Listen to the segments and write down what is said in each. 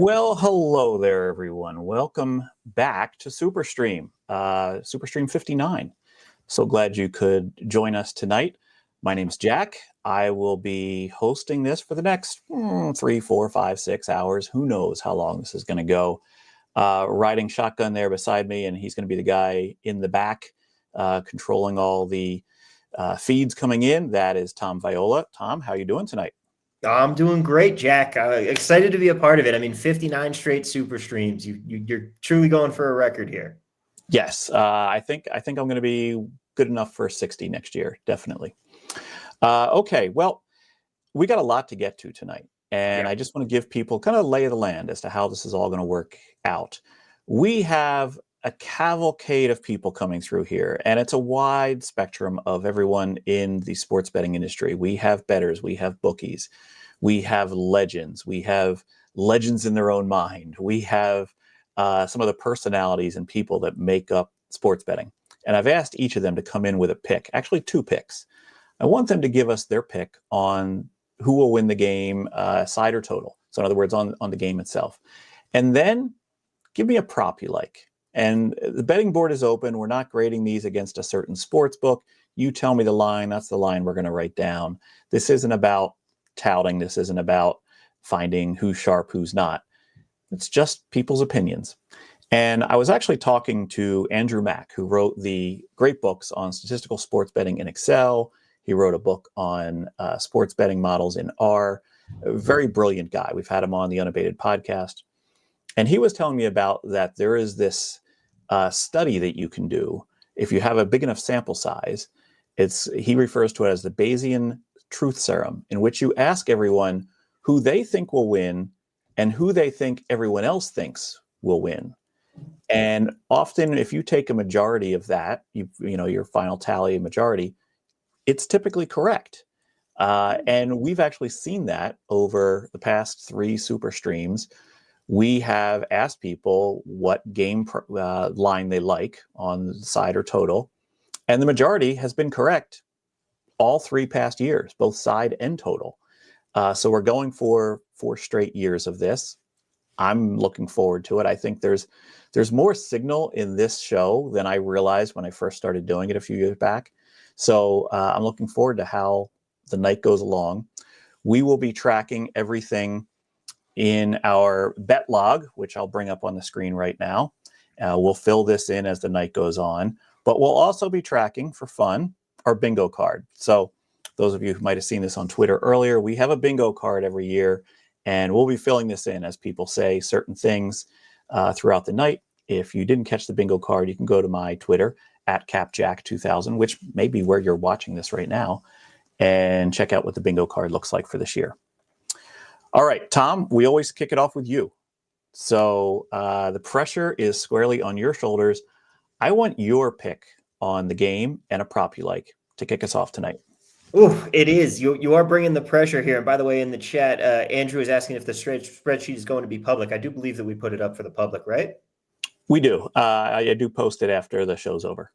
Well, hello there, everyone. Welcome back to SuperStream, SuperStream 59. So glad you could join us tonight. My name's Jack. I will be hosting this for the next 3, 4, 5, 6 hours. Who knows how long this is going to go. Riding shotgun there beside me, and he's going to be the guy in the back controlling all the feeds coming in. That is Tom Viola. Tom, how you doing tonight? I'm doing great, Jack. Excited to be a part of it. I mean, 59 straight super streams. You're truly going for a record here. Yes, I think I'm going to be good enough for 60 next year, definitely. Okay, well, we got a lot to get to tonight, and I just want to give people kind of lay of the land as to how this is all going to work out. We have a cavalcade of people coming through here, and it's a wide spectrum of everyone in the sports betting industry. We have bettors, we have bookies, we have legends, we have legends in their own mind, we have some of the personalities and people that make up sports betting. And I've asked each of them to come in with a pick, actually 2 picks. I want them to give us their pick on who will win the game, side or total. So in other words, on the game itself. And then give me a prop you like. And the betting board is open. We're not grading these against a certain sports book. You tell me the line. That's the line we're going to write down. This isn't about touting. This isn't about finding who's sharp, who's not. It's just people's opinions. And I was actually talking to Andrew Mack, who wrote the great books on statistical sports betting in Excel. He wrote a book on sports betting models in R. A very brilliant guy. We've had him on the Unabated podcast. And he was telling me about that there is this study that you can do if you have a big enough sample size. He refers to it as the Bayesian truth serum, in which you ask everyone who they think will win and who they think everyone else thinks will win. And often, if you take a majority of that, you know your final tally majority, it's typically correct. And we've actually seen that over the past 3 super streams. We have asked people what game line they like on side or total, and the majority has been correct all 3 past years, both side and total. So we're going for 4 straight years of this. I'm looking forward to it. I think there's more signal in this show than I realized when I first started doing it a few years back. So I'm looking forward to how the night goes along. We will be tracking everything in our bet log, which I'll bring up on the screen right now. We'll fill this in as the night goes on, but we'll also be tracking for fun our bingo card. So those of you who might have seen this on Twitter earlier, we have a bingo card every year, and we'll be filling this in as people say certain things throughout the night. If you didn't catch the bingo card, you can go to my Twitter at CapJack2000, which may be where you're watching this right now, and check out what the bingo card looks like for this year. All right, Tom, we always kick it off with you. So the pressure is squarely on your shoulders. I want your pick on the game and a prop you like to kick us off tonight. Ooh, it is. You are bringing the pressure here. And by the way, in the chat, Andrew is asking if the spreadsheet is going to be public. I do believe that we put it up for the public, right? We do. I do post it after the show's over.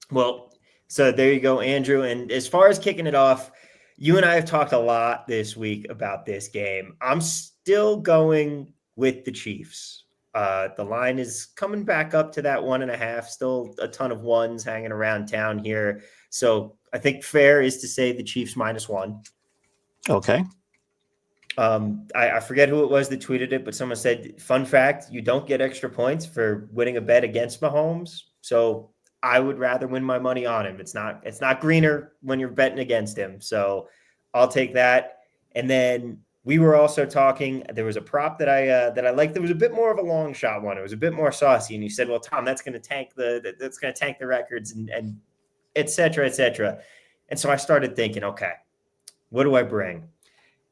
Well, so there you go, Andrew. And as far as kicking it off, you and I have talked a lot this week about this game. I'm still going with the Chiefs. The line is coming back up to that 1.5, still a ton of ones hanging around town here. So I think fair is to say the Chiefs -1. Okay. I forget who it was that tweeted it, but someone said, fun fact, you don't get extra points for winning a bet against Mahomes. So I would rather win my money on him. It's not greener when you're betting against him. So I'll take that. And then we were also talking, there was a prop that I liked. There was a bit more of a long shot one. It was a bit more saucy. And you said, well, Tom, that's going to tank the records and et cetera, et cetera. And so I started thinking, okay, what do I bring?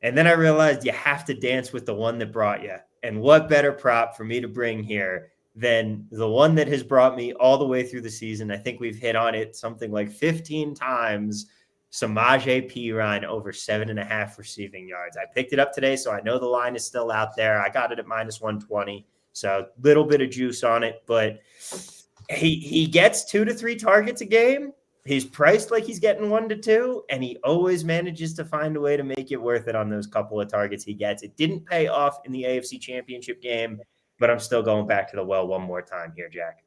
And then I realized you have to dance with the one that brought you. And what better prop for me to bring here than the one that has brought me all the way through the season? I think we've hit on it something like 15 times. Samaje Perine over 7.5 receiving yards. I picked it up today, so I know the line is still out there. I got it at -120, so a little bit of juice on it. But he gets 2 to 3 targets a game. he's priced like he's getting 1 to 2, and he always manages to find a way to make it worth it on those couple of targets he gets. It didn't pay off in the AFC Championship game, but I'm still going back to the well one more time here, Jack.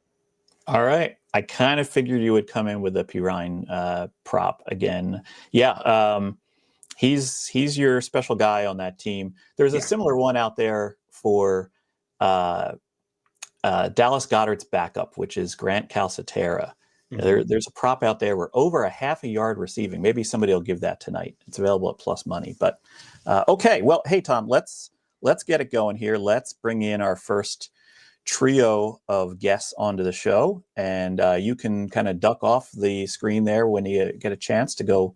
All right. I kind of figured you would come in with a Pirine prop again. Yeah. He's your special guy on that team. There's a similar one out there for Dallas Goedert's backup, which is Grant Calcaterra. There's a prop out there where over a half a yard receiving. Maybe somebody will give that tonight. It's available at Plus Money. But okay, well, hey Tom, let's get it going here. Let's bring in our first trio of guests onto the show, and you can kind of duck off the screen there when you get a chance to go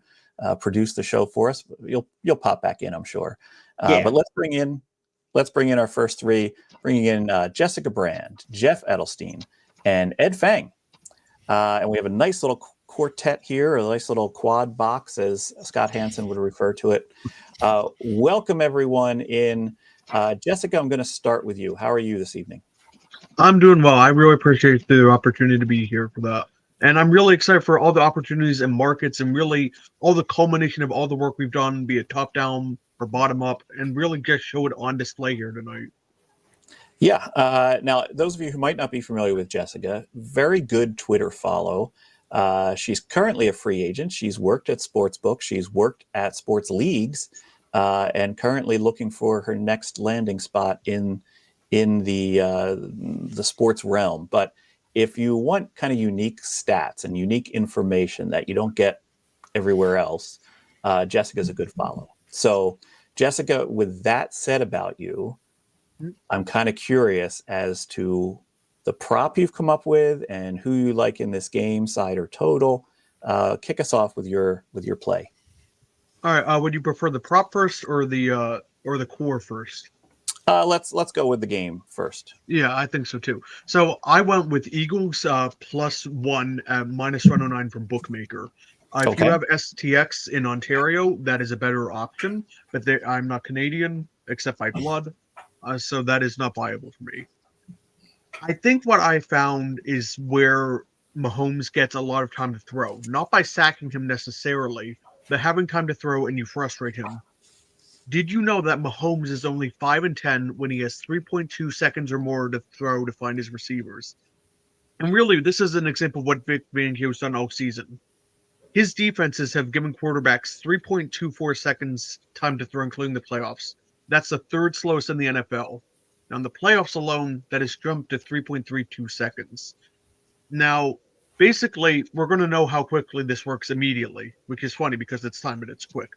produce the show for us. You'll pop back in, I'm sure. But let's bring in our first three. Bringing in Jessica Brand, Jeff Edelstein, and Ed Feng. And we have a nice little quartet here, a nice little quad box, as Scott Hansen would refer to it. Welcome, everyone in. Jessica, I'm going to start with you. How are you this evening? I'm doing well. I really appreciate the opportunity to be here for that. And I'm really excited for all the opportunities and markets and really all the culmination of all the work we've done, be it top down or bottom up, and really just show it on display here tonight. Yeah. Now, those of you who might not be familiar with Jessica, very good Twitter follow. She's currently a free agent. She's worked at sportsbooks. She's worked at sports leagues, and currently looking for her next landing spot in the sports realm. But if you want kind of unique stats and unique information that you don't get everywhere else, Jessica's a good follow. So, Jessica, with that said about you, I'm kind of curious as to the prop you've come up with and who you like in this game, side or total. Kick us off with your play. All right. Would you prefer the prop first or the core first? Let's go with the game first. Yeah, I think so too. So I went with Eagles +1 at -109 from Bookmaker. If you have STX in Ontario, that is a better option. But I'm not Canadian except by blood. So that is not viable for me. I think what I found is where Mahomes gets a lot of time to throw, not by sacking him necessarily, but having time to throw and you frustrate him. Did you know that Mahomes is only 5-10 when he has 3.2 seconds or more to throw to find his receivers? And really, this is an example of what Vic Fangio's done all season. His defenses have given quarterbacks 3.24 seconds time to throw, including the playoffs. That's the third slowest in the NFL. Now, in the playoffs alone, that has jumped to 3.32 seconds. Now, basically, we're going to know how quickly this works immediately, which is funny because it's time and it's quick.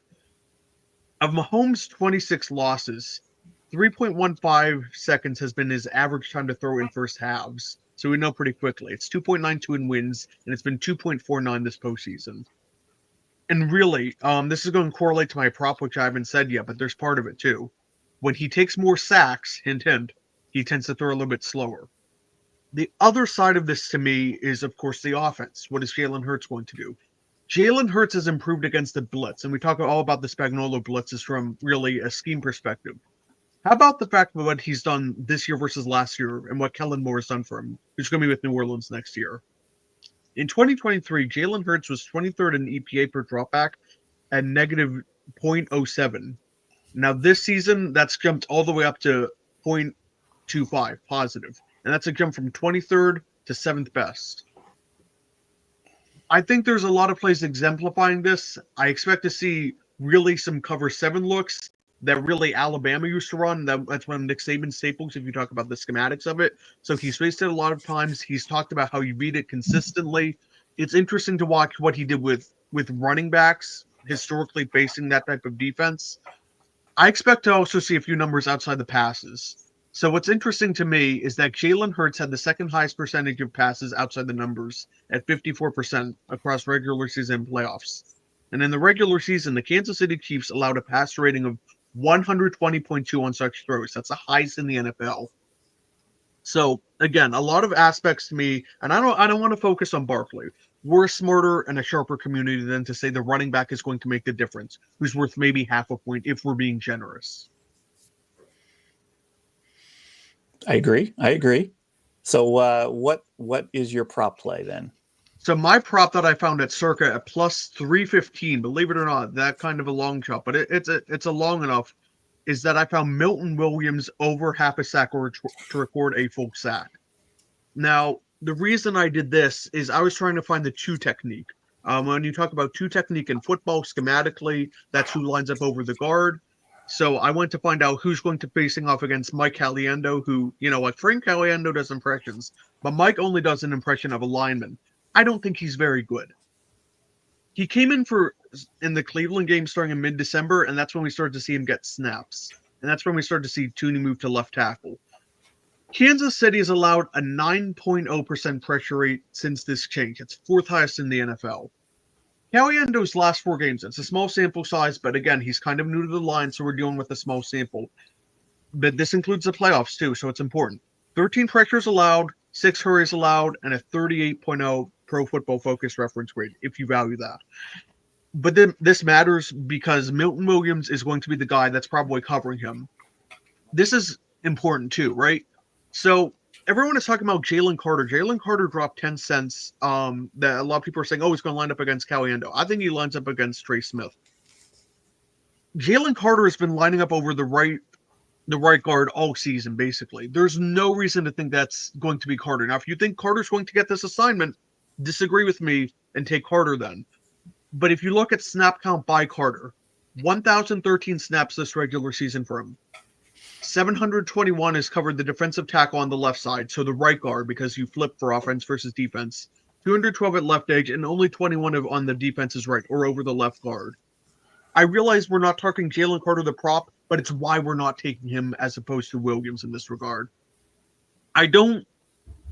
Of Mahomes' 26 losses, 3.15 seconds has been his average time to throw in first halves. So we know pretty quickly. It's 2.92 in wins, and it's been 2.49 this postseason. And really, this is going to correlate to my prop, which I haven't said yet, but there's part of it too. When he takes more sacks, hint, hint, he tends to throw a little bit slower. The other side of this to me is, of course, the offense. What is Jalen Hurts going to do? Jalen Hurts has improved against the blitz, and we talk all about the Spagnuolo blitzes from really a scheme perspective. How about the fact of what he's done this year versus last year and what Kellen Moore has done for him, who's going to be with New Orleans next year? In 2023, Jalen Hurts was 23rd in EPA per dropback at negative 0.07. Now, this season, that's jumped all the way up to 0.25 positive. And that's a jump from 23rd to 7th best. I think there's a lot of plays exemplifying this. I expect to see really some cover 7 looks that really Alabama used to run. That's one of Nick Saban's staples if you talk about the schematics of it. So he's faced it a lot of times. He's talked about how you beat it consistently. It's interesting to watch what he did with running backs historically facing that type of defense. I expect to also see a few numbers outside the passes. So what's interesting to me is that Jalen Hurts had the second highest percentage of passes outside the numbers at 54% across regular season and playoffs. And in the regular season, the Kansas City Chiefs allowed a pass rating of 120.2 on such throws. That's the highest in the NFL. So again, a lot of aspects to me, and I don't want to focus on Barkley. We're a smarter and a sharper community than to say the running back is going to make the difference, who's worth maybe half a point if we're being generous. I agree. So what is your prop play then? So my prop that I found at circa at plus 315, believe it or not, that kind of a long shot, but it's a long enough, is that I found Milton Williams over half a sack or to record a full sack. Now, the reason I did this is I was trying to find the two technique. When you talk about two technique in football, schematically, that's who lines up over the guard. So I went to find out who's going to facing off against Mike Caliendo, who, like Frank Caliendo does impressions, but Mike only does an impression of a lineman. I don't think he's very good. He came in the Cleveland game starting in mid-December, and that's when we started to see him get snaps. And that's when we started to see Tooney move to left tackle. Kansas City has allowed a 9.0% pressure rate since this change. It's fourth highest in the NFL. Caliendo's last 4 games, it's a small sample size, but again, he's kind of new to the line, so we're dealing with a small sample. But this includes the playoffs too, so it's important. 13 pressures allowed, 6 hurries allowed, and a 38.0 Pro Football Focus reference grade, if you value that. But then this matters because Milton Williams is going to be the guy that's probably covering him. This is important too, right? So everyone is talking about Jalen Carter. Jalen Carter dropped 10 cents. That a lot of people are saying, oh, he's going to line up against Caliendo. I think he lines up against Trey Smith. Jalen Carter has been lining up over the right guard all season, basically. There's no reason to think that's going to be Carter. Now, if you think Carter's going to get this assignment, disagree with me and take Carter then. But if you look at snap count by Carter, 1,013 snaps this regular season for him. 721 has covered the defensive tackle on the left side, so the right guard, because you flip for offense versus defense. 212 at left edge, and only 21 on the defense's right, or over the left guard. I realize we're not talking Jalen Carter the prop, but it's why we're not taking him as opposed to Williams in this regard. I don't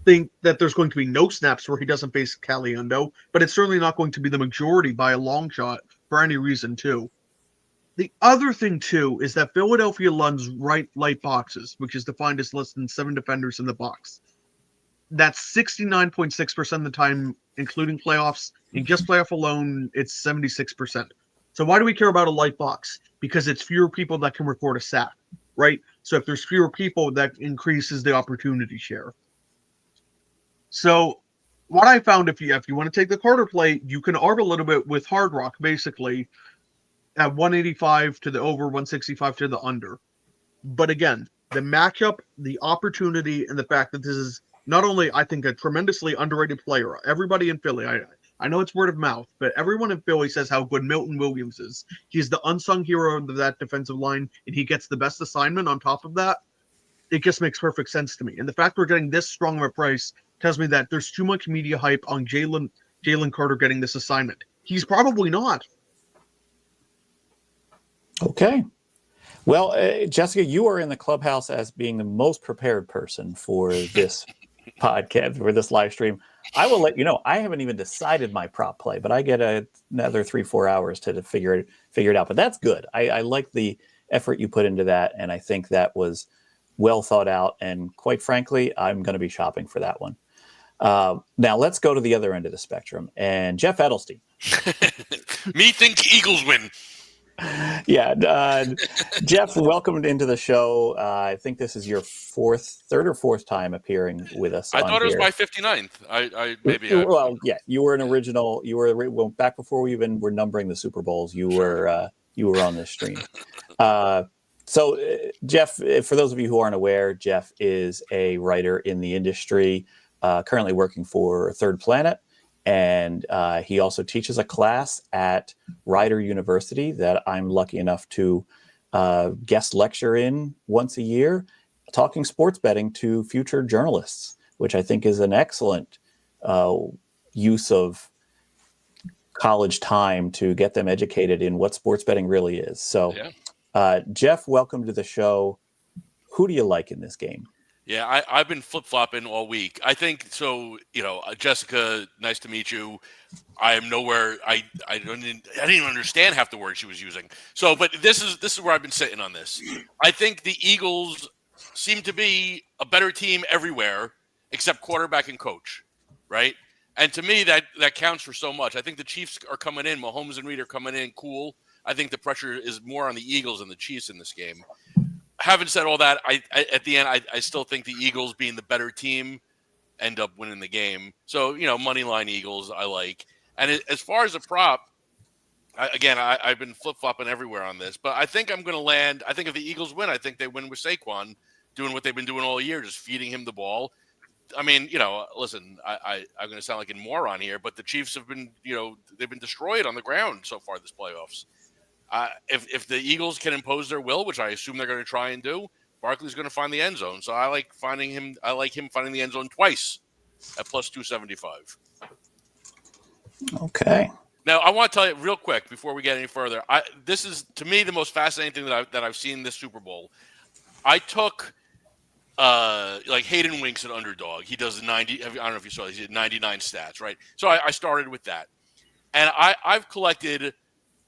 think that there's going to be no snaps where he doesn't face Caliendo, but it's certainly not going to be the majority by a long shot for any reason, too. The other thing, too, is that Philadelphia runs right light boxes, which is defined as less than 7 defenders in the box. That's 69.6% of the time, including playoffs. In just playoff alone, it's 76%. So why do we care about a light box? Because it's fewer people that can record a sack, right? So if there's fewer people, that increases the opportunity share. So what I found, if you want to take the Carter play, you can arb a little bit with Hard Rock, basically, at 185 to the over, 165 to the under. But again, the matchup, the opportunity, and the fact that this is not only, I think, a tremendously underrated player. Everybody in Philly, I know it's word of mouth, but everyone in Philly says how good Milton Williams is. He's the unsung hero of that defensive line, and he gets the best assignment on top of that. It just makes perfect sense to me. And the fact we're getting this strong of a price tells me that there's too much media hype on Jalen Carter getting this assignment. He's probably not. Okay. Well, Jessica, you are in the clubhouse as being the most prepared person for this podcast, for this live stream. I will let you know, I haven't even decided my prop play, but I get another 3-4 hours to figure it out. But that's good. I like the effort you put into that, and I think that was well thought out. And quite frankly, I'm going to be shopping for that one. Now let's go to the other end of the spectrum. And Jeff Edelstein. Me think Eagles win. Yeah, Jeff, welcome into the show. I think this is your third or fourth time appearing with us. I thought it was my 59th. Well, yeah, you were an original. You were back before we even were numbering the Super Bowls. You were on this stream. So, Jeff, for those of you who aren't aware, Jeff is a writer in the industry, currently working for Third Planet. And he also teaches a class at Rider University that I'm lucky enough to guest lecture in once a year, talking sports betting to future journalists, which I think is an excellent use of college time to get them educated in what sports betting really is. So, Jeff, welcome to the show. Who do you like in this game? Yeah, I've been flip-flopping all week. I think so. Jessica, nice to meet you. I am nowhere. I didn't even understand half the words she was using. So, but this is where I've been sitting on this. I think the Eagles seem to be a better team everywhere except quarterback and coach, right? And to me, that counts for so much. I think the Chiefs are coming in. Mahomes and Reed are coming in cool. I think the pressure is more on the Eagles than the Chiefs in this game. Having said all that, at the end, I still think the Eagles being the better team end up winning the game. So, money line Eagles I like. And as far as a prop, I've been flip-flopping everywhere on this, but I think I'm going to land. I think if the Eagles win, I think they win with Saquon doing what they've been doing all year, just feeding him the ball. I mean, listen, I'm going to sound like a moron here, but the Chiefs have been, they've been destroyed on the ground so far this playoffs. If the Eagles can impose their will, which I assume they're going to try and do, Barkley's going to find the end zone. So I like him finding the end zone twice at plus 275. Okay. Now, I want to tell you real quick before we get any further. This is, to me, the most fascinating thing that I've seen this Super Bowl. I took like Hayden Winks at underdog. He does 90. I don't know if you saw this. He did 99 stats, right? So I started with that, and I've collected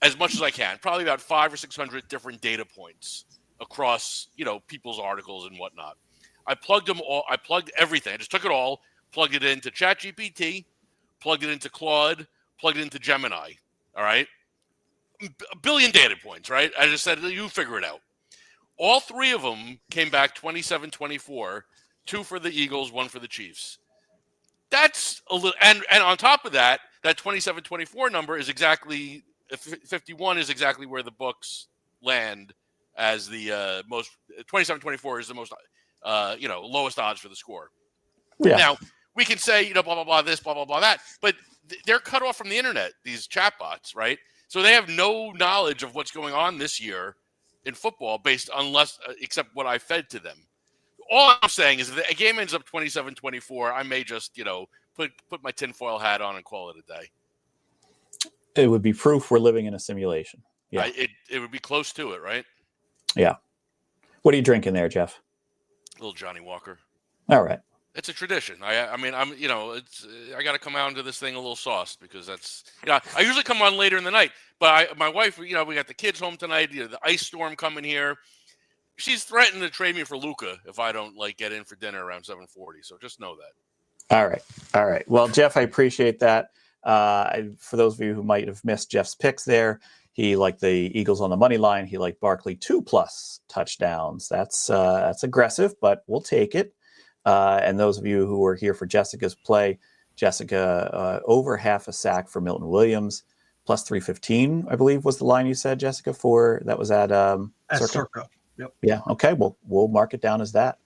as much as I can, probably about 500 or 600 different data points across people's articles and whatnot. I plugged them all. I plugged everything. I just took it all, plugged it into ChatGPT, plugged it into Claude, plugged it into Gemini. All right, a billion data points, right? I just said you figure it out. All three of them came back 27-24, 2 for the Eagles, 1 for the Chiefs. That's a little, and on top of that, that 27-24 number is exactly 51 is exactly where the books land as the most. 27-24 is the most, lowest odds for the score. Yeah. Now we can say blah blah blah this, blah blah blah that, but they're cut off from the internet. These chatbots, right? So they have no knowledge of what's going on this year in football except what I fed to them. All I'm saying is if a game ends up 27-24, I may just, put my tinfoil hat on and call it a day. It would be proof we're living in a simulation. Yeah. It would be close to it, right? Yeah. What are you drinking there, Jeff? Little Johnny Walker. All right. It's a tradition. I mean, I got to come out into this thing a little sauced because that's, I usually come on later in the night, but my wife, we got the kids home tonight, the ice storm coming here. She's threatened to trade me for Luca if I don't get in for dinner around 7:40. So just know that. All right. Well, Jeff, I appreciate that. For those of you who might have missed Jeff's picks there, he liked the Eagles on the money line. He liked Barkley 2+ touchdowns. That's aggressive, but we'll take it. And those of you who are here for Jessica's play, Jessica over half a sack for Milton Williams, plus 315, I believe was the line you said, Jessica, for that was at Circa. Yep. Yeah. Okay. We'll mark it down as that.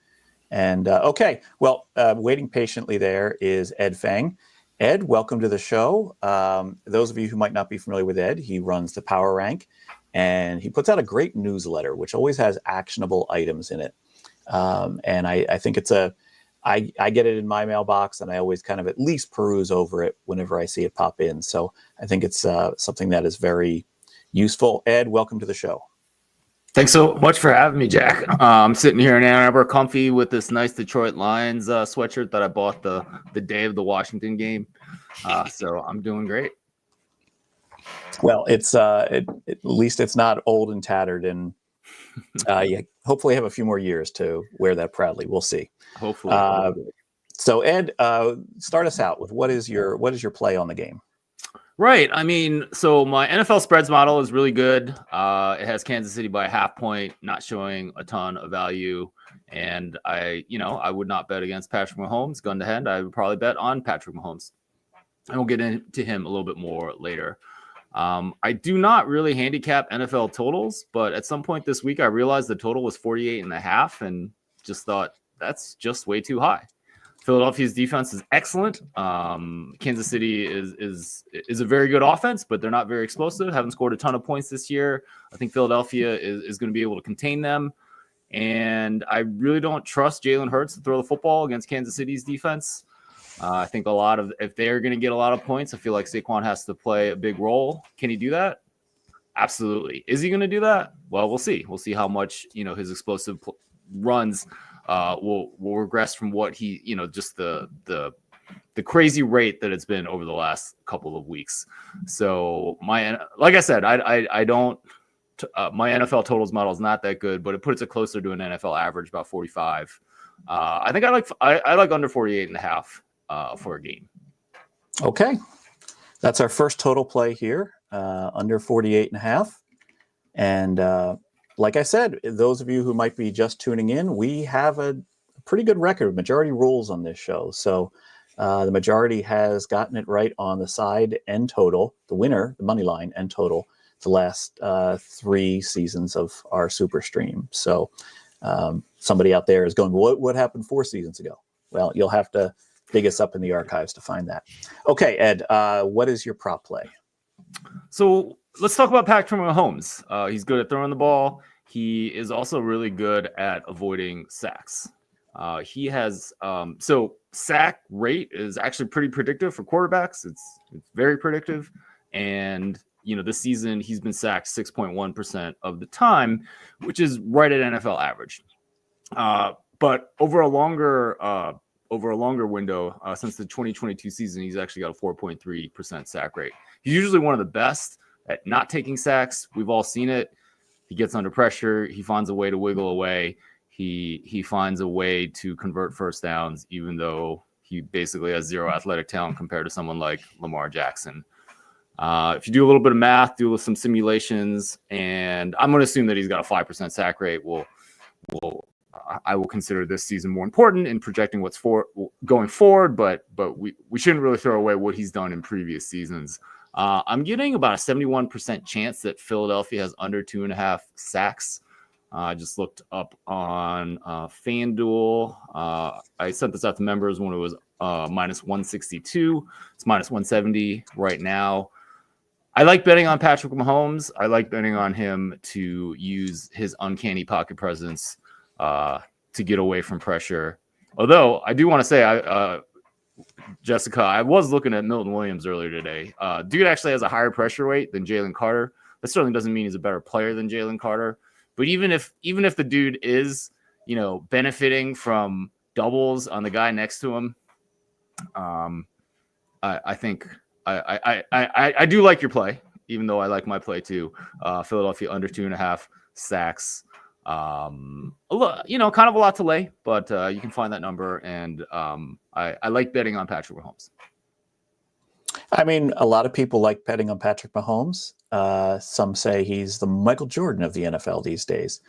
And okay. Well, waiting patiently there is Ed Feng. Ed, welcome to the show. Those of you who might not be familiar with Ed, he runs the Power Rank, and he puts out a great newsletter, which always has actionable items in it. And I think I get it in my mailbox, and I always kind of at least peruse over it whenever I see it pop in. So I think it's something that is very useful. Ed, welcome to the show. Thanks so much for having me, Jack. I'm sitting here in Ann Arbor, comfy with this nice Detroit Lions sweatshirt that I bought the day of the Washington game. So I'm doing great. Well, it's at least it's not old and tattered, and you hopefully have a few more years to wear that proudly. We'll see. Hopefully. So Ed, start us out with what is your play on the game? Right. I mean, so my NFL spreads model is really good. It has Kansas City by a half point, not showing a ton of value. And I would not bet against Patrick Mahomes. Gun to head, I would probably bet on Patrick Mahomes. And we'll get into him a little bit more later. I do not really handicap NFL totals, but at some point this week, I realized the total was 48.5 and just thought that's just way too high. Philadelphia's defense is excellent. Kansas City is a very good offense, but they're not very explosive. Haven't scored a ton of points this year. I think Philadelphia is going to be able to contain them. And I really don't trust Jalen Hurts to throw the football against Kansas City's defense. I think if they're going to get a lot of points, I feel like Saquon has to play a big role. Can he do that? Absolutely. Is he going to do that? Well, we'll see. We'll see how much, his explosive runs will regress from what he, just the crazy rate that it's been over the last couple of weeks. So like I said, I don't, my NFL totals model is not that good, but it puts it closer to an NFL average, about 45. I think I like under 48.5 for a game. Okay. That's our first total play here, under 48.5. And like I said, those of you who might be just tuning in, we have a pretty good record. Majority rules on this show. So the majority has gotten it right on the side and total, the winner, the money line and total, the last 3 seasons of our SuperStream. So somebody out there is going, what happened 4 seasons ago? Well, you'll have to dig us up in the archives to find that. Okay, Ed, what is your prop play? So let's talk about Patrick Mahomes. He's good at throwing the ball. He is also really good at avoiding sacks. He has so sack rate is actually pretty predictive for quarterbacks. It's very predictive, and this season he's been sacked 6.1% of the time, which is right at NFL average. But over a longer window, since the 2022 season, he's actually got a 4.3% sack rate. He's usually one of the best at not taking sacks. We've all seen it. He gets under pressure. He finds a way to wiggle away. He finds a way to convert first downs, even though he basically has zero athletic talent compared to someone like Lamar Jackson. If you do a little bit of math, do some simulations, and I'm going to assume that he's got a 5% sack rate. I will consider this season more important in projecting what's going forward, but we shouldn't really throw away what he's done in previous seasons. I'm getting about a 71% chance that Philadelphia has under 2.5 sacks. I just looked up on FanDuel. I sent this out to members when it was minus 162. It's minus 170 right now. I like betting on Patrick Mahomes. I like betting on him to use his uncanny pocket presence to get away from pressure. Although I do want to say, Jessica, I was looking at Milton Williams earlier today. Dude actually has a higher pressure weight than Jalen Carter. That certainly doesn't mean he's a better player than Jalen Carter. But even if the dude is, benefiting from doubles on the guy next to him, I think I do like your play, even though I like my play too. Philadelphia under 2.5 sacks. Kind of a lot to lay, but you can find that number, and I like betting on Patrick Mahomes. I mean, a lot of people like betting on Patrick Mahomes. Some say he's the Michael Jordan of the NFL these days.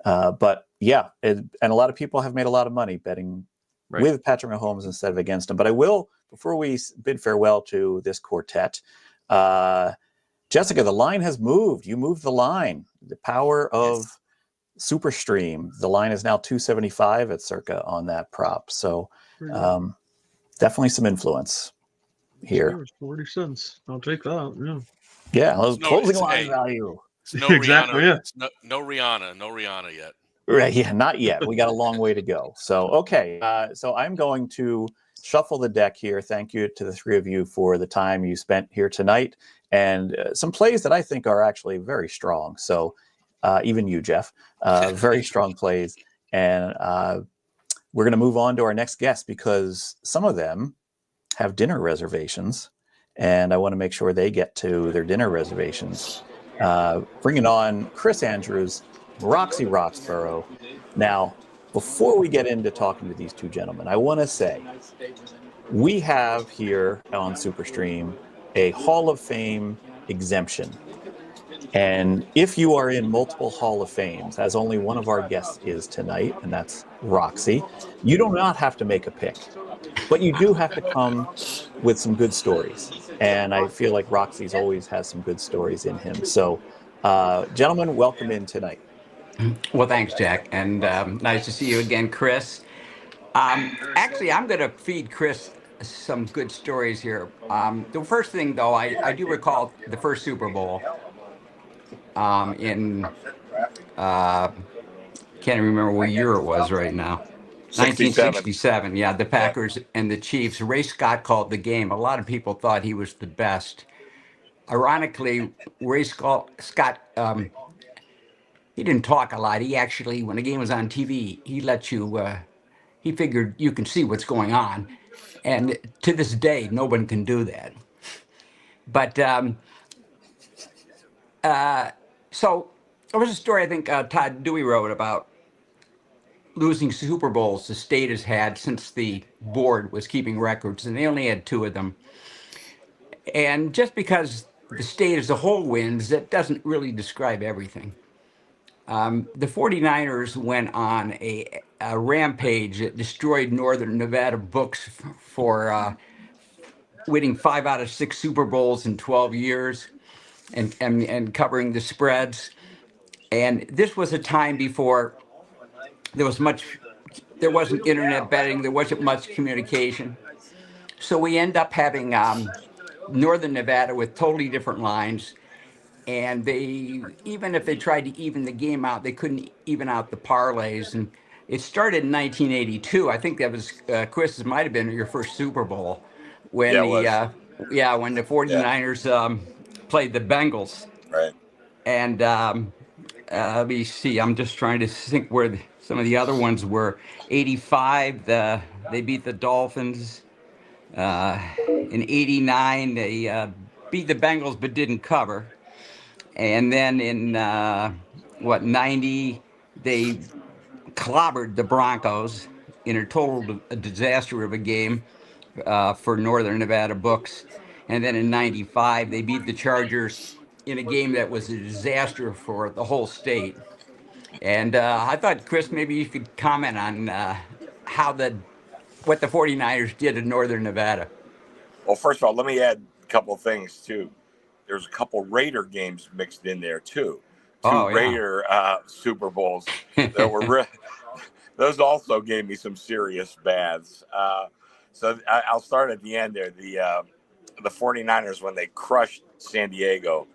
But yeah, and a lot of people have made a lot of money betting with Patrick Mahomes instead of against him. But I will, before we bid farewell to this quartet, Jessica, the line has moved. You moved the line. The power of SuperStream. The line is now 275 at circa on that prop. So definitely some influence here. 40 cents. I'll take that. Yeah, closing line value. It's no Exactly, Rihanna. yeah. It's no Rihanna yet. Right, yeah, not yet. We got a long way to go. So, okay. So I'm going to shuffle the deck here. Thank you to the 3 of you for the time you spent here tonight, and some plays that I think are actually very strong. So even you, Jeff, very strong plays. And we're going to move on to our next guest because some of them have dinner reservations, and I want to make sure they get to their dinner reservations. Bringing on Chris Andrews, Roxy Roxborough. Now, before we get into talking to these two gentlemen, I want to say we have here on SuperStream a Hall of Fame exemption. And if you are in multiple Hall of Fames, as only one of our guests is tonight, and that's Roxy, you do not have to make a pick. But you do have to come with some good stories. And I feel like Roxy's always has some good stories in him. So, gentlemen, welcome in tonight. Well, thanks, Jack. And nice to see you again, Chris. Actually, I'm going to feed Chris some good stories here. The first thing, though, I do recall the first Super Bowl in, can't remember what year it was right now. 1967, yeah, the Packers and the Chiefs. Ray Scott called the game. A lot of people thought he was the best. Ironically, Ray Scott, he didn't talk a lot. He actually, when the game was on TV, he let you, he figured you can see what's going on. And to this day, no one can do that. But, so there was a story I think Todd Dewey wrote about losing Super Bowls the state has had since the board was keeping records, and they only had 2 of them. And just because the state as a whole wins, that doesn't really describe everything. The 49ers went on a rampage that destroyed Northern Nevada books for winning 5 out of 6 Super Bowls in 12 years and covering the spreads. And this was a time before there wasn't internet betting, there wasn't much communication. So we end up having Northern Nevada with totally different lines. And even if they tried to even the game out, they couldn't even out the parlays. And it started in 1982. I think that was, Chris, might have been your first Super Bowl when Yeah, it was. when the 49ers played the Bengals. Right. And let me see. I'm just trying to think where some of the other ones were. 85, they beat the Dolphins. In 89, they beat the Bengals but didn't cover. And then in 90, they clobbered the Broncos in a total disaster of a game for Northern Nevada books. And then in 95, they beat the Chargers in a game that was a disaster for the whole state. And I thought, Chris, maybe you could comment on what the 49ers did in Northern Nevada. Well, first of all, let me add a couple of things, too. There's a couple Raider games mixed in there, too. Two Raider Super Bowls that were those also gave me some serious baths. So I'll start at the end there. The 49ers, when they crushed San Diego,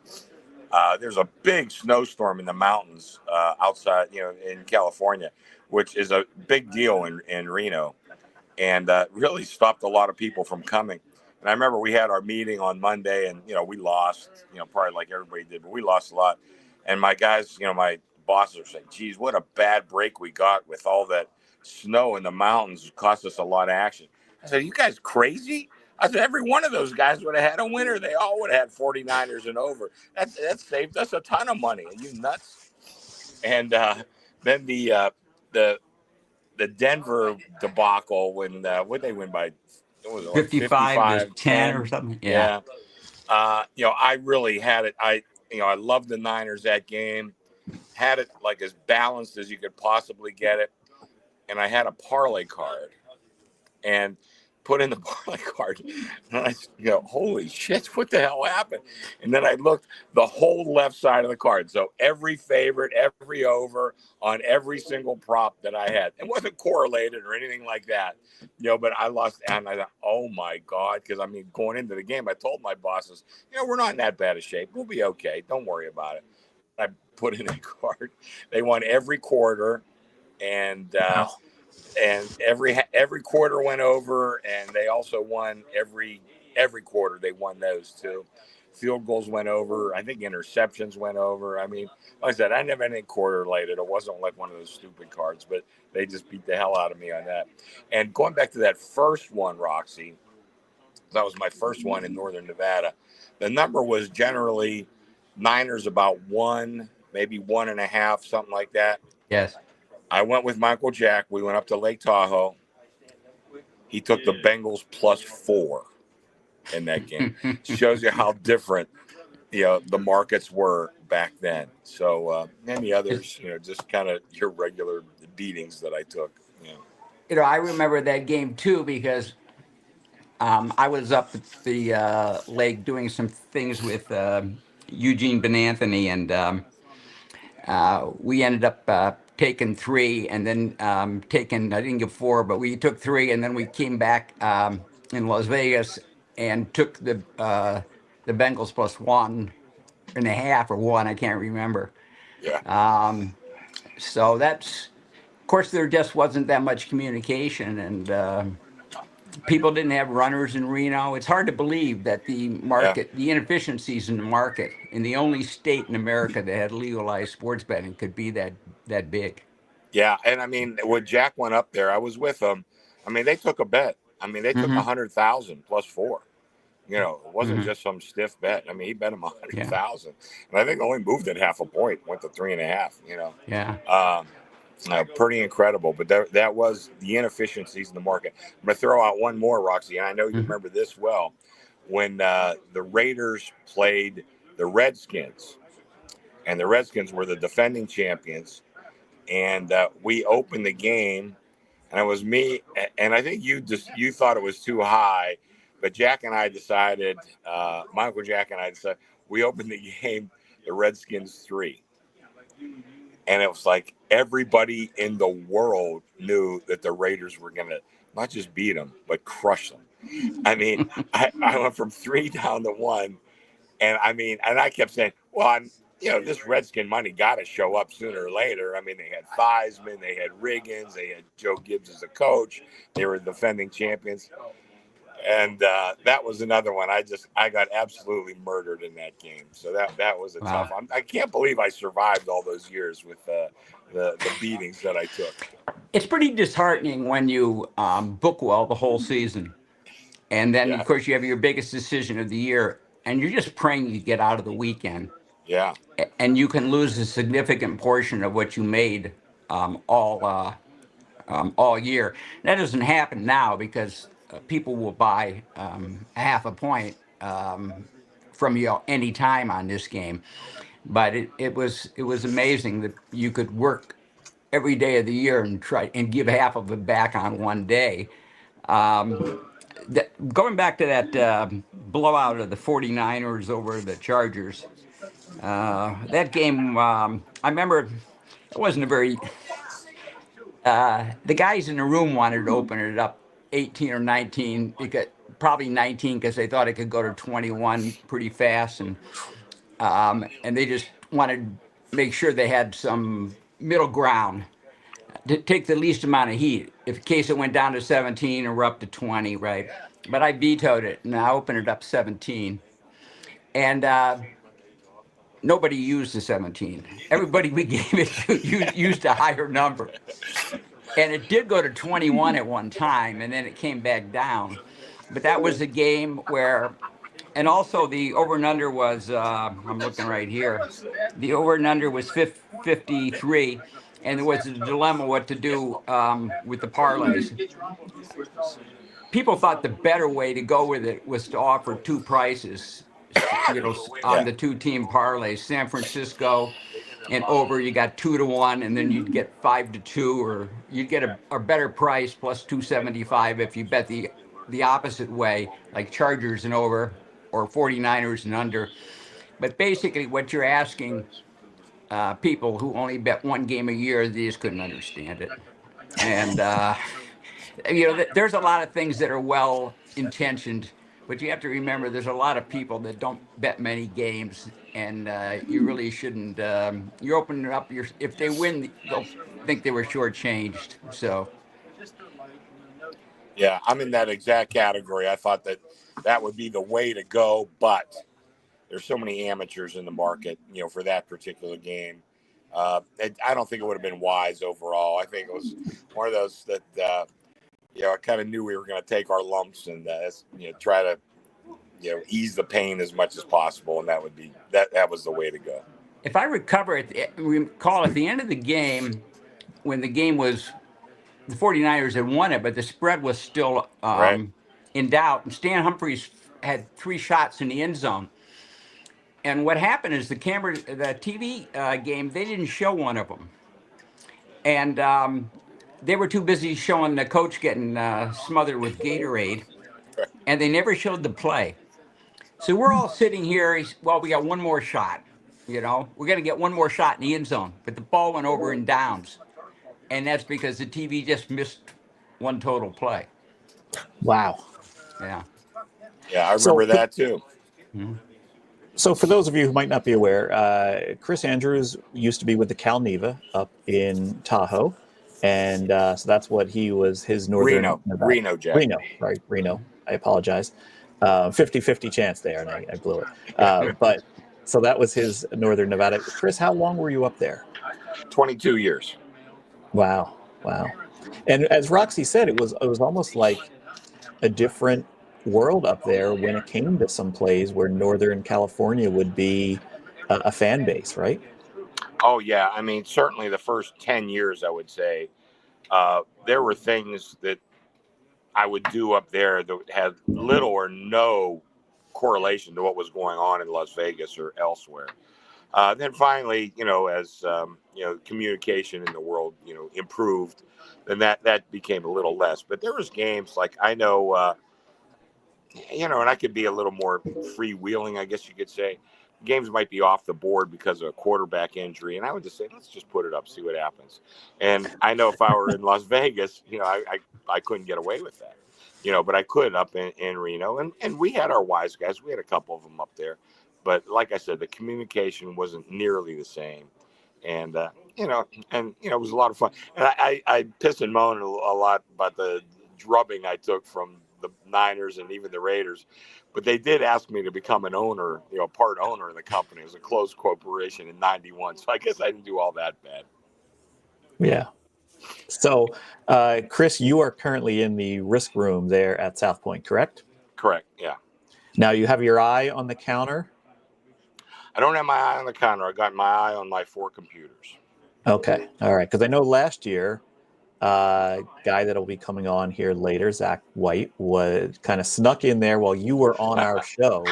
there's a big snowstorm in the mountains outside, in California, which is a big deal in Reno, and really stopped a lot of people from coming. And I remember we had our meeting on Monday, and we lost, probably like everybody did, but we lost a lot. And my guys, my bosses are saying, "Geez, what a bad break we got with all that snow in the mountains. It cost us a lot of action." I said, "You guys crazy?" I said, "Every one of those guys would have had a winner. They all would have had 49ers and over. That saved us a ton of money. Are you nuts?" And then the Denver debacle when what they win by. It was like 55-10 or something. Yeah. I really had it. I loved the Niners that game. Had it like as balanced as you could possibly get it. And I had a parlay card and put in the parlay card. And I holy shit, what the hell happened? And then I looked the whole left side of the card. So every favorite, every over on every single prop that I had. It wasn't correlated or anything like that. But I lost. And I thought, oh my God. Because going into the game, I told my bosses, we're not in that bad a shape. We'll be okay. Don't worry about it. I put in a card. They won every quarter. And every quarter went over, and they also won every quarter. They won those too. Field goals went over. I think interceptions went over. Like I said, I never had any quarter related. It wasn't like one of those stupid cards, but they just beat the hell out of me on that. And going back to that first one, Roxy, that was my first one in Northern Nevada. The number was generally Niners about 1, maybe 1.5, something like that. Yes. I went with Michael Jack. We went up to Lake Tahoe. He took the Bengals +4 in that game. Shows you how different, the markets were back then. So any others, just kind of your regular beatings that I took. I remember that game too because I was up at the lake doing some things with Eugene Benanthony, and we ended up taking 3 and then I didn't get 4, but we took 3 and then we came back in Las Vegas and took the Bengals +1.5 or 1, I can't remember. Yeah. So that's, of course, there just wasn't that much communication, and people didn't have runners in Reno. It's hard to believe that the market, the inefficiencies in the market, in the only state in America that had legalized sports betting could be that big. Yeah, and when Jack went up there, I was with them. They took a bet. They took 100,000 +4. It wasn't just some stiff bet. He bet him 100,000, and I think only moved it half a point, went to 3.5. Yeah. Pretty incredible. But that was the inefficiencies in the market. I'm going to throw out one more, Roxy, and I know you remember this well. When the Raiders played the Redskins, and the Redskins were the defending champions, and we opened the game, and it was me, and I think you thought it was too high, but Jack and I decided, my Uncle Jack and I decided, we opened the game, the Redskins 3. And it was like everybody in the world knew that the Raiders were going to not just beat them, but crush them. I mean, I went from 3 down to 1. And I mean, and I kept saying, well, this Redskin money got to show up sooner or later. I mean, they had Theismann, they had Riggins, they had Joe Gibbs as a coach. They were defending champions. And that was another one. I got absolutely murdered in that game. So that was a tough one. I can't believe I survived all those years with the beatings that I took. It's pretty disheartening when you book well the whole season. And then, of course, you have your biggest decision of the year, and you're just praying you get out of the weekend. Yeah. And you can lose a significant portion of what you made all year. That doesn't happen now because people will buy half a point from you any time on this game. But it was amazing that you could work every day of the year and try and give half of it back on one day. Going back to that blowout of the 49ers over the Chargers, that game, I remember it wasn't a very... the guys in the room wanted to open it up 18 or 19, because probably 19 because they thought it could go to 21 pretty fast, and they just wanted to make sure they had some middle ground to take the least amount of heat in case it went down to 17 or up to 20, right? But I vetoed it, and I opened it up 17. And nobody used the 17. Everybody we gave it to used a higher number. And it did go to 21 at one time, and then it came back down. But that was a game where, and also the over and under was, I'm looking right here, the over and under was 53, and there was a dilemma what to do with the parlays. People thought the better way to go with it was to offer 2 prices, on the 2-team parlays. San Francisco and over, you got 2 to 1, and then you'd get 5 to 2, or you'd get a better price plus 275 if you bet the opposite way, like Chargers and over or 49ers and under. But basically, what you're asking people who only bet 1 game a year, they just couldn't understand it. And there's a lot of things that are well intentioned. But you have to remember, there's a lot of people that don't bet many games, and you really shouldn't. You're opening up if they win, they'll think they were shortchanged. So, yeah, I'm in that exact category. I thought that would be the way to go, but there's so many amateurs in the market, for that particular game. I don't think it would have been wise overall. I think it was one of those that. I kind of knew we were going to take our lumps and try to ease the pain as much as possible, and that would be that was the way to go. If I recall at the end of the game, when the game was, the 49ers had won it, but the spread was still in doubt, and Stan Humphries had 3 shots in the end zone. And what happened is the TV game, they didn't show one of them, and they were too busy showing the coach getting smothered with Gatorade, and they never showed the play. So we're all sitting here, we got 1 more shot. We're going to get 1 more shot in the end zone. But the ball went over in downs. And that's because the TV just missed 1 total play. Wow. Yeah. Yeah, I remember that too. Mm-hmm. So for those of you who might not be aware, Chris Andrews used to be with the Cal Neva up in Tahoe. And so that's what his northern... Reno, Jack. Reno. I apologize. 50-50 chance there, and I blew it. But so that was his northern Nevada. Chris, how long were you up there? 22 years. Wow. And as Roxy said, it was almost like a different world up there when it came to some plays where Northern California would be a fan base, right? Oh, yeah. I mean, certainly the first 10 years, I would say, there were things that I would do up there that had little or no correlation to what was going on in Las Vegas or elsewhere. Then finally, as communication in the world, improved, then that became a little less. But there was games like I know, and I could be a little more freewheeling, I guess you could say. Games might be off the board because of a quarterback injury, and I would just say, let's just put it up, see what happens. And I know if I were in Las Vegas, I couldn't get away with that, but I could up in Reno, and we had our wise guys. We had a couple of them up there, but like I said, the communication wasn't nearly the same, and it was a lot of fun. And I piss and moan a lot about the drubbing I took from the Niners and even the Raiders, but they did ask me to become an owner, part owner in the company. It was a closed corporation in '91, so I guess I didn't do all that bad. Yeah. So, Chris, you are currently in the risk room there at South Point, correct? Correct. Yeah. Now you have your eye on the counter. I don't have my eye on the counter. I got my eye on my 4 computers. Okay. All right. Because I know last year, guy that'll be coming on here later, Zack White, was kind of snuck in there while you were on our show.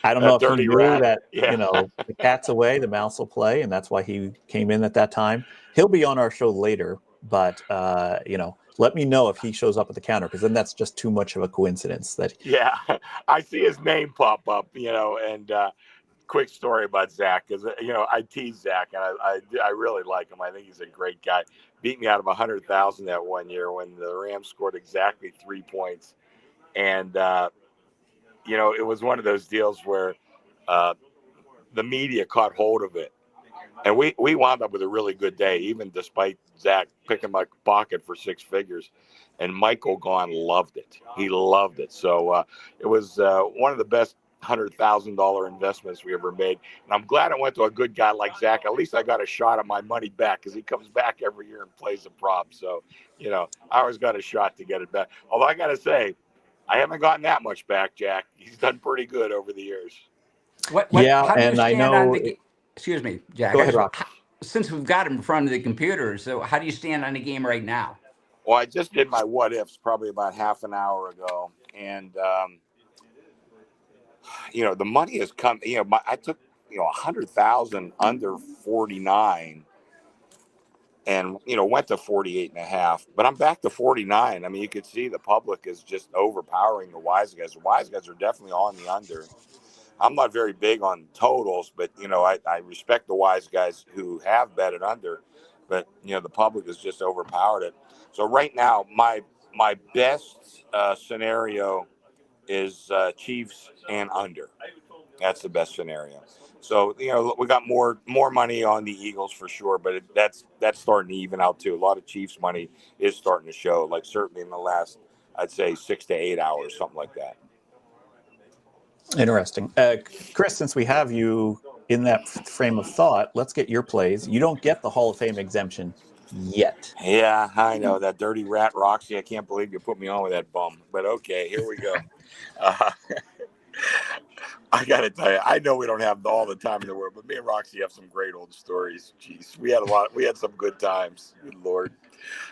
I don't know if he knew that, the cat's away, the mouse will play, and that's why he came in at that time. He'll be on our show later, but, let me know if he shows up at the counter, because then that's just too much of a coincidence. Yeah, I see his name pop up, and quick story about Zack, because, I tease Zack, and I really like him. I think he's a great guy. Beat me out of 100,000 that one year when the Rams scored exactly 3 points. And, it was one of those deals where the media caught hold of it. And we wound up with a really good day, even despite Zack picking my pocket for 6 figures. And Michael Gahn loved it. He loved it. So it was one of the best $100,000 investments we ever made. And I'm glad it went to a good guy like Zack. At least I got a shot at my money back, because he comes back every year and plays a prop. So, I always got a shot to get it back. Although I got to say, I haven't gotten that much back, Jack. He's done pretty good over the years. I know. Excuse me, Jack. Go ahead, Rob. Since we've got him in front of the computer, so how do you stand on the game right now? Well, I just did my what ifs probably about half an hour ago, and the money has come. I took 100,000 under 49, and went to 48.5. But I'm back to 49. I mean, you could see the public is just overpowering the wise guys. The wise guys are definitely on the under. I'm not very big on totals, but I respect the wise guys who have betted under. But the public has just overpowered it. So right now, my best scenario is Chiefs and under. That's the best scenario. So we got more money on the Eagles for sure, but that's starting to even out too. A lot of Chiefs money is starting to show, like certainly in the last, I'd say 6 to 8 hours, something like that. Interesting. Chris, since we have you in that frame of thought, let's get your plays. You don't get the Hall of Fame exemption yet. Yeah, I know. That dirty rat, Roxy. I can't believe you put me on with that bum. But okay, here we go. I got to tell you, I know we don't have all the time in the world, but me and Roxy have some great old stories. Jeez, we had some good times. Good Lord.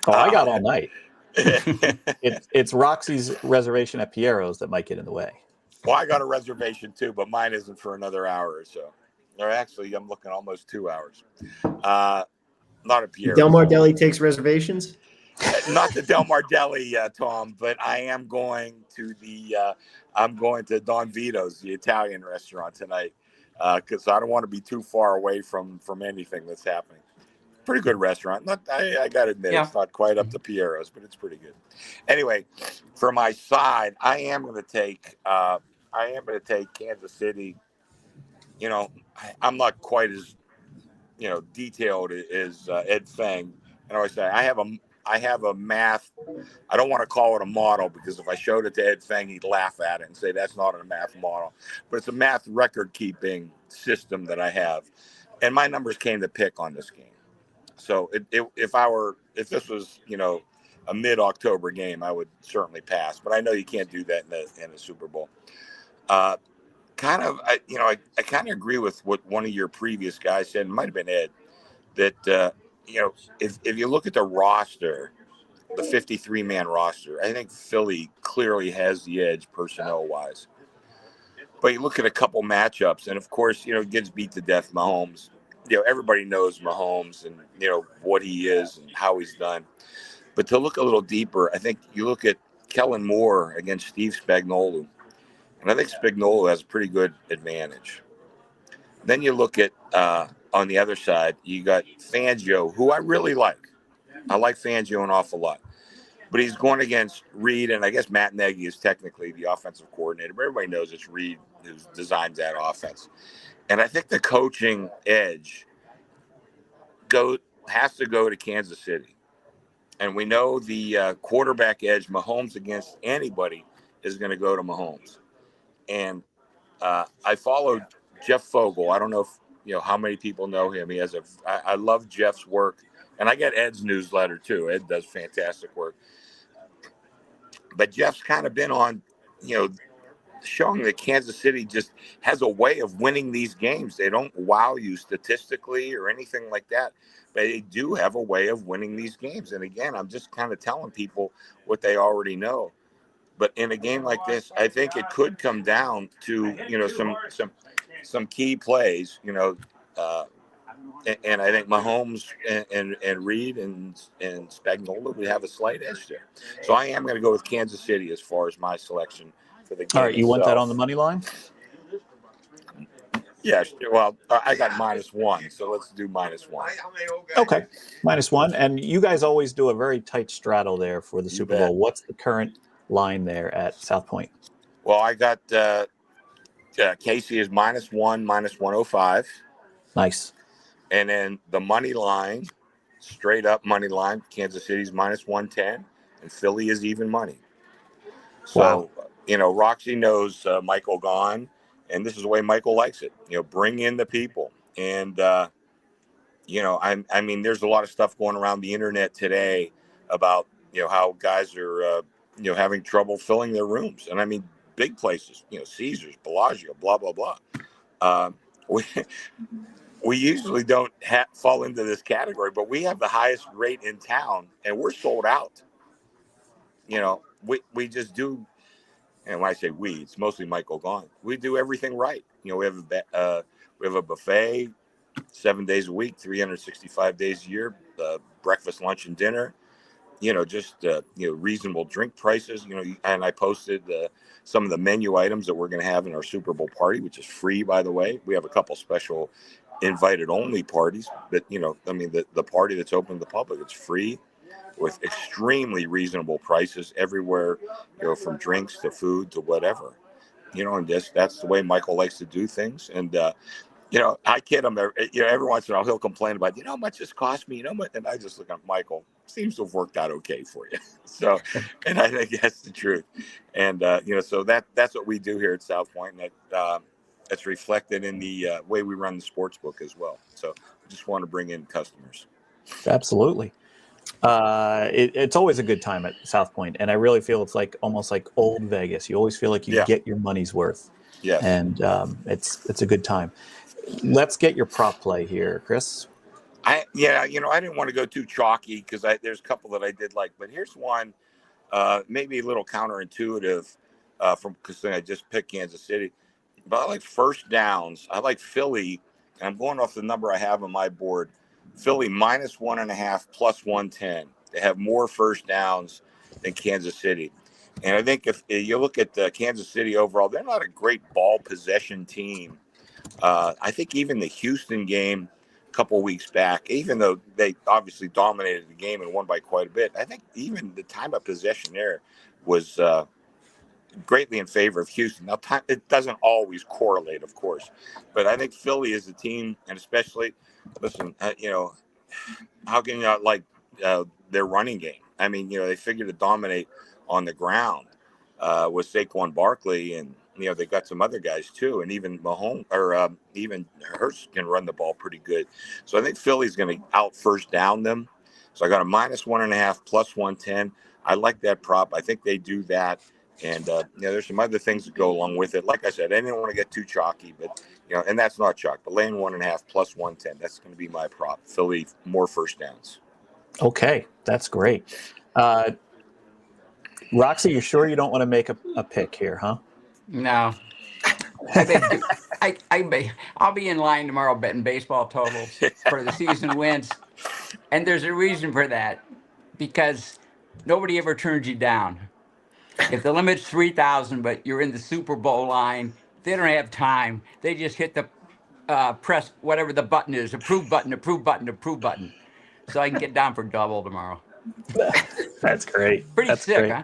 Oh, I got all night. It's Roxy's reservation at Piero's that might get in the way. Well, I got a reservation too, but mine isn't for another hour or so. Or actually, I'm looking almost 2 hours. Not a Pierre. Del Mar Deli takes reservations? Not the Del Mar Deli, Tom, but I am going to Don Vito's, the Italian restaurant tonight, because I don't want to be too far away from anything that's happening. Pretty good restaurant. I got to admit, It's not quite up to Piero's, but it's pretty good. Anyway, for my side, I am going to take Kansas City. I'm not quite as detailed as Ed Feng. And I always say I have a math. I don't want to call it a model, because if I showed it to Ed Feng, he'd laugh at it and say that's not a math model. But it's a math record keeping system that I have, and my numbers came to pick on this game. So if this was a mid-October game, I would certainly pass. But I know you can't do that in a Super Bowl. I kind of agree with what one of your previous guys said. It might have been Ed, that if you look at the roster, the 53-man roster, I think Philly clearly has the edge personnel-wise. But you look at a couple matchups, and of course, it gets beat to death. Mahomes, everybody knows Mahomes and what he is and how he's done. But to look a little deeper, I think you look at Kellen Moore against Steve Spagnuolo, and I think Spagnuolo has a pretty good advantage. Then you look at on the other side, you got Fangio, who I really like. I like Fangio an awful lot. But he's going against Reed, and I guess Matt Nagy is technically the offensive coordinator, but everybody knows it's Reed who designs that offense. And I think the coaching edge has to go to Kansas City. And we know the quarterback edge, Mahomes against anybody, is going to go to Mahomes. And I followed Jeff Fogel. I don't know if how many people know him. I love Jeff's work, and I get Ed's newsletter too. Ed does fantastic work. But Jeff's kind of been on, showing that Kansas City just has a way of winning these games. They don't wow you statistically or anything like that, but they do have a way of winning these games. And again, I'm just kind of telling people what they already know. But in a game like this, I think it could come down to some key plays. And I think Mahomes and Reed and Spagnuolo would have a slight edge there. So I am going to go with Kansas City as far as my selection for the game. All right, you want that on the money line? Yeah, well, I got -1, so let's do -1. Okay, -1. And you guys always do a very tight straddle there for the Super Bowl. What's the current line there at South Point? Well, I got Casey is -1, -105. Nice. And then the money line, straight up money line, Kansas City's -110, and Philly is even money. So, Roxy knows Michael gone, and this is the way Michael likes it. Bring in the people. And, I mean, there's a lot of stuff going around the internet today about, how guys are, having trouble filling their rooms. And I mean, big places, Caesars, Bellagio, blah, blah, blah. We usually don't fall into this category, but we have the highest rate in town, and we're sold out. We just do, and when I say we, it's mostly Michael gone. We do everything right. We have a buffet 7 days a week, 365 days a year, breakfast, lunch, and dinner. Reasonable drink prices. And I posted some of the menu items that we're going to have in our Super Bowl party, which is free, by the way. We have a couple special invited only parties, but the party that's open to the public, it's free with extremely reasonable prices everywhere, from drinks to food to whatever, and that's the way Michael likes to do things. And I kid him, every once in a while he'll complain about, how much this cost me, and I just look at Michael, seems to have worked out okay for you. So, and I think that's the truth. And so that's what we do here at South Point, and that's reflected in the way we run the sports book as well. So I just want to bring in customers. Absolutely. It's always a good time at South Point, and I really feel it's almost like old Vegas. You always feel like you get your money's worth. Yes. And it's a good time. Let's get your prop play here, Chris. I didn't want to go too chalky because there's a couple that I did like, but here's one maybe a little counterintuitive because I just picked Kansas City. But I like first downs. I like Philly, and I'm going off the number I have on my board. Philly -1.5, +110. They have more first downs than Kansas City. And I think if you look at Kansas City overall, they're not a great ball possession team. I think even the Houston game a couple of weeks back, even though they obviously dominated the game and won by quite a bit, I think even the time of possession there was greatly in favor of Houston. Now, it doesn't always correlate, of course, but I think Philly is a team, and especially, listen, how can you not like their running game? I mean, they figure to dominate on the ground with Saquon Barkley, and they got some other guys too, and even Mahomes or even Hurts can run the ball pretty good. So I think Philly's going to out first down them. So I got a -1.5, +110. I like that prop. I think they do that. And, there's some other things that go along with it. Like I said, I didn't want to get too chalky, but, and that's not chalk. But laying 1.5 +110, that's going to be my prop. Philly, more first downs. Okay, that's great. Roxy, you sure you don't want to make a pick here, huh? No. I'll be in line tomorrow betting baseball totals for the season wins, and there's a reason for that, because nobody ever turns you down. If the limit's 3,000, but you're in the Super Bowl line, they don't have time. They just hit the press whatever the button is, approve button, approve button, approve button, so I can get down for double tomorrow. That's great. Pretty That's sick, great. huh?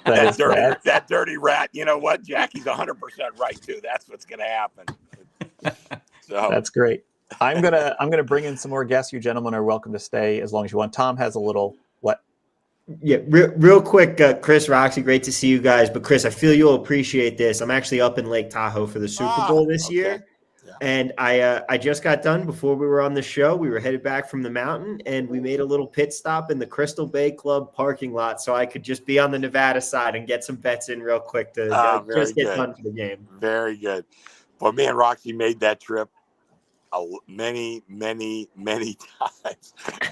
That dirty rat. You know what? Jackie's 100% right too. That's what's going to happen. So that's great. I'm gonna bring in some more guests. You gentlemen are welcome to stay as long as you want. Tom has a little what? Yeah, real quick, Chris, Roxy, great to see you guys. But Chris, I feel you'll appreciate this. I'm actually up in Lake Tahoe for the Super Bowl this year. Yeah. And I just got done before we were on the show. We were headed back from the mountain, and we made a little pit stop in the Crystal Bay Club parking lot so I could just be on the Nevada side and get some bets in real quick to just get done for the game. Very good. Well, me and Roxy made that trip many times.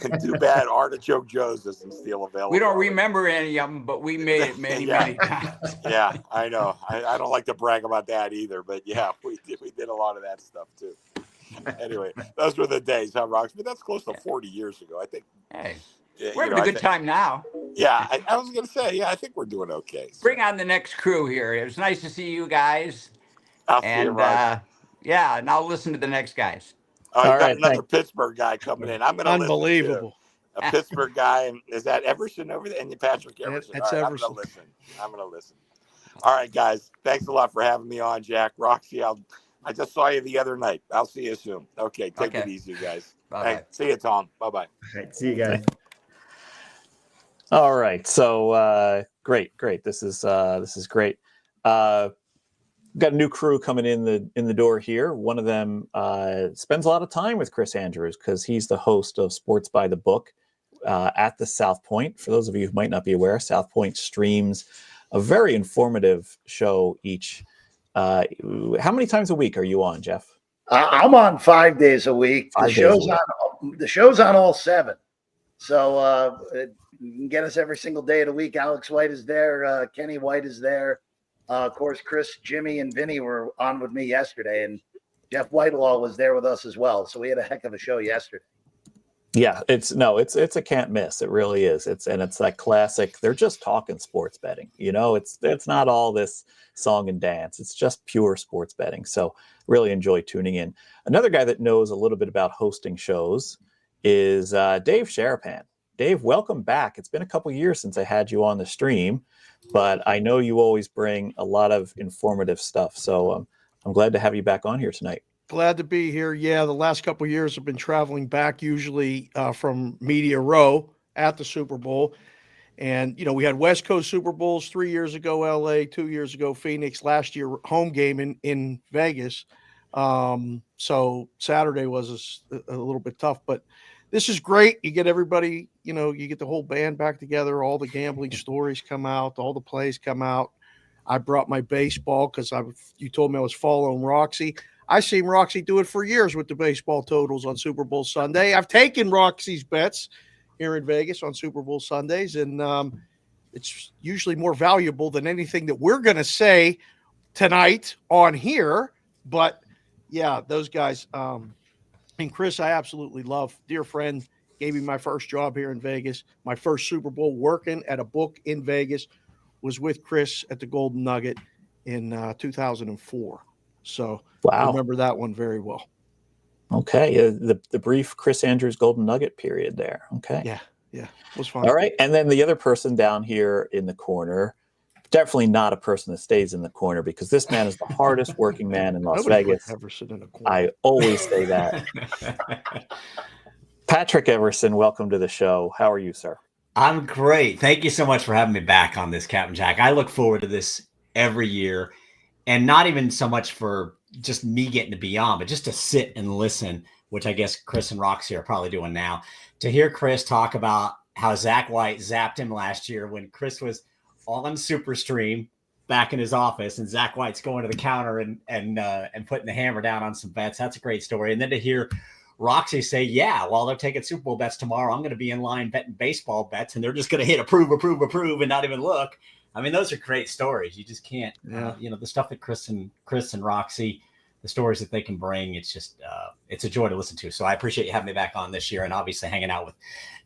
And too bad Artichoke Joe's doesn't still available. We don't remember any of them, but we made it many times. Yeah, I know. I don't like to brag about that either, but yeah, we did a lot of that stuff too. Anyway, those were the days, huh, Rox? But that's close to 40 years ago, I think. Hey, we're having a good time now. Yeah, I was going to say, I think we're doing okay. So. Bring on the next crew here. It was nice to see you guys. I'll see you, Rox. Yeah, and I'll listen to the next guys. Oh, you got another Pittsburgh guy coming in. I'm going to unbelievable. A Pittsburgh guy, and is that Everson over there? And Patrick Everson. That's right, Everson. I'm going to listen. All right, guys. Thanks a lot for having me on, Jack. Roxy, I just saw you the other night. I'll see you soon. Okay, take it easy, guys. Bye. See you, Tom. Bye-bye. All right, see you guys. All right. So great. This is great. Got a new crew coming in the door here. One of them spends a lot of time with Chris Andrews because he's the host of Sports by the Book at the South Point. For those of you who might not be aware, South Point streams a very informative show each. How many times a week are you on, Jeff? I'm on 5 days a week. The show's on all 7. So you can get us every single day of the week. Alex White is there. Kenny White is there. Of course, Chris, Jimmy, and Vinny were on with me yesterday, and Jeff Whitelaw was there with us as well. So we had a heck of a show yesterday. Yeah, it's a can't miss. It really is. It's that classic. They're just talking sports betting. You know, it's not all this song and dance. It's just pure sports betting. So really enjoy tuning in. Another guy that knows a little bit about hosting shows is Dave Sharapan. Dave, welcome back. It's been a couple years since I had you on the stream, but I know you always bring a lot of informative stuff. So I'm glad to have you back on here tonight. Glad to be here. Yeah, the last couple of years I've been traveling back, usually from Media Row at the Super Bowl. And, you know, we had West Coast Super Bowls 3 years ago, LA, 2 years ago, Phoenix, last year, home game in Vegas. So Saturday was a little bit tough, but this is great. You get everybody, you know, you get the whole band back together. All the gambling stories come out. All the plays come out. I brought my baseball because you told me I was following Roxy. I seen Roxy do it for years with the baseball totals on Super Bowl Sunday. I've taken Roxy's bets here in Vegas on Super Bowl Sundays, and it's usually more valuable than anything that we're going to say tonight on here. But, yeah, those guys and Chris, I absolutely love. Dear friend, gave me my first job here in Vegas. My first Super Bowl working at a book in Vegas was with Chris at the Golden Nugget in 2004. So I remember that one very well. Okay. The brief Chris Andrews Golden Nugget period there. Okay. Yeah. It was fun. All right. And then the other person down here in the corner, definitely not a person that stays in the corner because this man is the hardest working man in Las Vegas. Everson in a corner. I always say that. Patrick Everson, welcome to the show. How are you, sir? I'm great. Thank you so much for having me back on this, Captain Jack. I look forward to this every year, and not even so much for just me getting to be on, but just to sit and listen, which I guess Chris and Roxy are probably doing now, to hear Chris talk about how Zack White zapped him last year when Chris was on SuperStream back in his office, and Zack White's going to the counter and putting the hammer down on some bets. That's a great story. And then to hear Roxy say, yeah, while they're taking Super Bowl bets tomorrow, I'm going to be in line betting baseball bets, and they're just going to hit approve, and not even look. I mean, those are great stories. You just can't, the stuff that Chris and Roxy, the stories that they can bring, it's just, it's a joy to listen to. So I appreciate you having me back on this year, and obviously hanging out with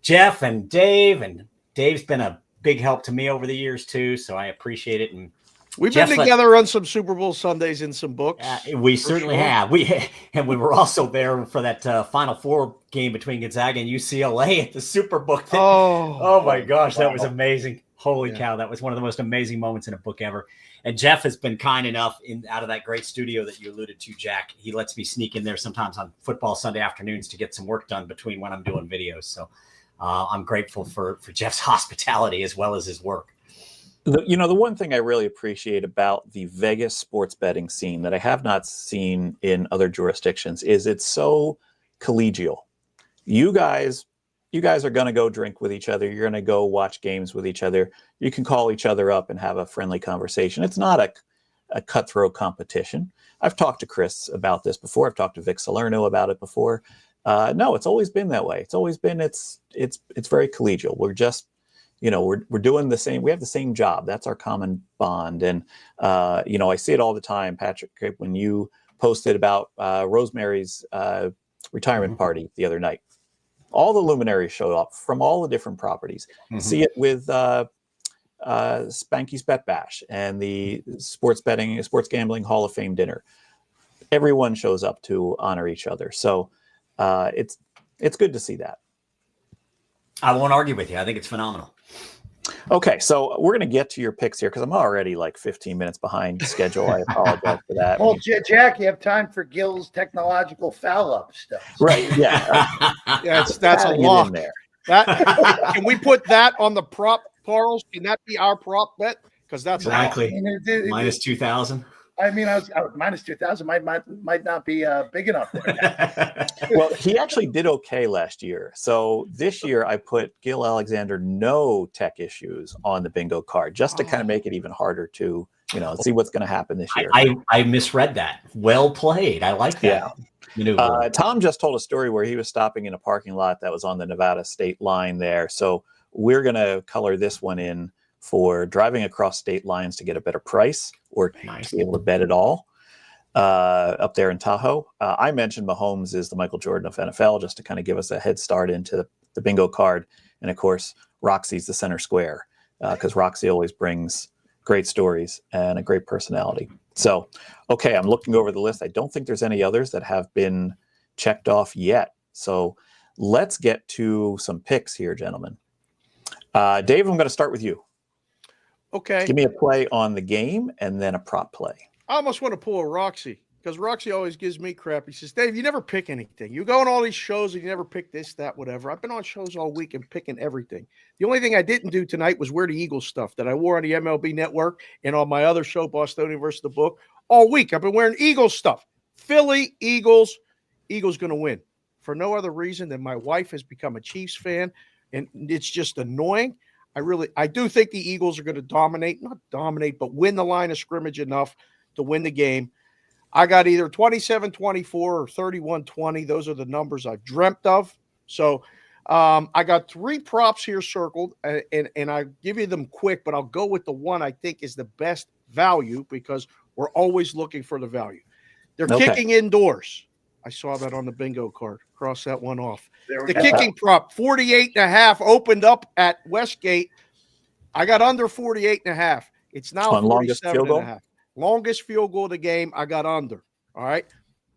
Jeff and Dave. And Dave's been a big help to me over the years too. So I appreciate it. And we've been together on some Super Bowl Sundays in some books. We certainly have. We were also there for that Final Four game between Gonzaga and UCLA at the Superbook. Oh my gosh, that was amazing. Holy cow, that was one of the most amazing moments in a book ever. And Jeff has been kind enough out of that great studio that you alluded to, Jack. He lets me sneak in there sometimes on football Sunday afternoons to get some work done between when I'm doing videos. So I'm grateful for Jeff's hospitality as well as his work. The one thing I really appreciate about the Vegas sports betting scene that I have not seen in other jurisdictions is it's so collegial. You guys are going to go drink with each other. You're going to go watch games with each other. You can call each other up and have a friendly conversation. It's not a cutthroat competition. I've talked to Chris about this before. I've talked to Vic Salerno about it before. No, it's always been that way. It's always been, it's very collegial. We're just, we're doing the same. We have the same job. That's our common bond. And, I see it all the time, Patrick, when you posted about Rosemary's retirement party the other night. All the luminaries showed up from all the different properties. See it with Spanky's Bet Bash and the sports gambling Hall of Fame dinner. Everyone shows up to honor each other. So it's good to see that. I won't argue with you. I think it's phenomenal. Okay, so we're going to get to your picks here because I'm already like 15 minutes behind schedule. I apologize for that. Well, Jack, you have time for Gill's technological foul-up stuff. Right, yeah. That's a lock. Can we put that on the prop, Parles? Can that be our prop bet? Because that's exactly minus 2,000. I mean, I was minus 2,000 might not be big enough there. Well, he actually did okay last year. So this year I put Gill Alexander no tech issues on the bingo card just to kind of make it even harder to, see what's going to happen this year. I misread that. Well played. I like that. Yeah. Tom just told a story where he was stopping in a parking lot that was on the Nevada state line there. So we're going to color this one in for driving across state lines to get a better price or to be able to bet it all up there in Tahoe. I mentioned Mahomes is the Michael Jordan of NFL just to kind of give us a head start into the bingo card. And of course, Roxy's the center square because Roxy always brings great stories and a great personality. So, okay, I'm looking over the list. I don't think there's any others that have been checked off yet. So let's get to some picks here, gentlemen. Dave, I'm going to start with you. Okay. Give me a play on the game and then a prop play. I almost want to pull a Roxy because Roxy always gives me crap. He says, Dave, you never pick anything. You go on all these shows and you never pick this, that, whatever. I've been on shows all week and picking everything. The only thing I didn't do tonight was wear the Eagles stuff that I wore on the MLB Network and on my other show, Bostonian versus the Book. All week I've been wearing Eagles stuff. Philly, Eagles going to win. For no other reason than my wife has become a Chiefs fan, and it's just annoying. I do think the Eagles are going to not dominate, but win the line of scrimmage enough to win the game. I got either 27-24 or 31-20. Those are the numbers I've dreamt of. So I got 3 props here circled, and I give you them quick, but I'll go with the one I think is the best value because we're always looking for the value. They're kicking indoors. I saw that on the bingo card. Cross that one off. The kicking prop, 48.5, opened up at Westgate. I got under 48.5. It's now 47.5. Longest field goal of the game, I got under. All right.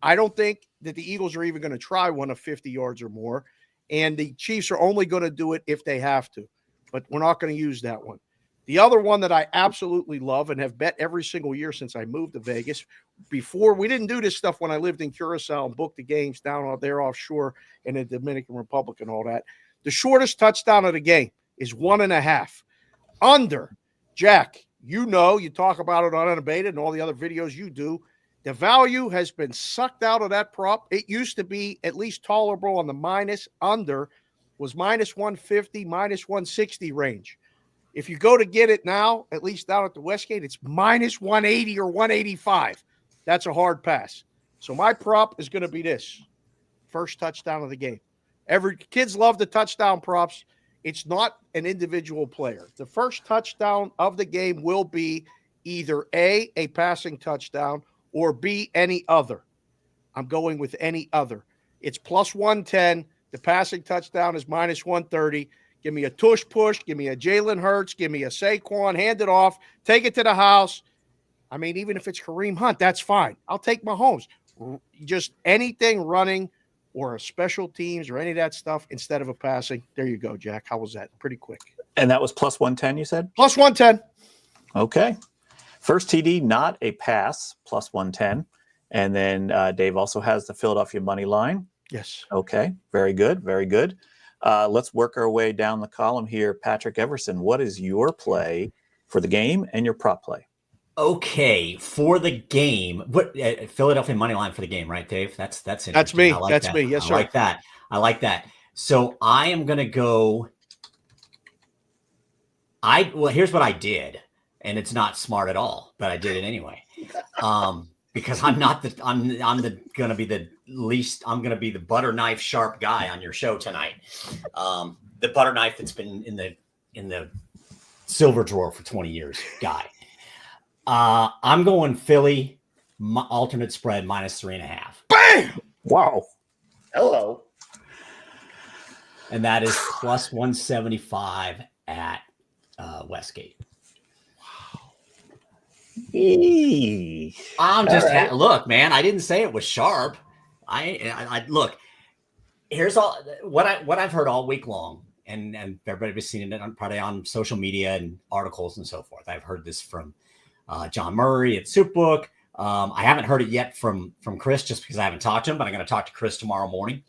I don't think that the Eagles are even going to try one of 50 yards or more. And the Chiefs are only going to do it if they have to. But we're not going to use that one. The other one that I absolutely love and have bet every single year since I moved to Vegas. Before, we didn't do this stuff when I lived in Curacao and booked the games down out there offshore in the Dominican Republic and all that. The shortest touchdown of the game is 1.5. Under, Jack, you talk about it on Unabated and all the other videos you do. The value has been sucked out of that prop. It used to be at least tolerable on the minus. Under was minus 150, minus 160 range. If you go to get it now, at least down at the Westgate, it's minus 180 or 185. That's a hard pass. So my prop is going to be this. First touchdown of the game. Kids love the touchdown props. It's not an individual player. The first touchdown of the game will be either A, a passing touchdown, or B, any other. I'm going with any other. It's plus 110. The passing touchdown is minus 130. Give me a tush push. Give me a Jalen Hurts. Give me a Saquon. Hand it off. Take it to the house. I mean, even if it's Kareem Hunt, that's fine. I'll take Mahomes. Just anything running or a special teams or any of that stuff instead of a passing. There you go, Jack. How was that? Pretty quick. And that was plus 110, you said? Plus 110. Okay. First TD, not a pass, plus 110. And then Dave also has the Philadelphia money line. Yes. Okay. Very good. Very good. Let's work our way down the column here. Patrick Everson, what is your play for the game and your prop play? Okay, for the game, what Philadelphia money line for the game, right, Dave? That's interesting. That's me. I like That's that. me. Yes, sir. I like that. So I am gonna go. Here's what I did, and it's not smart at all, but I did it anyway. Because I'm gonna be the butter knife sharp guy on your show tonight. The butter knife that's been in the silver drawer for 20 years guy. I'm going Philly alternate spread minus 3.5. Bam! Wow. Hello. And that is plus 175 at Westgate. I'm just look, man. I didn't say it was sharp. I look. Here's all what I've heard all week long, and everybody's seen it probably on social media and articles and so forth. I've heard this from John Murray at Superbook. I haven't heard it yet from Chris just because I haven't talked to him, but I'm going to talk to Chris tomorrow morning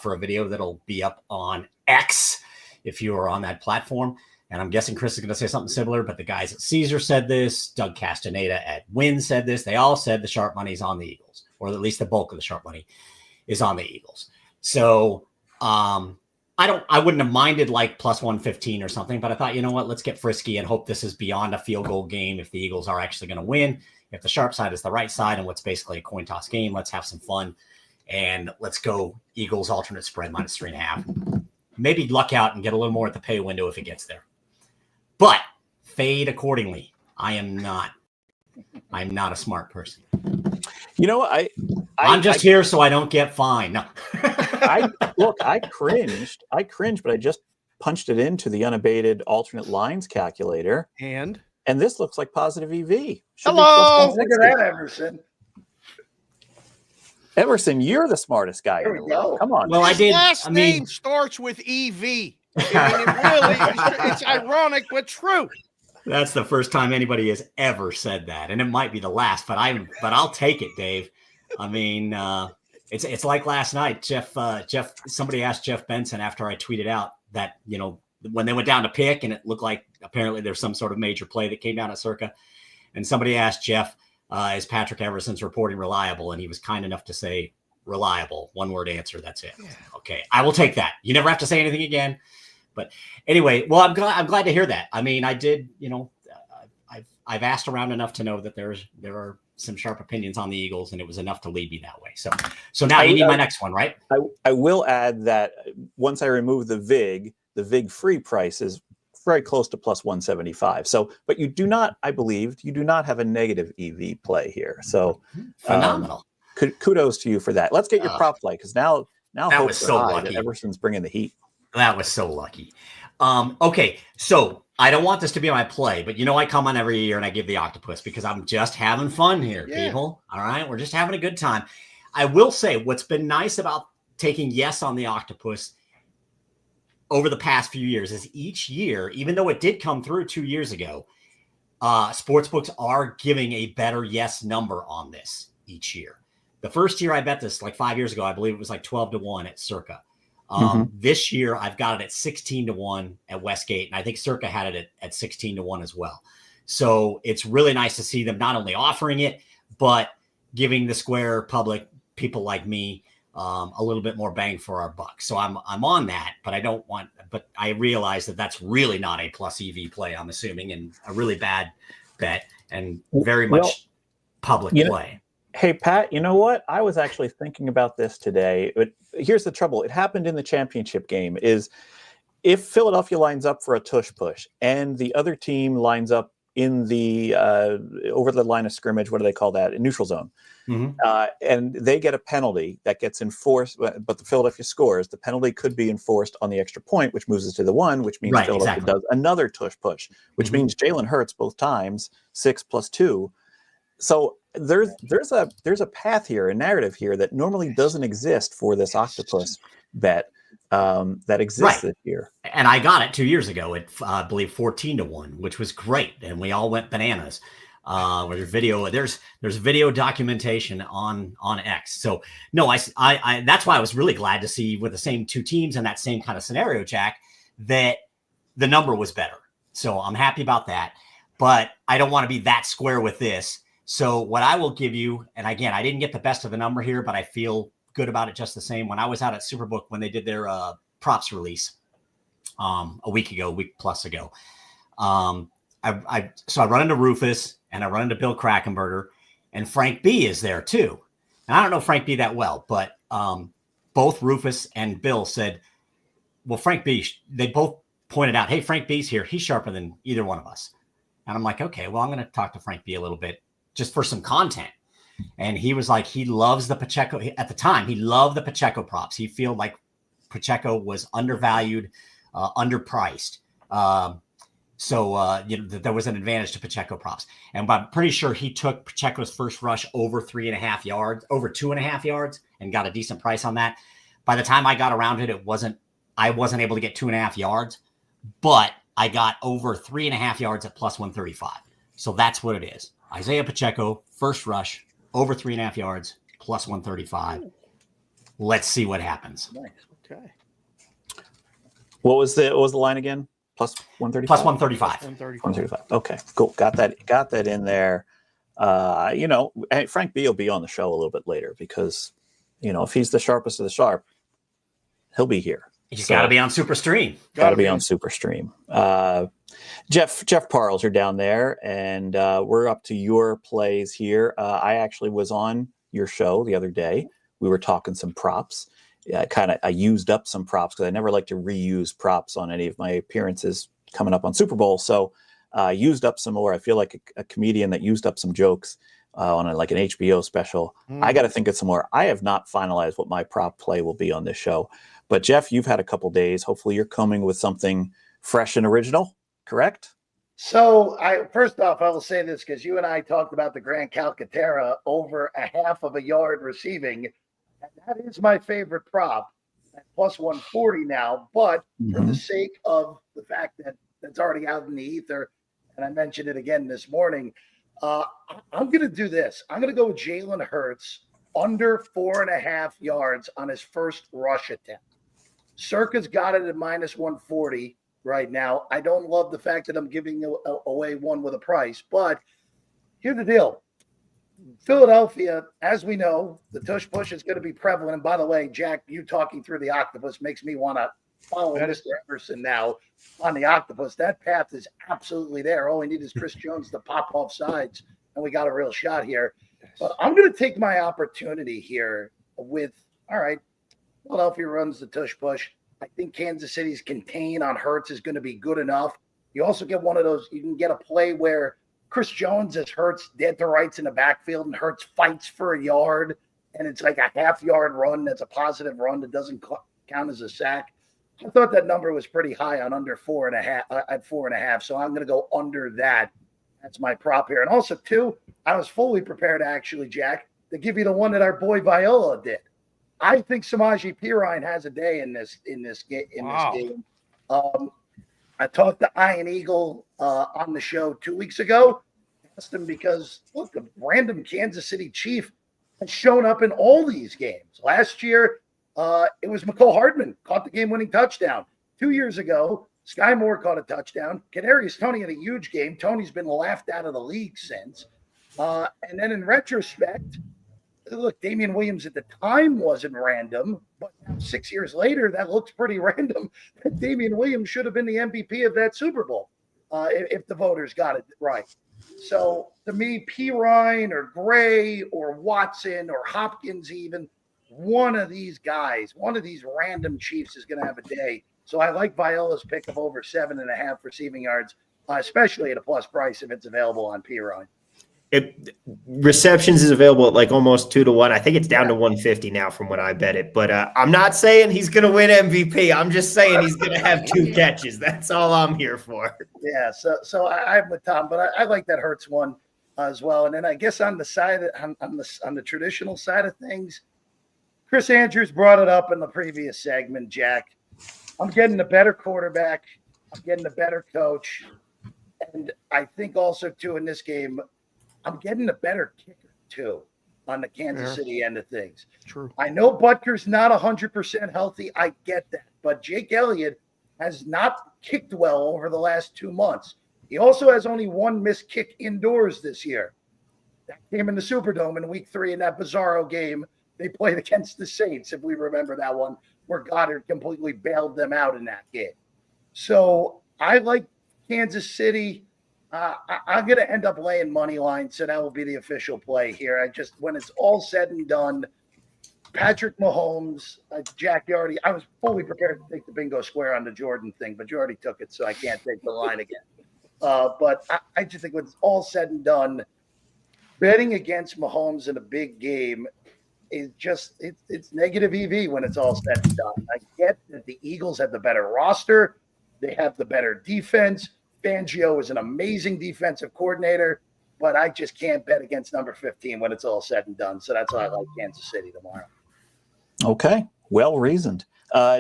for a video that'll be up on X if you are on that platform. And I'm guessing Chris is going to say something similar, but the guys at Caesar said this. Doug Castaneda at Wynn said this. They all said the sharp money is on the Eagles, or at least the bulk of the sharp money is on the Eagles. So I wouldn't have minded like plus 115 or something, but I thought, you know what, let's get frisky and hope this is beyond a field goal game if the Eagles are actually going to win. If the sharp side is the right side and what's basically a coin toss game, let's have some fun. And let's go Eagles alternate spread minus 3.5. Maybe luck out and get a little more at the pay window if it gets there. But fade accordingly. I'm not a smart person. You know, I'm just here so I don't get fined. No. I cringed, but I just punched it into the unabated alternate lines calculator. And this looks like positive EV. Hello. Look at that, Everson. Everson, you're the smartest guy. There we go. Come on. Well, last name starts with EV. It's ironic, but true. That's the first time anybody has ever said that, and it might be the last. But I'll take it, Dave. I mean, it's like last night. Jeff. Somebody asked Jeff Benson after I tweeted out that when they went down to pick, and it looked like apparently there's some sort of major play that came down at Circa, and somebody asked Jeff, "Is Patrick Everson's reporting reliable?" And he was kind enough to say reliable. One word answer. That's it. Yeah. Okay, I will take that. You never have to say anything again. But anyway, well, I'm glad to hear that. I mean, I did, I've asked around enough to know that there are some sharp opinions on the Eagles, and it was enough to lead me that way. So now you need my next one, right? I will add that once I remove the VIG free price is very close to plus 175. So, but you do not, I believe, have a negative EV play here. So phenomenal. Kudos to you for that. Let's get your prop play because now that was so lucky that Everson's bringing the heat. That was so lucky. Okay, so I don't want this to be my play, but I come on every year and I give the octopus because I'm just having fun here, people. All right, we're just having a good time. I will say what's been nice about taking yes on the octopus over the past few years is each year, even though it did come through 2 years ago, sportsbooks are giving a better yes number on this each year. The first year I bet this, like 5 years ago, I believe it was like 12-1 at Circa. This year I've got it at 16-1 at Westgate, and I think Circa had it at 16-1 as well. So it's really nice to see them not only offering it, but giving the square public, people like me, a little bit more bang for our buck. So I'm on that, but I realize that that's really not a plus EV play, I'm assuming, and a really bad bet and very much public play. Hey, Pat, you know what? I was actually thinking about this today. But here's the trouble. It happened in the championship game is if Philadelphia lines up for a tush push and the other team lines up in the over the line of scrimmage, what do they call that? Neutral zone. And they get a penalty that gets enforced, but the Philadelphia scores. The penalty could be enforced on the extra point, which moves us to the 1, which means Philadelphia does another tush push, which means Jalen Hurts both times, 6 + 2. So there's a path here, a narrative here that normally doesn't exist for this octopus bet that exists this year. And I got it 2 years ago at I believe 14-1, which was great, and we all went bananas. There's video documentation on X. So no, I that's why I was really glad to see with the same two teams in that same kind of scenario, Jack, that the number was better. So I'm happy about that, but I don't want to be that square with this. So what I will give you, and again, I didn't get the best of the number here, but I feel good about it just the same. When I was out at Superbook, when they did their props release a week plus ago, I run into Rufus and I run into Bill Krakenberger, and FrankB is there too. And I don't know FrankB that well, but both Rufus and Bill said, well, FrankB, they both pointed out, hey, FrankB's here. He's sharper than either one of us. And I'm like, okay, well, I'm going to talk to FrankB a little bit just for some content. And he was like, he loves the Pacheco. At the time, he loved the Pacheco props. He felt like Pacheco was undervalued, underpriced. So there was an advantage to Pacheco props. And I'm pretty sure he took Pacheco's first rush over 3.5 yards, over 2.5 yards, and got a decent price on that. By the time I got around it, I wasn't able to get 2.5 yards, but I got over 3.5 yards at +135. So that's what it is. Isaiah Pacheco, first rush, over 3.5 yards, +135. Let's see what happens. Nice. Okay. What was the line again? +135. +135. Okay, cool. Got that in there. Frank B will be on the show a little bit later because, if he's the sharpest of the sharp, he'll be here. He's got to be on SuperStream. Got to be on SuperStream. Jeff Parles, you're down there, and we're up to your plays here. I actually was on your show the other day. We were talking some props. I used up some props because I never like to reuse props on any of my appearances coming up on Super Bowl. So I used up some more. I feel like a comedian that used up some jokes on an HBO special. I got to think of some more. I have not finalized what my prop play will be on this show. But Jeff, you've had a couple days. Hopefully you're coming with something fresh and original, correct? So first off, I will say this because you and I talked about the Grand Calcaterra over 1/2 yard receiving. And that is my favorite prop at +140 now. But for the sake of the fact that that's already out in the ether, and I mentioned it again this morning, I'm going to do this. I'm going to go with Jalen Hurts under 4.5 yards on his first rush attempt. Circa's got it at -140 right now. I don't love the fact that I'm giving away one with a price, but here's the deal. Philadelphia, as we know, the tush push is going to be prevalent. And by the way, Jack, you talking through the octopus makes me want to follow Mr. Everson now on the octopus. That path is absolutely there. All we need is Chris Jones to pop off sides, and we got a real shot here. But I'm going to take my opportunity here with, all right, Philadelphia runs the tush push. I think Kansas City's contain on Hurts is going to be good enough. You also get one of those, you can get a play where Chris Jones has Hurts dead to rights in the backfield and Hurts fights for a yard, and it's like a 1/2 yard run that's a positive run that doesn't count as a sack. I thought that number was pretty high on under 4.5 at 4.5, so I'm going to go under that. That's my prop here. And also, too, I was fully prepared, actually, Jack, to give you the one that our boy Viola did. I think Samaje Perine has a day in this game. I talked to Iron Eagle on the show 2 weeks ago. Asked him because, look, a random Kansas City Chief has shown up in all these games. Last year, it was McCole Hardman caught the game-winning touchdown. 2 years ago, Sky Moore caught a touchdown. Kadarius Toney had a huge game. Toney's been laughed out of the league since. And then in retrospect, look, Damian Williams at the time wasn't random, but now 6 years later, that looks pretty random. Damian Williams should have been the MVP of that Super Bowl if the voters got it right. So to me, Perine or Gray or Watson or Hopkins even, one of these guys, one of these random Chiefs is going to have a day. So I like Viola's pick of over 7.5 receiving yards, especially at a plus price if it's available on P-Run. Receptions is available at like almost 2-1. I think it's down to 150 now from when I bet it. But I'm not saying he's going to win MVP. I'm just saying he's going to have 2 catches. That's all I'm here for. Yeah, so I'm with Tom, but I like that Hurts one as well. And then I guess on the side on the traditional side of things, Chris Andrews brought it up in the previous segment, Jack. I'm getting a better quarterback. I'm getting a better coach. And I think also, too, in this game, I'm getting a better kicker, too, on the Kansas City end of things. True. I know Butker's not 100% healthy. I get that. But Jake Elliott has not kicked well over the last 2 months. He also has only 1 missed kick indoors this year. That came in the Superdome in week 3 in that bizarro game they played against the Saints, if we remember that one, where Goddard completely bailed them out in that game. So I like Kansas City. I'm going to end up laying money line, so that will be the official play here. When it's all said and done, Patrick Mahomes, Jack, I was fully prepared to take the bingo square on the Jordan thing, but you already took it, so I can't take the line again. But I just think when it's all said and done, betting against Mahomes in a big game is just it's negative EV when it's all said and done. I get that the Eagles have the better roster. They have the better defense. Fangio is an amazing defensive coordinator, but I just can't bet against number 15 when it's all said and done. So that's why I like Kansas City tomorrow. Okay, well reasoned.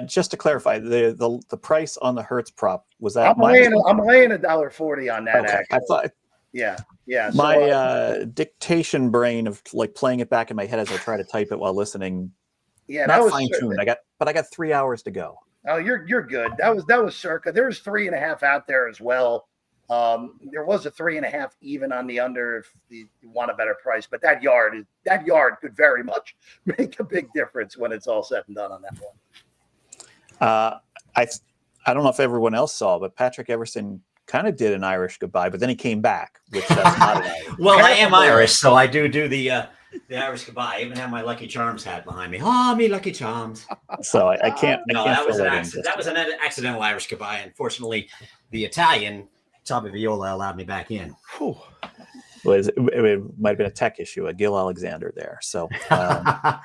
Just to clarify, the price on the Hertz prop was that? I'm laying $1.40 on that. Okay. Actually, I thought. Yeah. My dictation brain of like playing it back in my head as I try to type it while listening. Yeah, not fine tuned. I got 3 hours to go. Oh, you're good. That was circa. There was 3.5 out there as well. There was a 3.5 even on the under if you want a better price, but that yard could very much make a big difference when it's all said and done on that one. I don't know if everyone else saw, but Patrick Everson kind of did an Irish goodbye, but then he came back, which that's not an Irish. Well, I am Irish, so I do the Irish goodbye. I even have my Lucky Charms hat behind me. Oh, me Lucky Charms. So I can't. No, I can't that was fill an in accident. That was an accidental Irish goodbye. Unfortunately, the Italian Tommy Viola allowed me back in. It might have been a tech issue, a Gill Alexander there. So, Pat,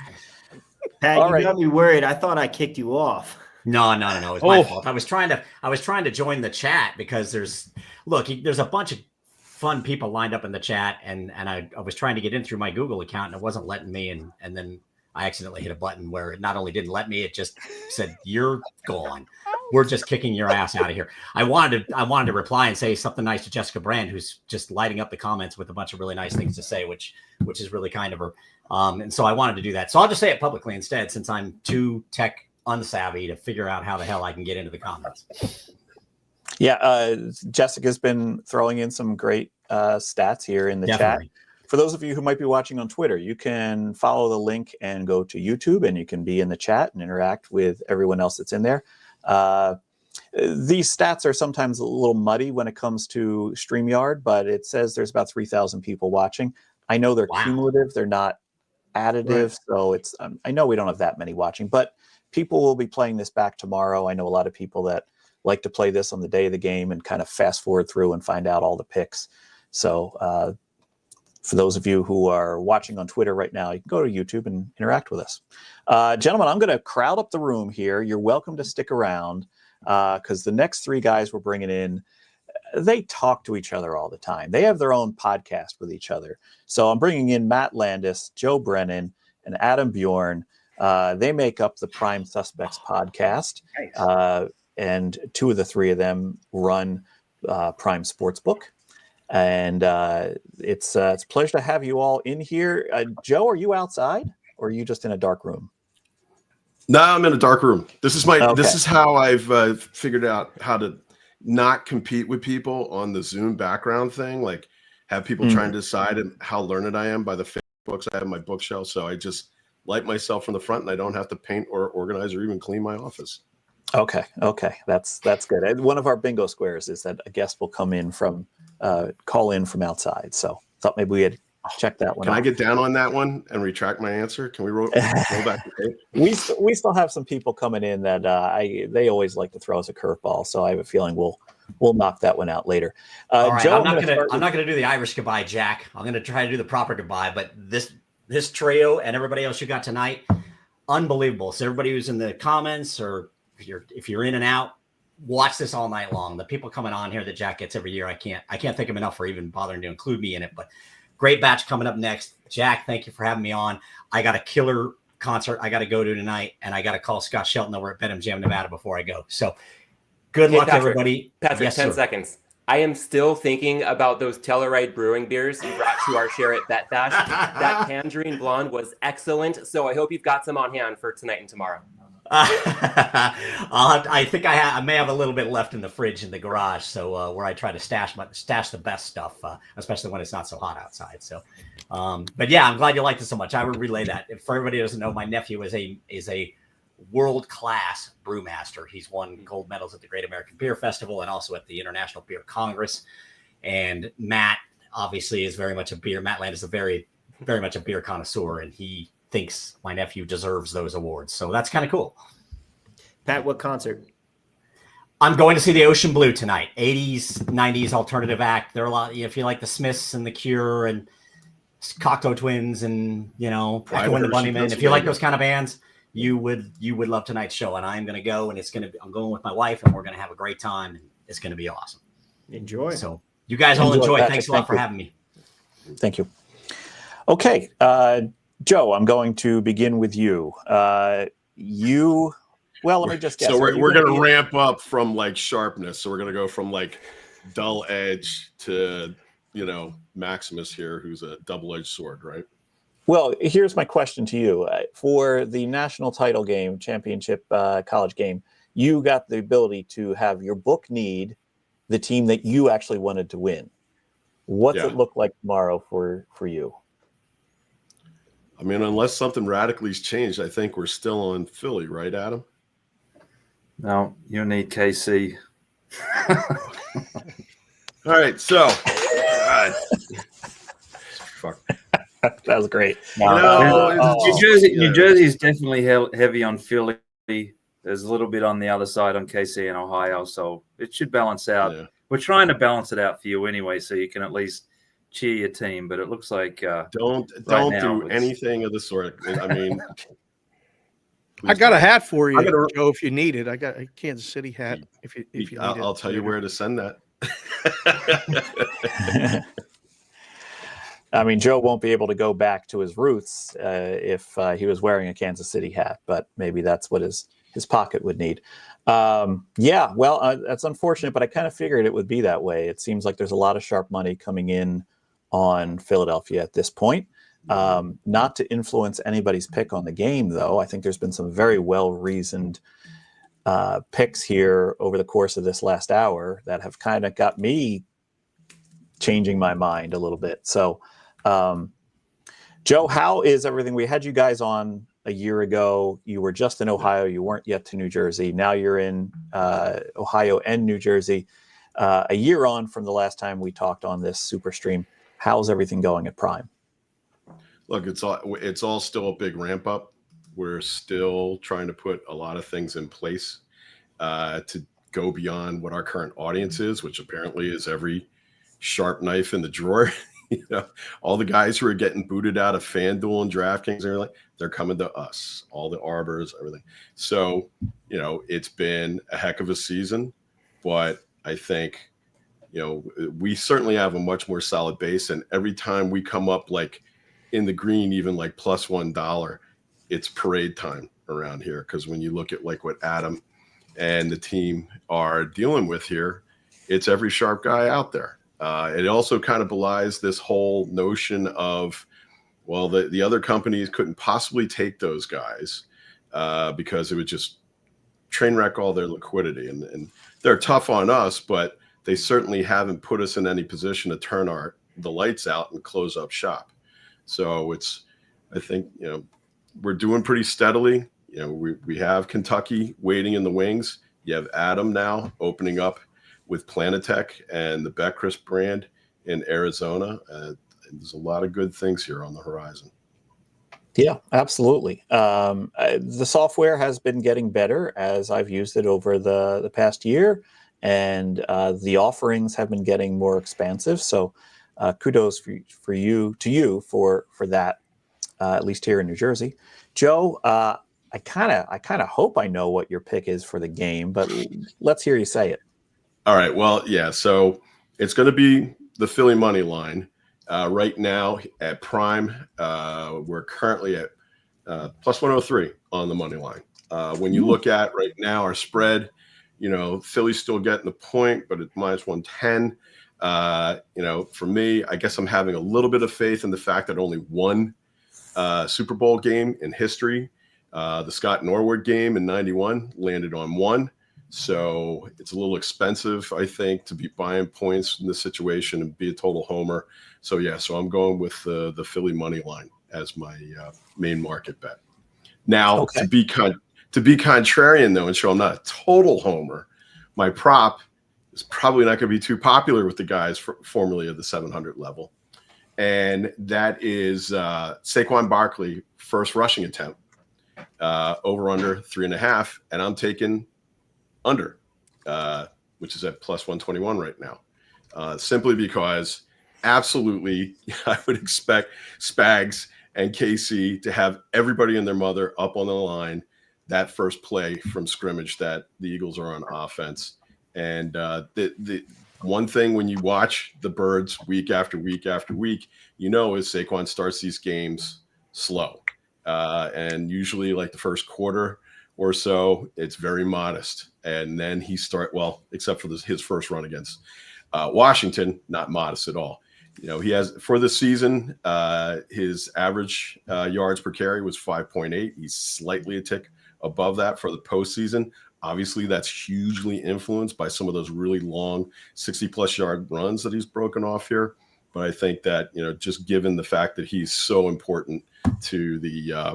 you got me worried. I thought I kicked you off. No. It was my fault. I was trying to join the chat because there's a bunch of fun people lined up in the chat, and I was trying to get in through my Google account and it wasn't letting me, and then I accidentally hit a button where it not only didn't let me, it just said, "You're gone. We're just kicking your ass out of here." I wanted to reply and say something nice to Jessica Brand, who's just lighting up the comments with a bunch of really nice things to say, which is really kind of her. And so I wanted to do that. So I'll just say it publicly instead, since I'm too tech unsavvy to figure out how the hell I can get into the comments. Yeah, Jessica's been throwing in some great stats here in the chat. For those of you who might be watching on Twitter, you can follow the link and go to YouTube, and you can be in the chat and interact with everyone else that's in there. These stats are sometimes a little muddy when it comes to StreamYard, but it says there's about 3,000 people watching. I know they're cumulative; they're not additive, so it's. I know we don't have that many watching, but people will be playing this back tomorrow. I know a lot of people that like to play this on the day of the game and kind of fast forward through and find out all the picks. So for those of you who are watching on Twitter right now, you can go to YouTube and interact with us. Gentlemen, I'm going to crowd up the room here. You're welcome to stick around because the next 3 guys we're bringing in, they talk to each other all the time. They have their own podcast with each other. So I'm bringing in Matt Landis, Joe Brennan, and Adam Bjorn. They make up the Prime Suspects podcast. Nice. And 2 of the 3 of them run Prime Sportsbook. And it's a pleasure to have you all in here. Joe, are you outside or are you just in a dark room? No, I'm in a dark room. This is how I've figured out how to not compete with people on the Zoom background thing. Like have people trying to decide how learned I am by the books I have in my bookshelf. So I just light myself from the front and I don't have to paint or organize or even clean my office. Okay. That's good. One of our bingo squares is that a guest will come in call in from outside. So thought maybe we had check that one Can out. I get down on that one and retract my answer? Can we roll back the tape? We still have some people coming in that they always like to throw us a curveball, so I have a feeling we'll knock that one out later. All right, Joe, I'm not gonna do the Irish goodbye, Jack. I'm gonna try to do the proper goodbye. But this trio and everybody else you got tonight, unbelievable. So everybody who's in the comments, or if you're in and out, watch this all night long. The people coming on here that Jack gets every year, I can't thank him enough for even bothering to include me in it. But great batch coming up next. Jack, thank you for having me on. I got a killer concert I got to go to tonight, and I got to call Scott Shelton over at Benham Jam, Nevada before I go. So good luck, Patrick, everybody. Patrick, yes, 10 sir. seconds. I am still thinking about those Telluride Brewing beers you brought to our share at Bet Bash. That Tangerine Blonde was excellent, so I hope you've got some on hand for tonight and tomorrow. I think I may have a little bit left in the fridge in the garage, so where I try to stash the best stuff, especially when it's not so hot outside. So, but yeah, I'm glad you liked it so much. I would relay that. If for everybody who doesn't know, my nephew is a world-class brewmaster. He's won gold medals at the Great American Beer Festival and also at the International Beer Congress. And Matt obviously is very much a beer. Matt Land is very much a beer connoisseur, and he thinks my nephew deserves those awards. So that's kind of cool. Pat, what concert? I'm going to see the Ocean Blue tonight. 80s, 90s alternative act. There are a lot. If you like the Smiths and the Cure and Cocteau Twins and Echo and the Bunnymen, if you like those kind of bands, you would love tonight's show. And I'm going to go, and I'm going with my wife, and we're going to have a great time, and it's going to be awesome. Enjoy. So you guys all enjoy. Patrick. Thanks a lot for having me. Thank you. Okay, Joe, I'm going to begin with you. Let me just guess. So we're going to ramp up from like sharpness. So we're going to go from like dull edge to, Maximus here, who's a double-edged sword, right? Well, here's my question to you. For the national title game, championship college game, you got the ability to have your book need the team that you actually wanted to win. What's it look like tomorrow for you? I mean, unless something radically's changed, I think we're still on Philly, right, Adam? No, you need KC. All right, so fuck. That was great. New Jersey is definitely heavy on Philly. There's a little bit on the other side on KC and Ohio, so it should balance out. Yeah. We're trying to balance it out for you anyway, so you can at least cheer your team. But it looks like don't do anything of the sort. I mean, I got a hat for you, Joe, if you need it. I got a Kansas City hat. If you need it, I'll tell you where to send that. I mean, Joe won't be able to go back to his roots if he was wearing a Kansas City hat, but maybe that's what his pocket would need. That's unfortunate, but I kind of figured it would be that way. It seems like there's a lot of sharp money coming in on Philadelphia at this point. Not to influence anybody's pick on the game, though. I think there's been some very well-reasoned picks here over the course of this last hour that have kind of got me changing my mind a little bit. So, Joe, how is everything? We had you guys on a year ago. You were just in Ohio. You weren't yet to New Jersey. Now you're in Ohio and New Jersey. A year on from the last time we talked on this SuperStream. How's everything going at Prime? Look, it's all still a big ramp up. We're still trying to put a lot of things in place to go beyond what our current audience is, which apparently is every sharp knife in the drawer. All the guys who are getting booted out of FanDuel and DraftKings and everything, they're coming to us. All the arbors, everything. So, it's been a heck of a season, but I think, we certainly have a much more solid base. And every time we come up like in the green, even like plus $1, it's parade time around here. Because when you look at like what Adam and the team are dealing with here, it's every sharp guy out there. It also kind of belies this whole notion of, well, the other companies couldn't possibly take those guys because it would just train wreck all their liquidity. And they're tough on us, but they certainly haven't put us in any position to turn the lights out and close up shop. So I think, we're doing pretty steadily. We have Kentucky waiting in the wings. You have Adam now opening up with Planetech and the Beckrist brand in Arizona. there's a lot of good things here on the horizon. Yeah, absolutely. The software has been getting better as I've used it over the past year, and the offerings have been getting more expansive. So kudos for you for that, at least here in New Jersey. Joe, I kind of hope I know what your pick is for the game, but let's hear you say it. All right. Well, yeah. So it's going to be the Philly money line. Right now at Prime, we're currently at plus 103 on the money line. When you look at right now our spread, Philly's still getting the point, but it's minus 110. For me, I guess I'm having a little bit of faith in the fact that only one Super Bowl game in history, the Scott Norwood game in '91, landed on one. So it's a little expensive, I think, to be buying points in this situation and be a total homer. So I'm going with the Philly money line as my main market bet. Now, to be contrarian though, and show I'm not a total homer, my prop is probably not going to be too popular with the guys formerly of the 700 level, and that is Saquon Barkley first rushing attempt over under 3.5, and I'm taking under, which is at plus 121 right now, simply because absolutely I would expect Spags and KC to have everybody and their mother up on the line that first play from scrimmage that the Eagles are on offense. And the one thing when you watch the Birds week after week after week, is Saquon starts these games slow, and usually like the first quarter or so, it's very modest. And then except for his first run against Washington, not modest at all. He has, for the season, his average yards per carry was 5.8. He's slightly a tick above that for the postseason. Obviously, that's hugely influenced by some of those really long 60-plus yard runs that he's broken off here. But I think that, just given the fact that he's so important to the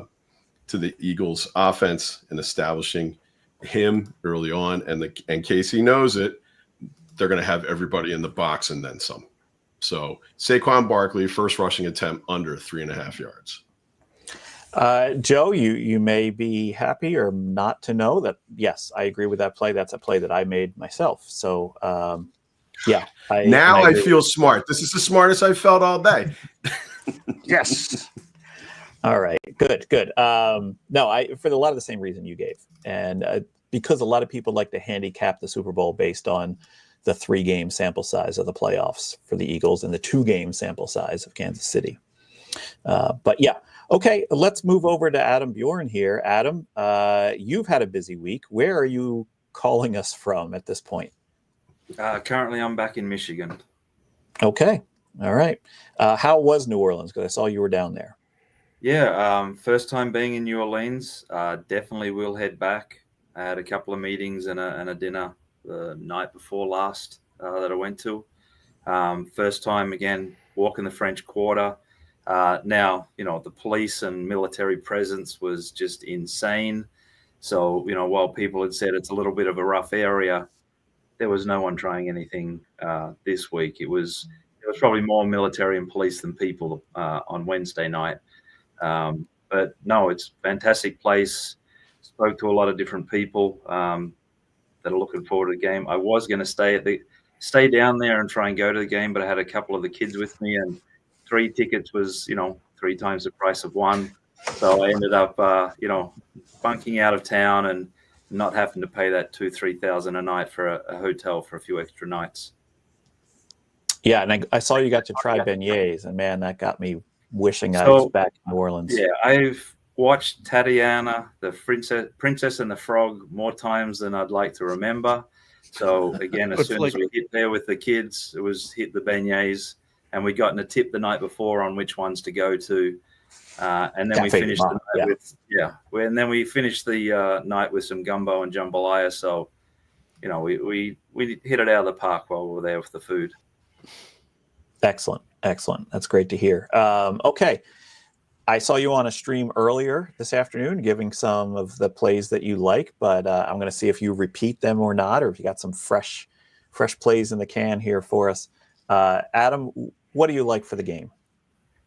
Eagles offense and establishing him early on, and Casey knows it, they're going to have everybody in the box and then some. So Saquon Barkley, first rushing attempt under 3.5 yards. Joe, you may be happy or not to know that, yes, I agree with that play. That's a play that I made myself. So, I feel smart. This is the smartest I've felt all day. Yes. All right. Good. For a lot of the same reason you gave. And because a lot of people like to handicap the Super Bowl based on the 3-game sample size of the playoffs for the Eagles and the 2-game sample size of Kansas City. Okay, let's move over to Adam Bjorn here. Adam, you've had a busy week. Where are you calling us from at this point? Currently, I'm back in Michigan. Okay, all right. How was New Orleans? Because I saw you were down there. Yeah, first time being in New Orleans. Definitely will head back. I had a couple of meetings and a dinner the night before last that I went to. First time, again, walking the French Quarter. Now, the police and military presence was just insane. So, while people had said it's a little bit of a rough area, there was no one trying anything this week. There was probably more military and police than people on Wednesday night. But no, it's a fantastic place. Spoke to a lot of different people that are looking forward to the game. I was going to stay down there and try and go to the game, but I had a couple of the kids with me, and 3 tickets was, 3 times the price of 1. So I ended up, bunking out of town and not having to pay that $2,000-3,000 a night for a hotel for a few extra nights. Yeah, and I saw you got to try beignets, and man, that got me wishing I was back in New Orleans. Yeah, I've watched Tatiana, the Princess and the Frog, more times than I'd like to remember. So again, as soon as we hit there with the kids, it was hit the beignets, and we'd gotten a tip the night before on which ones to go to. And then we finished the night and then we finished the night with some gumbo and jambalaya. So, we hit it out of the park while we were there with the food. Excellent. That's great to hear. Okay. I saw you on a stream earlier this afternoon giving some of the plays that you like, but I'm going to see if you repeat them or not, or if you got some fresh plays in the can here for us. Adam, what do you like for the game?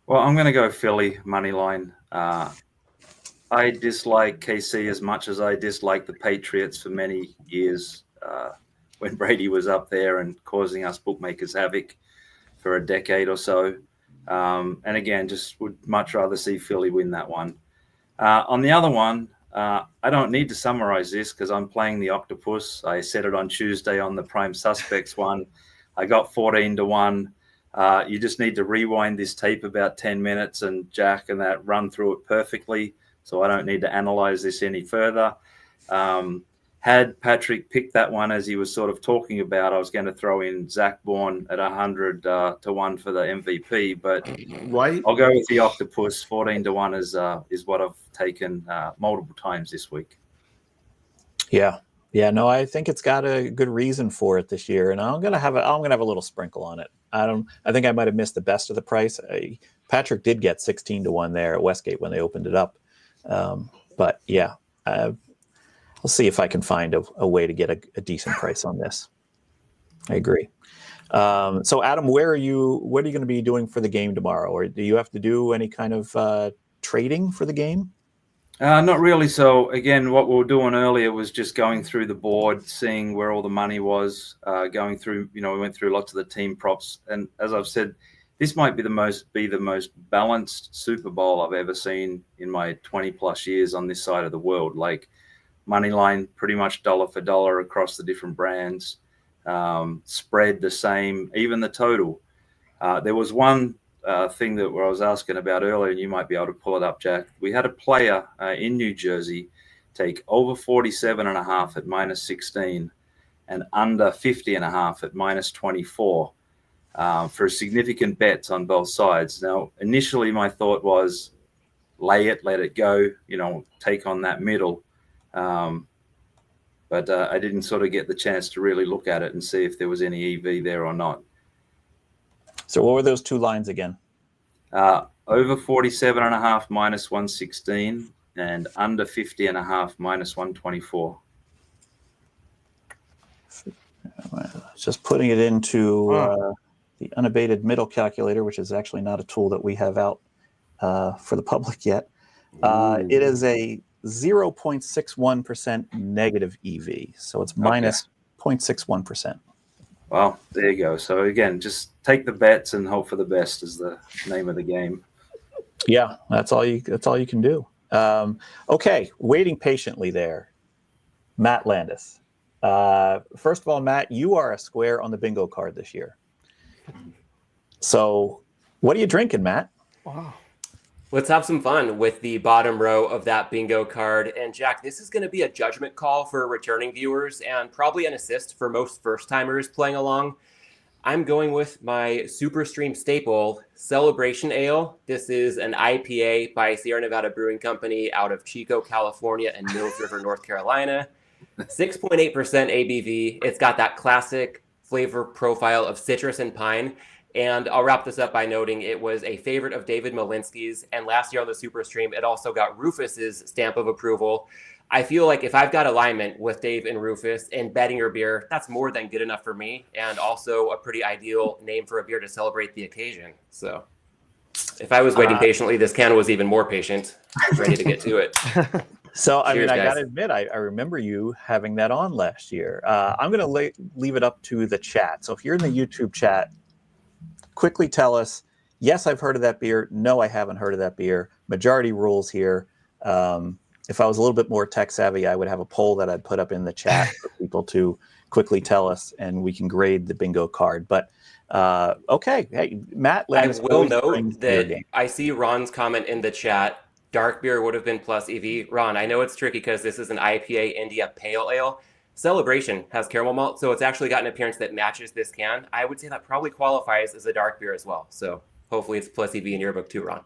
Well, I'm going to go Philly money line. I dislike KC as much as I dislike the Patriots for many years when Brady was up there and causing us bookmakers havoc for a decade or so. And again, just would much rather see Philly win that one. On the other one, I don't need to summarize this because I'm playing the Octopus. I said it on Tuesday on the Prime Suspects one. I got 14-1. You just need to rewind this tape about 10 minutes and Jack and that run through it perfectly. So I don't need to analyze this any further. Had Patrick picked that one as he was sort of talking about, I was going to throw in Zack Bourne at 100-1 for the MVP, but right. I'll go with the Octopus. 14-1 is what I've taken multiple times this week. Yeah. No, I think it's got a good reason for it this year, and I'm gonna have a little sprinkle on it. I think I might have missed the best of the price. Patrick did get 16-1 there at Westgate when they opened it up, but yeah, I'll see if I can find a way to get a decent price on this. I agree. So Adam, what are you going to be doing for the game tomorrow, or do you have to do any kind of trading for the game? Not really. So again, what we were doing earlier was just going through the board, seeing where all the money was, going through, we went through lots of the team props. And as I've said, this might be the most balanced Super Bowl I've ever seen in my 20 plus years on this side of the world. Like money line, pretty much dollar for dollar across the different brands, spread the same, even the total. There was one thing that I was asking about earlier, and you might be able to pull it up, Jack. We had a player in New Jersey take over 47.5 at -16 and under 50.5 at -24 for significant bets on both sides. Now, initially my thought was lay it, let it go, take on that middle. But I didn't sort of get the chance to really look at it and see if there was any EV there or not. So what were those two lines again? Over 47.5 -116 and under 50.5 -124. Just putting it into the unabated middle calculator, which is actually not a tool that we have out for the public yet. It is a 0.61% negative EV. So it's minus 0.61%. Well, there you go. So again, just take the bets and hope for the best is the name of the game. Yeah, that's all you can do. Okay, waiting patiently there. Matt Landis. First of all, Matt, you are a square on the bingo card this year. So what are you drinking, Matt? Wow. Let's have some fun with the bottom row of that bingo card. And Jack, this is going to be a judgment call for returning viewers and probably an assist for most first-timers playing along. I'm going with my SuperStream staple, Celebration Ale. This is an IPA by Sierra Nevada Brewing Company out of Chico, California and Mills River, North Carolina. 6.8% ABV. It's got that classic flavor profile of citrus and pine. And I'll wrap this up by noting it was a favorite of David Malinsky's. And last year on the SuperStream, it also got Rufus's stamp of approval. I feel like if I've got alignment with Dave and Rufus in betting your beer, that's more than good enough for me. And also a pretty ideal name for a beer to celebrate the occasion. So if I was waiting patiently, this can was even more patient, ready to get to it. So, I Cheers, mean, I guys. got to admit, I remember you having that on last year. I'm going to leave it up to the chat. So if you're in the YouTube chat, quickly tell us, yes, I've heard of that beer. No, I haven't heard of that beer. Majority rules here. If I was a little bit more tech savvy, I would have a poll that I'd put up in the chat for people to quickly tell us, and we can grade the bingo card. But okay, hey, Matt. I will note that I see Ron's comment in the chat. Dark beer would have been plus EV. Ron, I know it's tricky because this is an IPA India Pale Ale. Celebration has caramel malt, so it's actually got an appearance that matches this can. I would say that probably qualifies as a dark beer as well. So hopefully it's plus EV in your book too, Ron.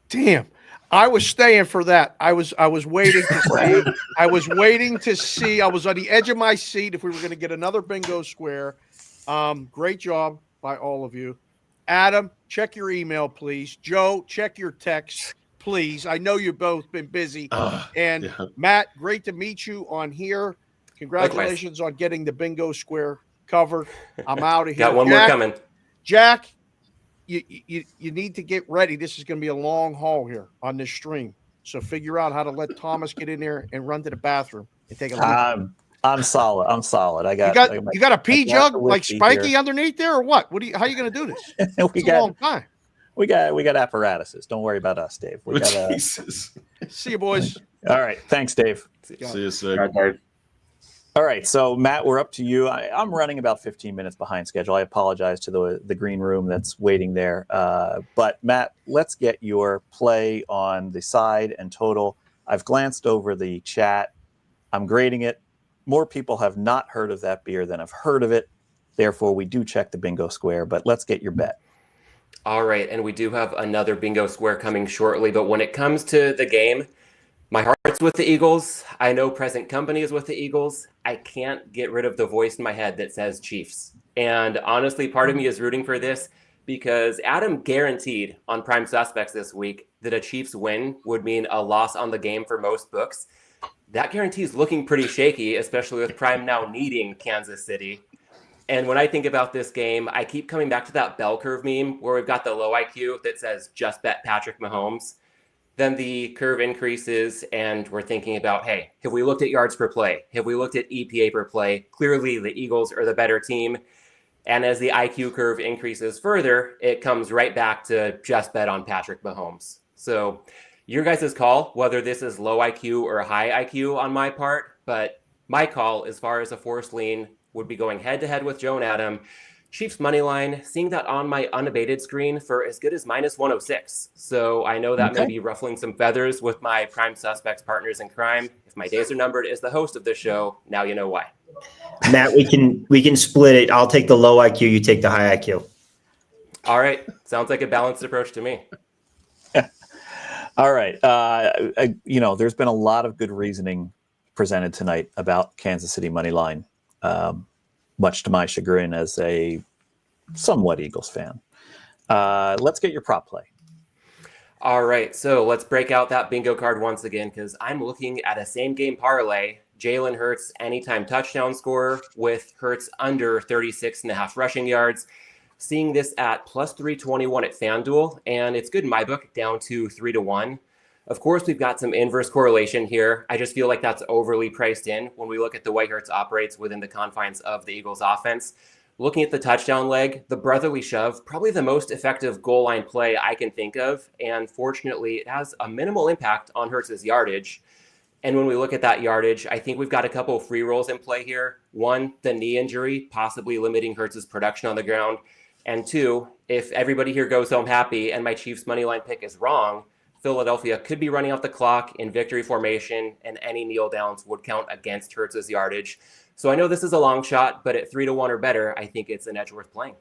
Damn. I was staying for that. I was waiting to see. I was waiting to see. I was on the edge of my seat if we were going to get another bingo square. Great job by all of you. Adam, check your email, please. Joe, check your text, please. I know you've both been busy. Matt, great to meet you on here. Congratulations on getting the bingo square covered. I'm out of here. Got one more coming. Jack, you need to get ready. This is going to be a long haul here on this stream. So figure out how to let Thomas get in there and run to the bathroom and take a leak. I'm solid. I'm solid. You got a pee jug like Spiky here underneath there, or what? How are you going to do this? It's a long time. We got apparatuses. Don't worry about us, Dave. We got Jesus. See you, boys. All right. Thanks, Dave. See you, Sig. All right, Dave. All right, so Matt, we're up to you. I'm running about 15 minutes behind schedule. I apologize to the green room that's waiting there. But Matt, let's get your play on the side and total. I've glanced over the chat. I'm grading it. More people have not heard of that beer than have heard of it. Therefore, we do check the bingo square, but let's get your bet. All right, and we do have another bingo square coming shortly. But when it comes to the game, my heart's with the Eagles. I know present company is with the Eagles. I can't get rid of the voice in my head that says Chiefs. And honestly, part of me is rooting for this because Adam guaranteed on Prime Suspects this week that a Chiefs win would mean a loss on the game for most books. That guarantee is looking pretty shaky, especially with Prime now needing Kansas City. And when I think about this game, I keep coming back to that bell curve meme where we've got the low IQ that says just bet Patrick Mahomes. Then the curve increases and we're thinking about, hey, have we looked at yards per play? Have we looked at EPA per play? Clearly the Eagles are the better team. And as the IQ curve increases further, it comes right back to just bet on Patrick Mahomes. So your guys' call, whether this is low IQ or high IQ on my part, but my call as far as a forced lean would be going head to head with Joe and Adam. Chiefs money line, seeing that on my unabated screen for as good as minus 106. So I know that may be ruffling some feathers with my Prime Suspects partners in crime. If my days are numbered as the host of this show, now you know why. Matt, we can split it. I'll take the low IQ, you take the high IQ. All right. Sounds like a balanced approach to me. All right. There's been a lot of good reasoning presented tonight about Kansas City money line. Much to my chagrin as a somewhat Eagles fan. Let's get your prop play. All right, so let's break out that bingo card once again because I'm looking at a same game parlay. Jalen Hurts anytime touchdown scorer with Hurts under 36.5 rushing yards. Seeing this at plus 321 at FanDuel, and it's good in my book, down to 3-1. Of course, we've got some inverse correlation here. I just feel like that's overly priced in when we look at the way Hurts operates within the confines of the Eagles offense. Looking at the touchdown leg, the brotherly shove, probably the most effective goal line play I can think of. And fortunately, it has a minimal impact on Hurts' yardage. And when we look at that yardage, I think we've got a couple of free rolls in play here. One, the knee injury, possibly limiting Hurts' production on the ground. And two, if everybody here goes home happy and my Chiefs money line pick is wrong, Philadelphia could be running out the clock in victory formation, and any kneel downs would count against Hurts' yardage. So I know this is a long shot, but at 3-1 or better, I think it's an edge worth playing.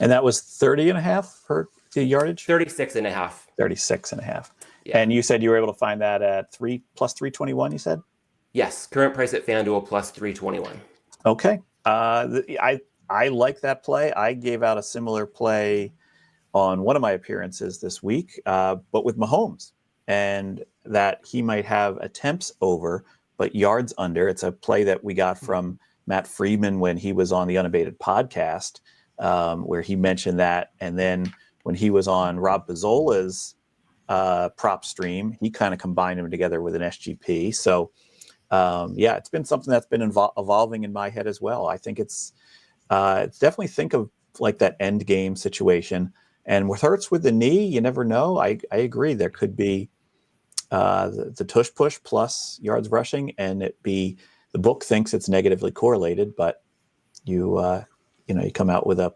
And that was 30.5 for the yardage? 36.5. 36.5. Yeah. And you said you were able to find that at plus 321, you said? Yes. Current price at FanDuel plus 321. Okay. I like that play. I gave out a similar play on one of my appearances this week, but with Mahomes, and that he might have attempts over, but yards under. It's a play that we got from Matt Freedman when he was on the Unabated podcast, where he mentioned that. And then when he was on Rob Pizzola's prop stream, he kind of combined them together with an SGP. So it's been something that's been evolving in my head as well. I think it's definitely think of like that end game situation. And with Hurts with the knee, you never know. I agree. There could be the tush push plus yards rushing, and the book thinks it's negatively correlated, but you come out with a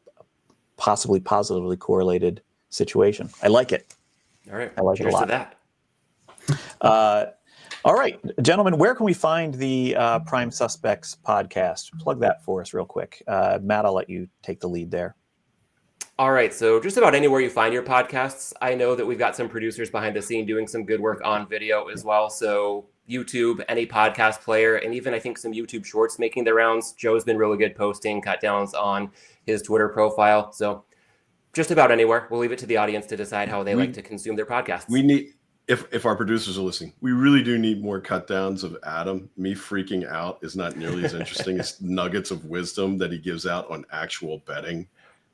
possibly positively correlated situation. I like it. All right. I like it a lot. Cheers to that. All right, gentlemen, where can we find the Prime Suspects podcast? Plug that for us real quick. Matt, I'll let you take the lead there. All right, so just about anywhere you find your podcasts. I know that we've got some producers behind the scene doing some good work on video as well. So YouTube, any podcast player, and even I think some YouTube shorts making their rounds. Joe's been really good posting cut downs on his Twitter profile. So just about anywhere. We'll leave it to the audience to decide how they like to consume their podcasts. We need, if our producers are listening, we really do need more cut downs of Adam. Me freaking out is not nearly as interesting as nuggets of wisdom that he gives out on actual betting.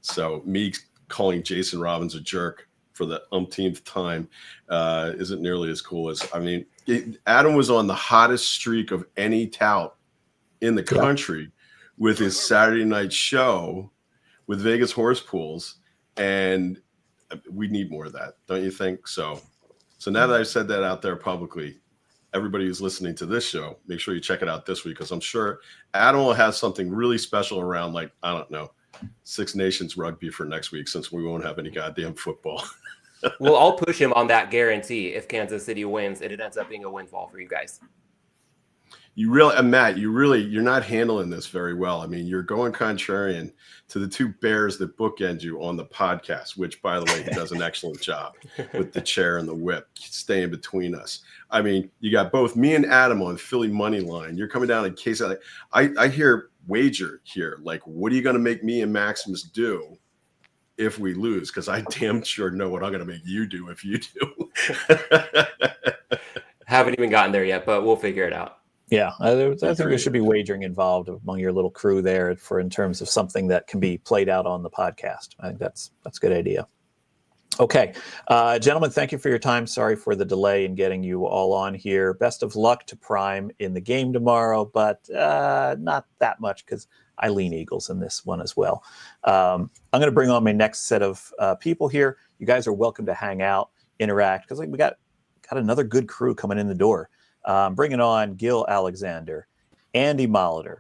So me calling Jason Robbins a jerk for the umpteenth time isn't nearly as cool as, I mean, Adam was on the hottest streak of any tout in the country with his Saturday night show with Vegas horse pools, and we need more of that, don't you think? So now that I've said that out there publicly, everybody who's listening to this show, make sure you check it out this week, because I'm sure Adam will have something really special around, like, I don't know, Six Nations rugby for next week, since we won't have any goddamn football. Well, I'll push him on that guarantee. If Kansas City wins, it ends up being a windfall for you guys. You really, Matt, you're not handling this very well. I mean, you're going contrarian to the two bears that bookend you on the podcast, which, by the way, does an excellent job with the chair and the whip, staying between us. I mean, you got both me and Adam on Philly money line. You're coming down in case I hear wager here. Like, what are you going to make me and Maximus do if we lose? Because I damn sure know what I'm going to make you do if you do. Haven't even gotten there yet, but we'll figure it out. Yeah, I think there should be wagering involved among your little crew there in terms of something that can be played out on the podcast. I think that's a good idea. Okay, gentlemen, thank you for your time. Sorry for the delay in getting you all on here. Best of luck to Prime in the game tomorrow, but not that much, because I lean Eagles in this one as well. I'm going to bring on my next set of people here. You guys are welcome to hang out, interact, because we got another good crew coming in the door. Bringing on Gill Alexander, Andy Molitor,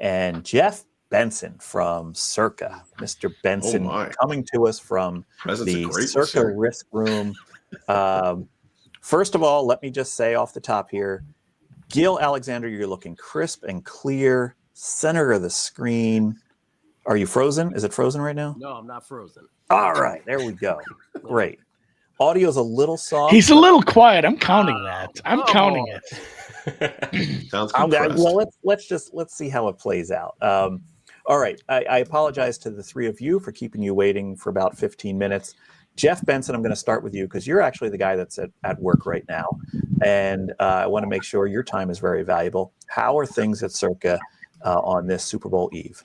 and Jeff Benson from Circa. Mr. Benson coming to us from the Circa Risk Room. First of all, let me just say off the top here, Gill Alexander, you're looking crisp and clear, center of the screen. Are you frozen? Is it frozen right now? No, I'm not frozen. All right, there we go. Great. Audio's a little soft. He's a little quiet. I'm counting that. I'm counting it. Sounds compressed. Well, let's see how it plays out. All right. I apologize to the three of you for keeping you waiting for about 15 minutes. Jeff Benson, I'm going to start with you because you're actually the guy that's at work right now. And I want to make sure your time is very valuable. How are things at Circa on this Super Bowl Eve?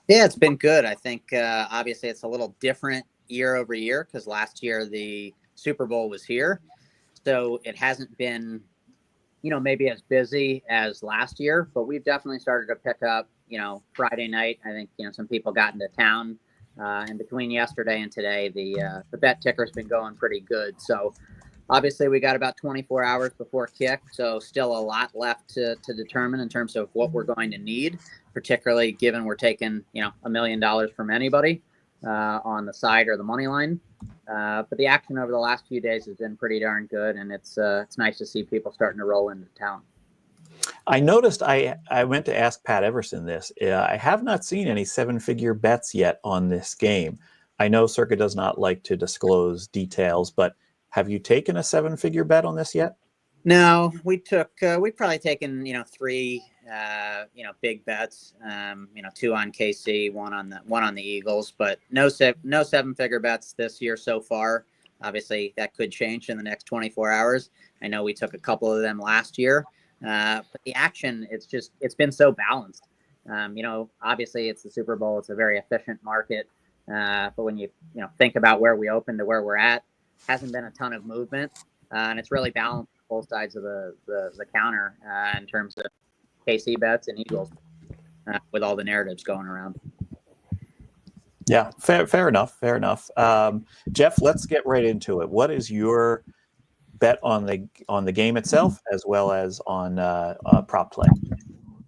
Yeah, it's been good. I think obviously it's a little different year over year because last year the Super Bowl was here. So it hasn't been, maybe as busy as last year, but we've definitely started to pick up, Friday night. I think, some people got into town and between yesterday and today, the bet ticker's been going pretty good. So obviously we got about 24 hours before kick. So still a lot left to determine in terms of what we're going to need, particularly given we're taking, $1 million from anybody on the side or the money line. But the action over the last few days has been pretty darn good, and it's nice to see people starting to roll into town. I noticed I went to ask Pat Everson this. I have not seen any seven-figure bets yet on this game. I know Circa does not like to disclose details, but have you taken a seven-figure bet on this yet? No, we've probably taken, three, big bets, two on KC, one on the Eagles, but no seven-figure bets this year so far. Obviously that could change in the next 24 hours. I know we took a couple of them last year, but the action, it's been so balanced. Obviously it's the Super Bowl. It's a very efficient market. But when you think about where we opened to where we're at, hasn't been a ton of movement. And it's really balanced both sides of the counter in terms of KC bets and Eagles with all the narratives going around. Yeah, fair enough. Jeff, let's get right into it. What is your bet on the game itself as well as on prop play?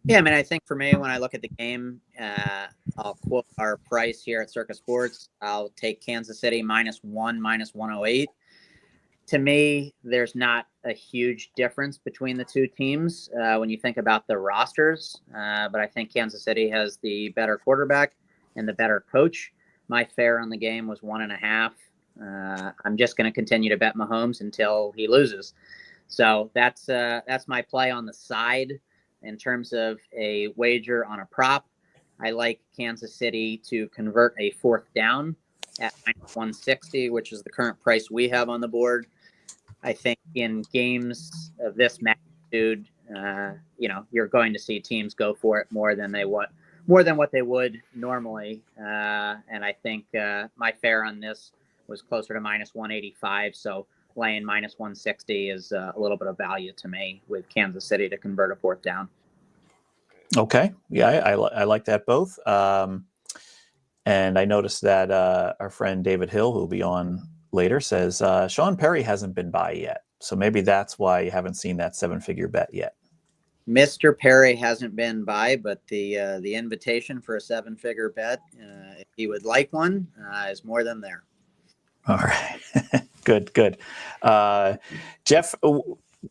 Yeah, I think for me, when I look at the game, I'll quote our price here at Circa Sports. I'll take Kansas City -1, -108. To me, there's not a huge difference between the two teams when you think about the rosters. But I think Kansas City has the better quarterback and the better coach. My fare on the game was 1.5. I'm just going to continue to bet Mahomes until he loses. So that's my play on the side. In terms of a wager on a prop, I like Kansas City to convert a fourth down at -160, which is the current price we have on the board. I think in games of this magnitude, you're going to see teams go for it more than they more than what they would normally. And I think my fare on this was closer to minus 185. So laying minus 160 is a little bit of value to me with Kansas City to convert a fourth down. Okay. Yeah, I like that both. And I noticed that our friend David Hill, who will be on later, says Sean Perry hasn't been by yet. So maybe that's why you haven't seen that 7-figure bet yet. Mr. Perry hasn't been by, but the invitation for a 7-figure bet, if he would like one, is more than there. All right. Good. Jeff,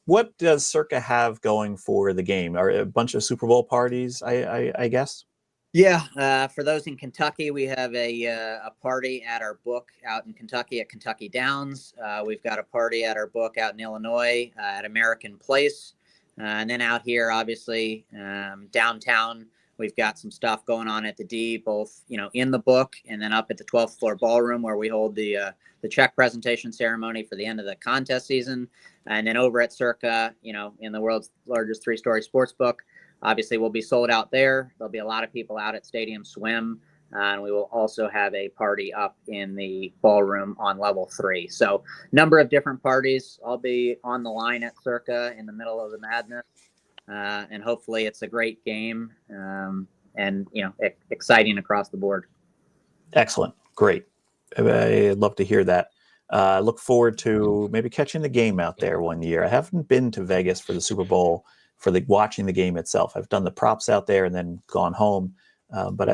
what does Circa have going for the game? Are a bunch of Super Bowl parties, I guess? Yeah. For those in Kentucky, we have a party at our book out in Kentucky at Kentucky Downs. We've got a party at our book out in Illinois at American Place. And then out here, obviously, downtown, we've got some stuff going on at the D, both, in the book and then up at the 12th floor ballroom where we hold the check presentation ceremony for the end of the contest season. And then over at Circa, in the world's largest 3-story sports book, obviously we'll be sold out there. There'll be a lot of people out at Stadium Swim. And we will also have a party up in the ballroom on level 3. So number of different parties. I'll be on the line at Circa in the middle of the madness. And hopefully it's a great game and, exciting across the board. Excellent. Great. I'd love to hear that. Look forward to maybe catching the game out there one year. I haven't been to Vegas for the Super Bowl for watching the game itself. I've done the props out there and then gone home. But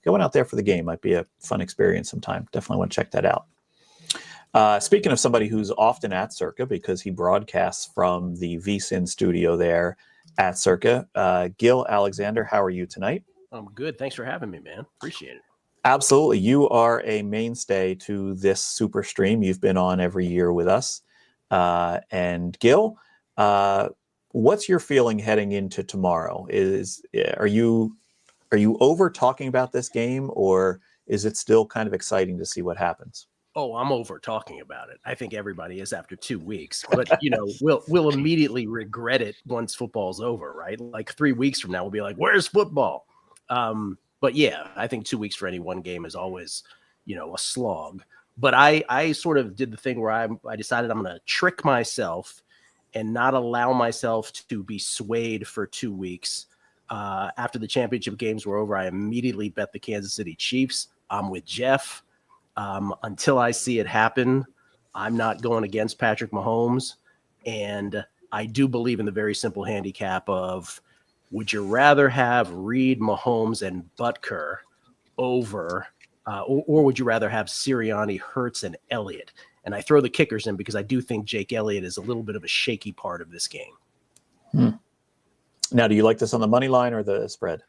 going out there for the game might be a fun experience sometime. Definitely want to check that out. Speaking of somebody who's often at Circa because he broadcasts from the VSIN studio there at Circa, Gill Alexander, how are you tonight? I'm good. Thanks for having me, man. Appreciate it. Absolutely. You are a mainstay to this SuperStream. You've been on every year with us. And Gill, what's your feeling heading into tomorrow? Are you over talking about this game, or is it still kind of exciting to see what happens? Oh, I'm over talking about it. I think everybody is after 2 weeks, but we'll immediately regret it once football's over, right? Like 3 weeks from now, we'll be like, "Where's football?" But yeah, I think 2 weeks for any one game is always, a slog. But I sort of did the thing where I decided I'm going to trick myself and not allow myself to be swayed for 2 weeks. After the championship games were over, I immediately bet the Kansas City Chiefs. I'm with Jeff. Until I see it happen, I'm not going against Patrick Mahomes. And I do believe in the very simple handicap of, would you rather have Reed, Mahomes, and Butker over, or would you rather have Sirianni, Hurts, and Elliott? And I throw the kickers in because I do think Jake Elliott is a little bit of a shaky part of this game. Now, do you like this on the money line or the spread?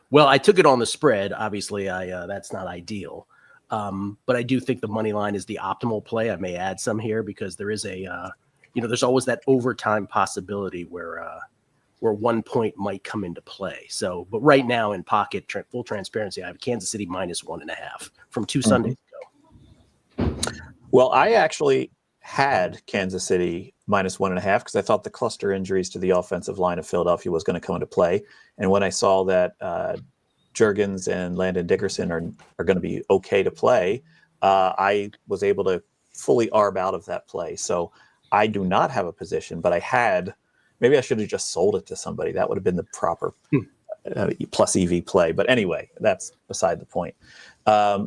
Well, I took it on the spread. Obviously, that's not ideal. But I do think the money line is the optimal play. I may add some here because there is there's always that overtime possibility where 1 point might come into play. So, but right now in pocket, full transparency, I have Kansas City minus 1.5 from 2 Sundays ago. Well, I actually had Kansas City minus 1.5 because I thought the cluster injuries to the offensive line of Philadelphia was going to come into play. And when I saw that Juergens and Landon Dickerson are going to be okay to play, I was able to fully arb out of that play. So I do not have a position, but I had. Maybe I should have just sold it to somebody. That would have been the proper PlusEV play. But anyway, that's beside the point.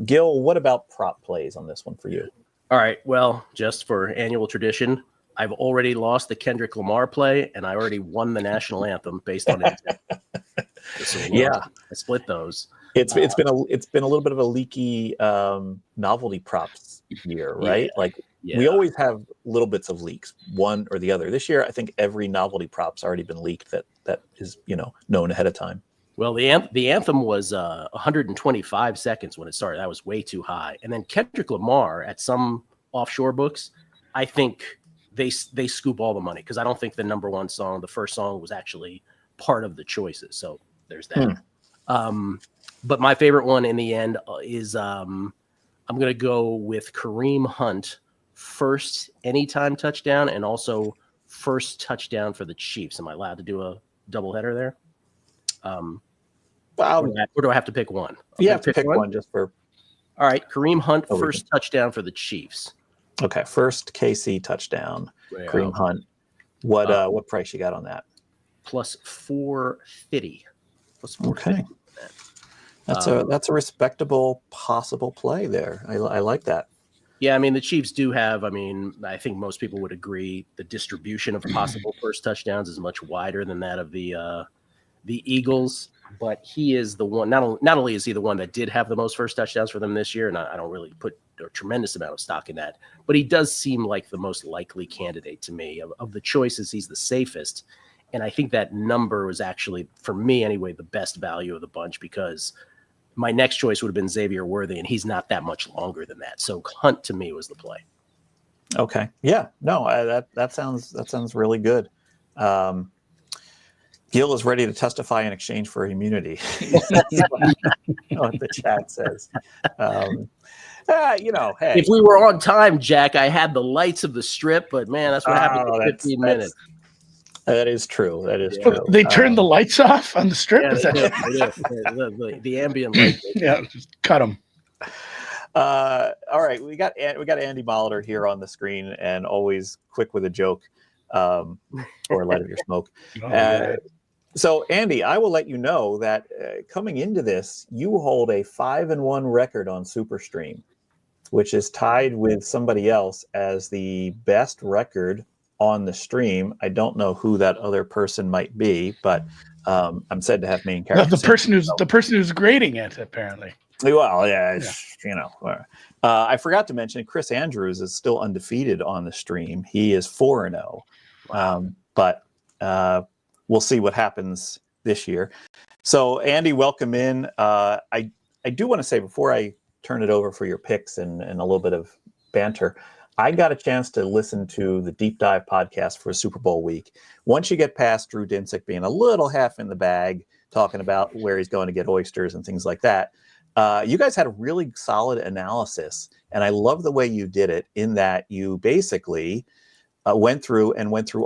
Gill, what about prop plays on this one for you? All right. Well, just for annual tradition, I've already lost the Kendrick Lamar play, and I already won the national anthem based on it. So, I split those. It's been a little bit of a leaky novelty props year, right? We always have little bits of leaks, one or the other. This year, I think every novelty prop's already been leaked that is known ahead of time. Well, the anthem was 125 seconds when it started. That was way too high. And then Kendrick Lamar at some offshore books, I think they scoop all the money because I don't think the number one song, the first song, was actually part of the choices. So there's that. But my favorite one in the end is I'm going to go with Kareem Hunt, first anytime touchdown and also first touchdown for the Chiefs. Am I allowed to do a doubleheader there? Or do I have to pick one? You have to pick one just for. All right, Kareem Hunt, first touchdown for the Chiefs. Okay, first KC touchdown. Wow. Kareem Hunt. What price you got on that? Plus 450. Okay. That's a respectable possible play there. I like that. Yeah, I mean, the Chiefs do have, I think most people would agree the distribution of possible first touchdowns is much wider than that of the Eagles, but he is the one, not only is he the one that did have the most first touchdowns for them this year, and I don't really put a tremendous amount of stock in that, but he does seem like the most likely candidate to me. Of the choices, he's the safest, and I think that number was actually, for me anyway, the best value of the bunch, because my next choice would have been Xavier Worthy, and he's not that much longer than that. So Hunt to me was the play. Okay. Yeah. No. That sounds really good. Gill is ready to testify in exchange for immunity. That's what the chat says. Hey. If we were on time, Jack, I had the lights of the strip, but man, that's what happened in 15 minutes. That is true. That is true. They turned the lights off on the strip. Yeah, the ambient light. Yeah, just cut them. All right, we got Andy Molitor here on the screen, and always quick with a joke, or light of your smoke. So, Andy, I will let you know that coming into this, you hold a 5-1 record on SuperStream, which is tied with somebody else as the best record on the stream. I don't know who that other person might be, but I'm said to have main characters. The person who's grading it, apparently. Well, yeah. I forgot to mention Chris Andrews is still undefeated on the stream. He is 4-0, but we'll see what happens this year. So, Andy, welcome in. I do want to say before I turn it over for your picks and a little bit of banter, I got a chance to listen to the Deep Dive podcast for Super Bowl week. Once you get past Drew Dinsick being a little half in the bag, talking about where he's going to get oysters and things like that, you guys had a really solid analysis. And I love the way you did it, in that you basically went through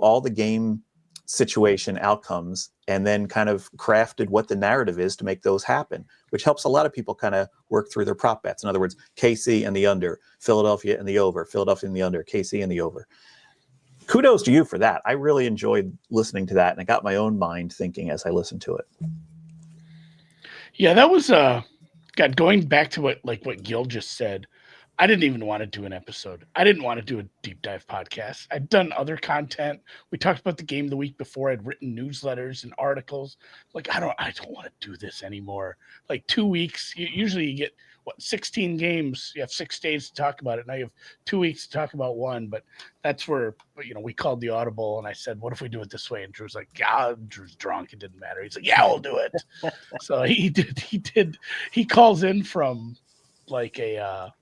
all the game situation outcomes and then kind of crafted what the narrative is to make those happen, which helps a lot of people kind of work through their prop bets. In other words, KC and the under, Philadelphia and the over, Philadelphia and the under, KC and the over. Kudos to you for that. I really enjoyed listening to that, and I got my own mind thinking as I listened to it. Yeah, that was going back to what Gill just said. I didn't even want to do an episode. I didn't want to do a deep dive podcast. I'd done other content. We talked about the game the week before. I'd written newsletters and articles. Like, I don't want to do this anymore. Like 2 weeks, usually you get 16 games. You have 6 days to talk about it. Now you have 2 weeks to talk about one, but that's where, we called the audible and I said, what if we do it this way? And Drew's like, yeah, Drew's drunk. It didn't matter. He's like, yeah, we'll do it. So he did. He calls in from like a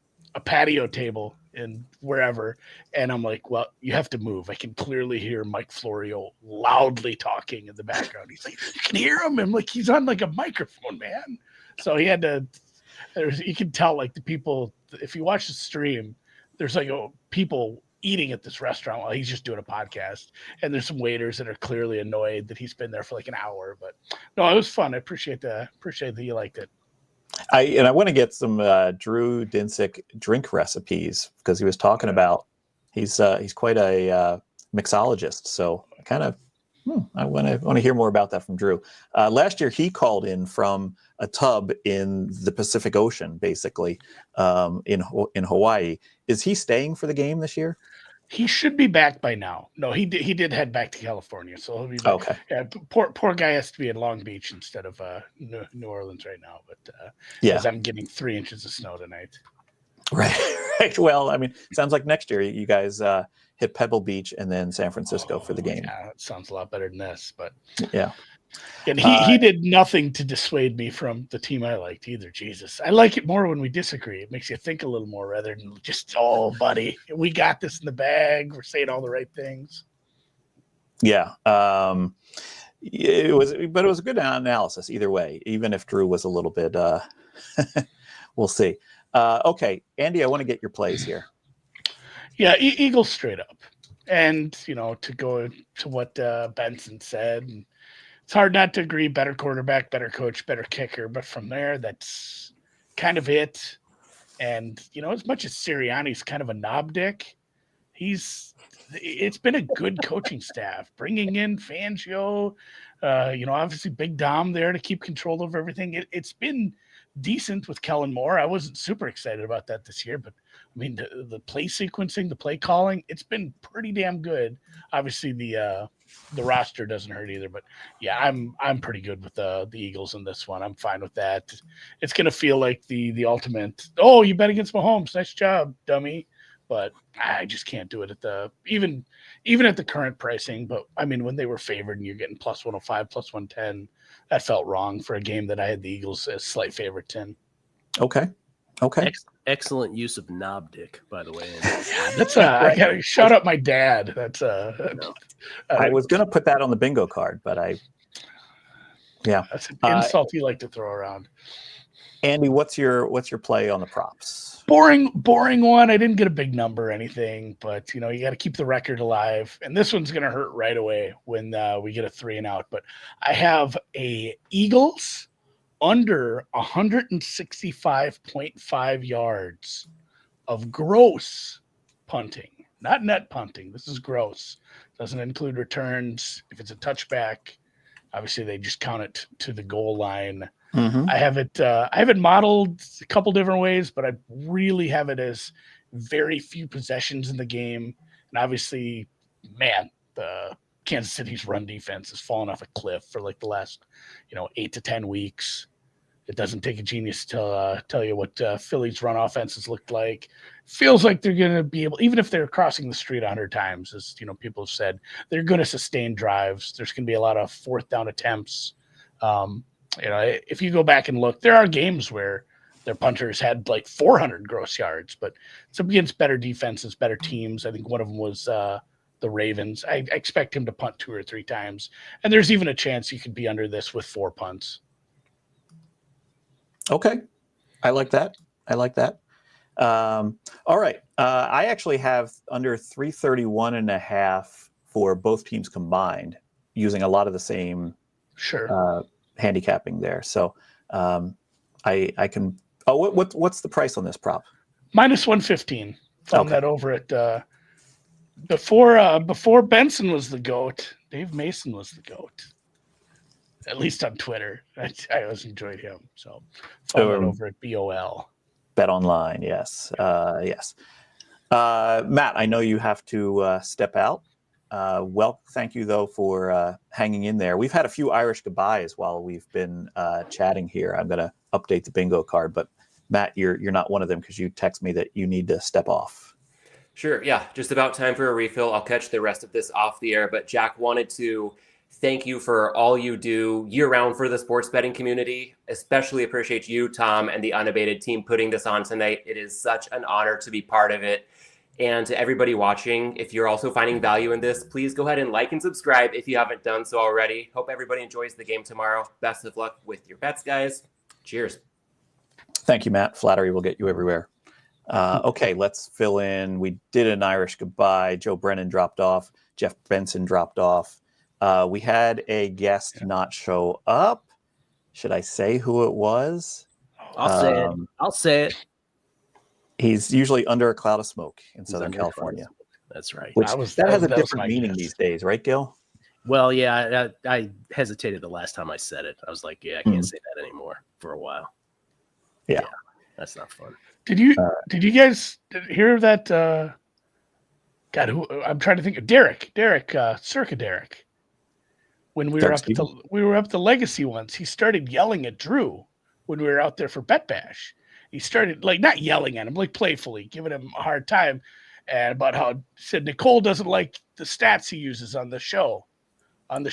patio table in wherever, and I'm like, well, you have to move. I can clearly hear Mike Florio loudly talking in the background. He's like, you can hear him. I'm like, he's on like a microphone, man. So he had to, you can tell like the people, if you watch the stream, there's like people eating at this restaurant while he's just doing a podcast, and there's some waiters that are clearly annoyed that he's been there for like an hour. But no, it was fun. I appreciate that you liked it. I want to get some Drew Dinsick drink recipes, because he was talking about he's quite a mixologist. So I want to hear more about that from Drew. Last year he called in from a tub in the Pacific Ocean, basically in Hawaii. Is he staying for the game this year? He should be back by now. No, he did head back to California, so he'll be back. Okay. Yeah, poor guy has to be in Long Beach instead of New Orleans right now. But because I'm getting 3 inches of snow tonight. Right. Well, I mean, sounds like next year you guys hit Pebble Beach and then San Francisco for the game. Yeah, it sounds a lot better than this, but yeah. And he did nothing to dissuade me from the team I liked either. Jesus, I like it more when we disagree. It makes you think a little more rather than just, oh, buddy, we got this in the bag. We're saying all the right things. Yeah, it was a good analysis either way. Even if Drew was a little bit, we'll see. Okay, Andy, I want to get your plays here. Yeah, Eagles straight up, and to go to what Benson said. And it's hard not to agree. Better quarterback, better coach, better kicker. But from there, that's kind of it. And, as much as Sirianni's kind of a knob dick, it's been a good coaching staff. Bringing in Fangio, obviously Big Dom there to keep control over everything. It's been decent with Kellen Moore. I wasn't super excited about that this year, but I mean, the play sequencing, the play calling, it's been pretty damn good. Obviously, the roster doesn't hurt either, but yeah, I'm pretty good with the Eagles in this one. I'm fine with that. It's gonna feel like the ultimate. Oh, you bet against Mahomes. Nice job, dummy. But I just can't do it at even at the current pricing. But I mean, when they were favored and you're getting plus 105, plus 110, that felt wrong for a game that I had the Eagles as slight favorite 10. Okay. Excellent use of knob dick, by the way. That's I gotta shout out my dad. That's I was gonna put that on the bingo card, but that's an insult you like to throw around. Andy, what's your play on the props? Boring one. I didn't get a big number or anything, but you got to keep the record alive. And this one's gonna hurt right away when we get a 3 and out. But I have a Eagles under 165.5 yards of gross punting, not net punting. This is gross. Doesn't include returns. If it's a touchback, obviously they just count it to the goal line. Mm-hmm. I have it modeled a couple different ways, but I really have it as very few possessions in the game. And obviously, man, the Kansas City's run defense has fallen off a cliff for like the last, 8 to 10 weeks. It doesn't take a genius to tell you what Philly's run offenses looked like. Feels like they're going to be able, even if they're crossing the street 100 times, as people have said, they're going to sustain drives. There's going to be a lot of fourth down attempts. If you go back and look, there are games where their punters had like 400 gross yards, but it's against better defenses, better teams. I think one of them was the Ravens. I expect him to punt 2 or 3 times, and there's even a chance you could be under this with 4 punts. Okay. I like that. All right. I actually have under 331.5 for both teams combined, using a lot of the same handicapping there. So I can. Oh, what's the price on this prop? Minus 115. Found that over at before Benson was the GOAT. Dave Mason was the GOAT. At least on Twitter. I always enjoyed him. So found that over at BOL. Bet Online, yes. Yes. Matt, I know you have to step out. Thank you, though, for hanging in there. We've had a few Irish goodbyes while we've been chatting here. I'm going to update the bingo card, but Matt, you're not one of them because you text me that you need to step off. Sure, yeah, just about time for a refill. I'll catch the rest of this off the air, but Jack wanted to thank you for all you do year-round for the sports betting community. Especially appreciate you, Tom, and the Unabated team putting this on tonight. It is such an honor to be part of it. And to everybody watching, if you're also finding value in this, please go ahead and like and subscribe if you haven't done so already. Hope everybody enjoys the game tomorrow. Best of luck with your bets, guys. Cheers. Thank you, Matt. Flattery will get you everywhere. Okay, let's fill in. We did an Irish goodbye. Joe Brennan dropped off. Jeff Benson dropped off. We had a guest not show up. Should I say who it was? I'll say it. He's usually under a cloud of smoke in Southern California. That's right. That has a different meaning these days, right, Gill? Well, yeah, I hesitated the last time I said it. I was like, I can't say that anymore for a while. Yeah, that's not fun. Did you guys hear that? God, I'm trying to think of Derek, Circa Derek. When we were up at the Legacy once, he started yelling at Drew when we were out there for Bet Bash. He started not yelling at him, playfully giving him a hard time, and about how said Nicole doesn't like the stats he uses on the show. And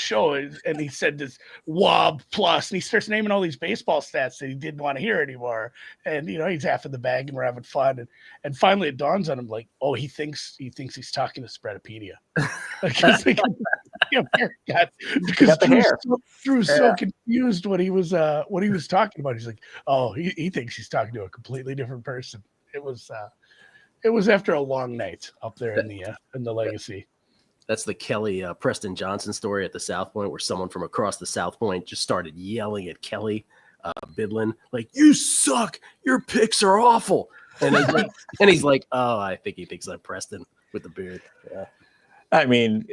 he said this WOB plus, and he starts naming all these baseball stats that he didn't want to hear anymore. And he's half in the bag, and we're having fun. And finally, it dawns on him he thinks he's talking to Spreadopedia. Because Drew's so confused what he was talking about. He's like, oh, he thinks he's talking to a completely different person. It was after a long night up there in the Legacy. That's the Kelly Preston Johnson story at the South Point, where someone from across the South Point just started yelling at Kelly Bidlin, like, "You suck! Your picks are awful!" And he's like, "Oh, I think he thinks I'm Preston with the beard." Yeah. I mean,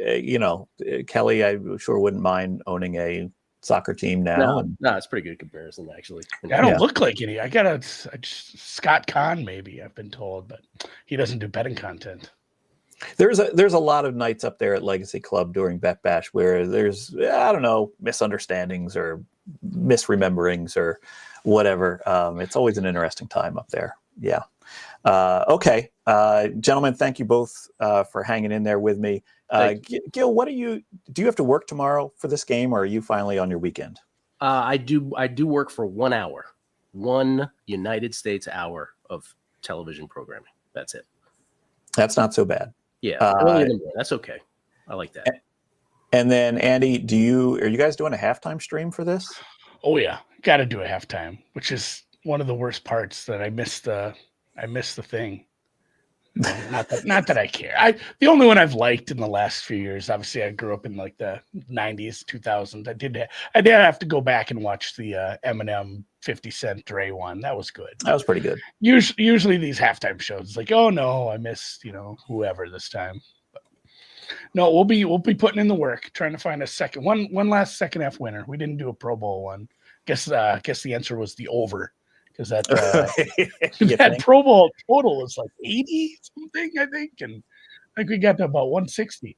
Kelly, I sure wouldn't mind owning a soccer team now. No, it's a pretty good comparison, actually. I don't look like any. I got a Scott Kahn, maybe, I've been told, but he doesn't do betting content. There's a lot of nights up there at Legacy Club during Bet Bash where there's, I don't know, misunderstandings or misrememberings or whatever. It's always an interesting time up there. Yeah. Okay. Gentlemen, thank you both for hanging in there with me. Gill, do you have to work tomorrow for this game, or are you finally on your weekend? I do work for 1 hour, 1 United States hour of television programming. That's it. That's not so bad. Yeah, early in the morning. That's okay. I like that. And then, Andy, are you guys doing a halftime stream for this? Oh yeah, got to do a halftime, which is one of the worst parts that I missed the thing. Not that I care. The only one I've liked in the last few years. Obviously, I grew up in like the 90s, 2000s. I did have to go back and watch the Eminem 50 Cent Dre one. That was good. That was pretty good. Usually these halftime shows, it's like, oh no, I missed whoever this time. But no, we'll be putting in the work, trying to find a one last second half winner. We didn't do a Pro Bowl one. Guess the answer was the over. Because that Pro Bowl total was like 80 something, I think, and I think we got to about 160.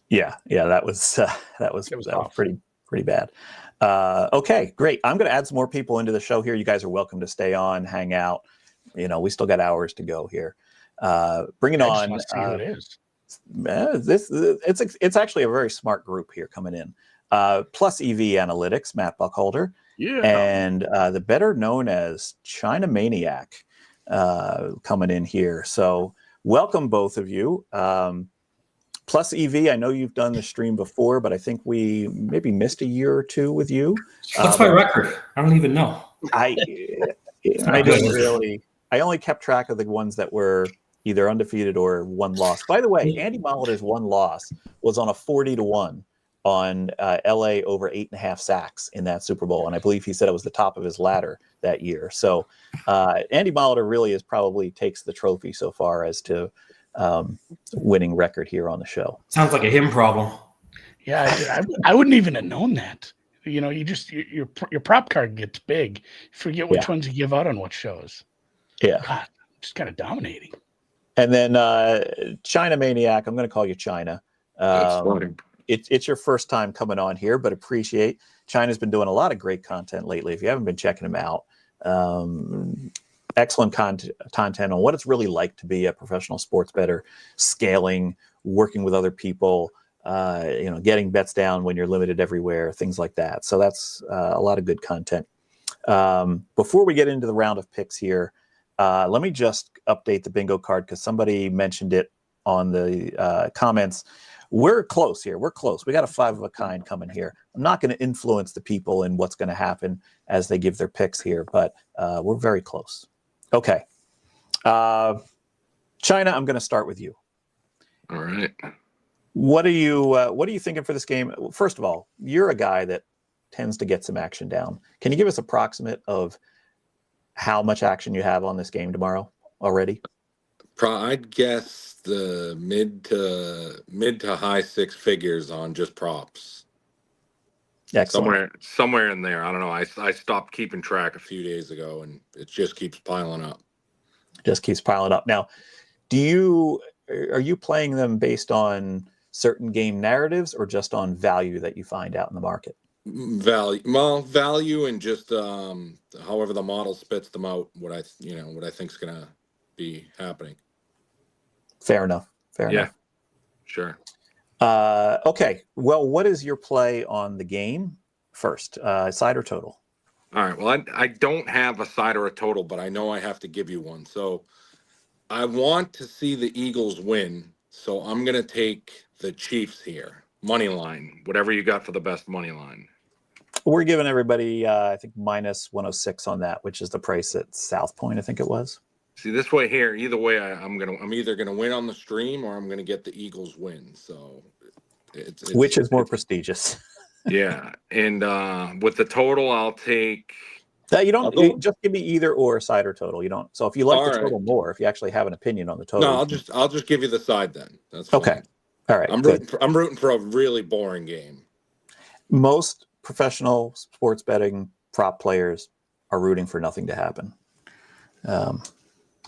Yeah, that was pretty bad. Okay, great. I'm going to add some more people into the show here. You guys are welcome to stay on, hang out. We still got hours to go here. Bring it on. Who it is. It's actually a very smart group here coming in. PlusEV Analytics, Matt Buckholder. Yeah. And the better known as Chinamaniac coming in here. So welcome, both of you. PlusEV, I know you've done the stream before, but I think we maybe missed a year or two with you. What's my record? I don't even know. I only kept track of the ones that were either undefeated or one loss. By the way, Andy Molitor's one loss was on a 40-1. On LA over 8.5 sacks in that Super Bowl. And I believe he said it was the top of his ladder that year. So Andy Molitor really probably takes the trophy so far as to winning record here on the show. Sounds like a him problem. Yeah, I wouldn't even have known that. Your prop card gets big. You forget which ones you give out on what shows. Yeah. God, just kind of dominating. And then Chinamaniac, I'm going to call you China. It's your first time coming on here, but appreciate China's been doing a lot of great content lately. If you haven't been checking him out, excellent content on what it's really like to be a professional sports bettor, scaling, working with other people, getting bets down when you're limited everywhere, things like that. So that's a lot of good content. Before we get into the round of picks here, let me just update the bingo card because somebody mentioned it on the comments. We're close here. We're close. We got a 5 of a kind coming here. I'm not going to influence the people in what's going to happen as they give their picks here, but we're very close. Okay. China, I'm going to start with you. All right. What are you thinking for this game? First of all, you're a guy that tends to get some action down. Can you give us an approximate of how much action you have on this game tomorrow already? I'd guess the mid to high 6 figures on just props. Excellent. Somewhere in there. I don't know. I stopped keeping track a few days ago, and it just keeps piling up. Just keeps piling up. Now, are you playing them based on certain game narratives or just on value that you find out in the market? Value and just however the model spits them out, what I think's gonna be happening. Fair enough. Enough. Sure. Okay. Well, what is your play on the game first? Side or total? All right. Well, I don't have a side or a total, but I know I have to give you one. So I want to see the Eagles win. So I'm going to take the Chiefs here. Money line, whatever you got for the best money line. We're giving everybody, I think, minus 106 on that, which is the price at South Point, I think it was. See, this way here, either way, I'm either gonna win on the stream or I'm gonna get the Eagles win. So which is more prestigious? Yeah, and with the total, I'll take. You don't just give me either or side or total. You don't. So if you like the total Right. more, if you actually have an opinion on the total, No, I'll just give you the side then. That's fine. Okay. All right. I'm rooting for a really boring game. Most professional sports betting prop players are rooting for nothing to happen.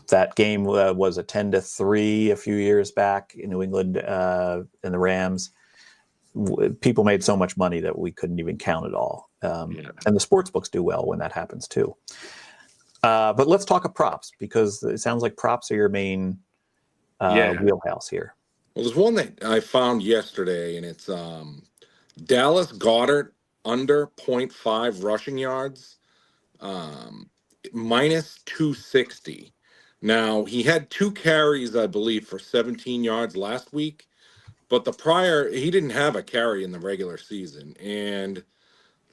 That game was a 10-3 a few years back in New England and the Rams. People made so much money that we couldn't even count it all. And the sports books do well when that happens too. But let's talk of props, because it sounds like props are your main wheelhouse here. Well, there's one that I found yesterday, and it's Dallas Goedert under 0.5 rushing yards, minus 260. Now, he had 2 carries, I believe, for 17 yards last week, but he didn't have a carry in the regular season. And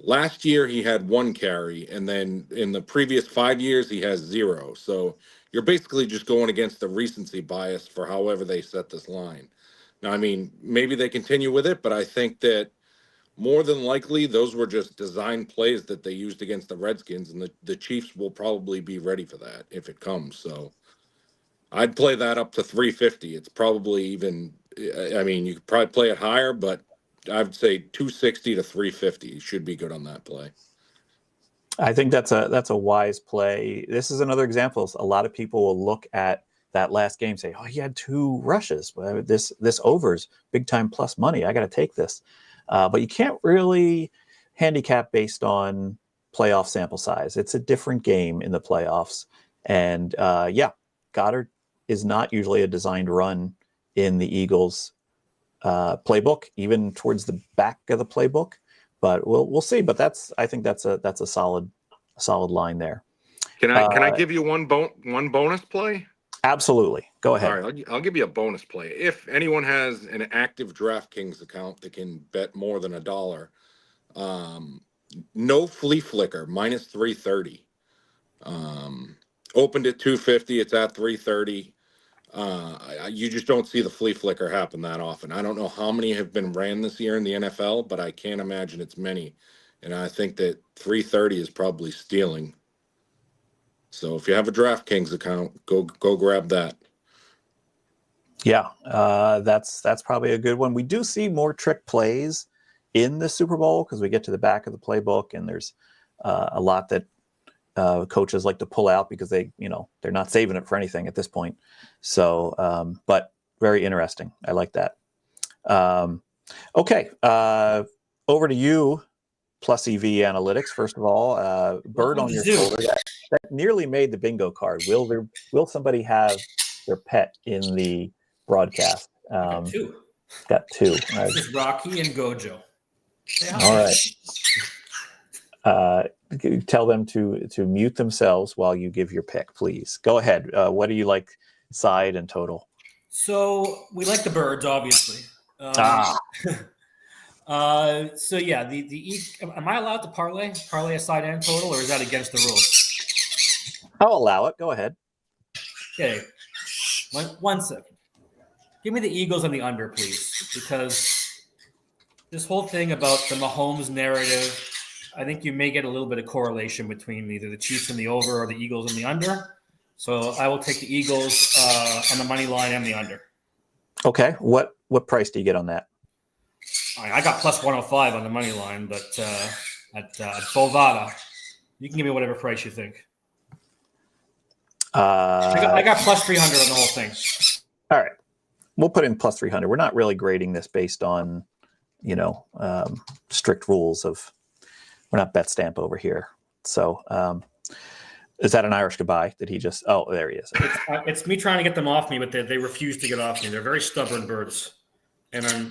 last year he had 1 carry, and then in the previous 5 years he has 0. So you're basically just going against the recency bias for however they set this line. Now, I mean, maybe they continue with it, but I think that more than likely those were just design plays that they used against the Redskins, and the Chiefs will probably be ready for that if it comes. So I'd play that up to 350. It's probably even, I mean, you could probably play it higher, but I'd say 260 to 350 should be good on that play. I think that's a wise play. This is another example. A lot of people will look at that last game and say, oh, he had 2 rushes. Well, this over's big time plus money. I got to take this. But you can't really handicap based on playoff sample size. It's a different game in the playoffs. And Goddard is not usually a designed run in the Eagles playbook, even towards the back of the playbook. But we'll see. But I think that's a solid line there. Can I give you one bonus play? Absolutely. Go ahead. All right, I'll give you a bonus play. If anyone has an active DraftKings account that can bet more than $1, no flea flicker, minus 330. Opened at 250, it's at 330. You just don't see the flea flicker happen that often. I don't know how many have been ran this year in the NFL, but I can't imagine it's many. And I think that 330 is probably stealing. So if you have a DraftKings account, go grab that. Yeah, that's probably a good one. We do see more trick plays in the Super Bowl because we get to the back of the playbook, and there's a lot that coaches like to pull out because they're not saving it for anything at this point. So, but very interesting. I like that. Okay, over to you, PlusEV Analytics. First of all, bird on your shoulder that nearly made the bingo card. Will somebody have their pet in the broadcast? Got 2. Got 2. This is Rocky and Gojo. All right. Tell them to mute themselves while you give your pick, please. Go ahead. What do you like, side and total? So we like the birds, obviously. So yeah, am I allowed to parlay a side and total, or is that against the rules? I'll allow it. Go ahead. Okay. 1 second. Give me the Eagles on the under, please, because this whole thing about the Mahomes narrative, I think you may get a little bit of correlation between either the Chiefs and the over or the Eagles and the under. So I will take the Eagles on the money line and the under. Okay. What price do you get on that? I got plus 105 on the money line, but at Bovada, you can give me whatever price you think. I got plus 300 on the whole thing. All right. We'll put in plus 300. We're not really grading this based on, strict rules of, we're not bet stamp over here. So is that an Irish goodbye? Did he just, oh, there he is. It's me trying to get them off me, but they refuse to get off me. They're very stubborn birds. And I'm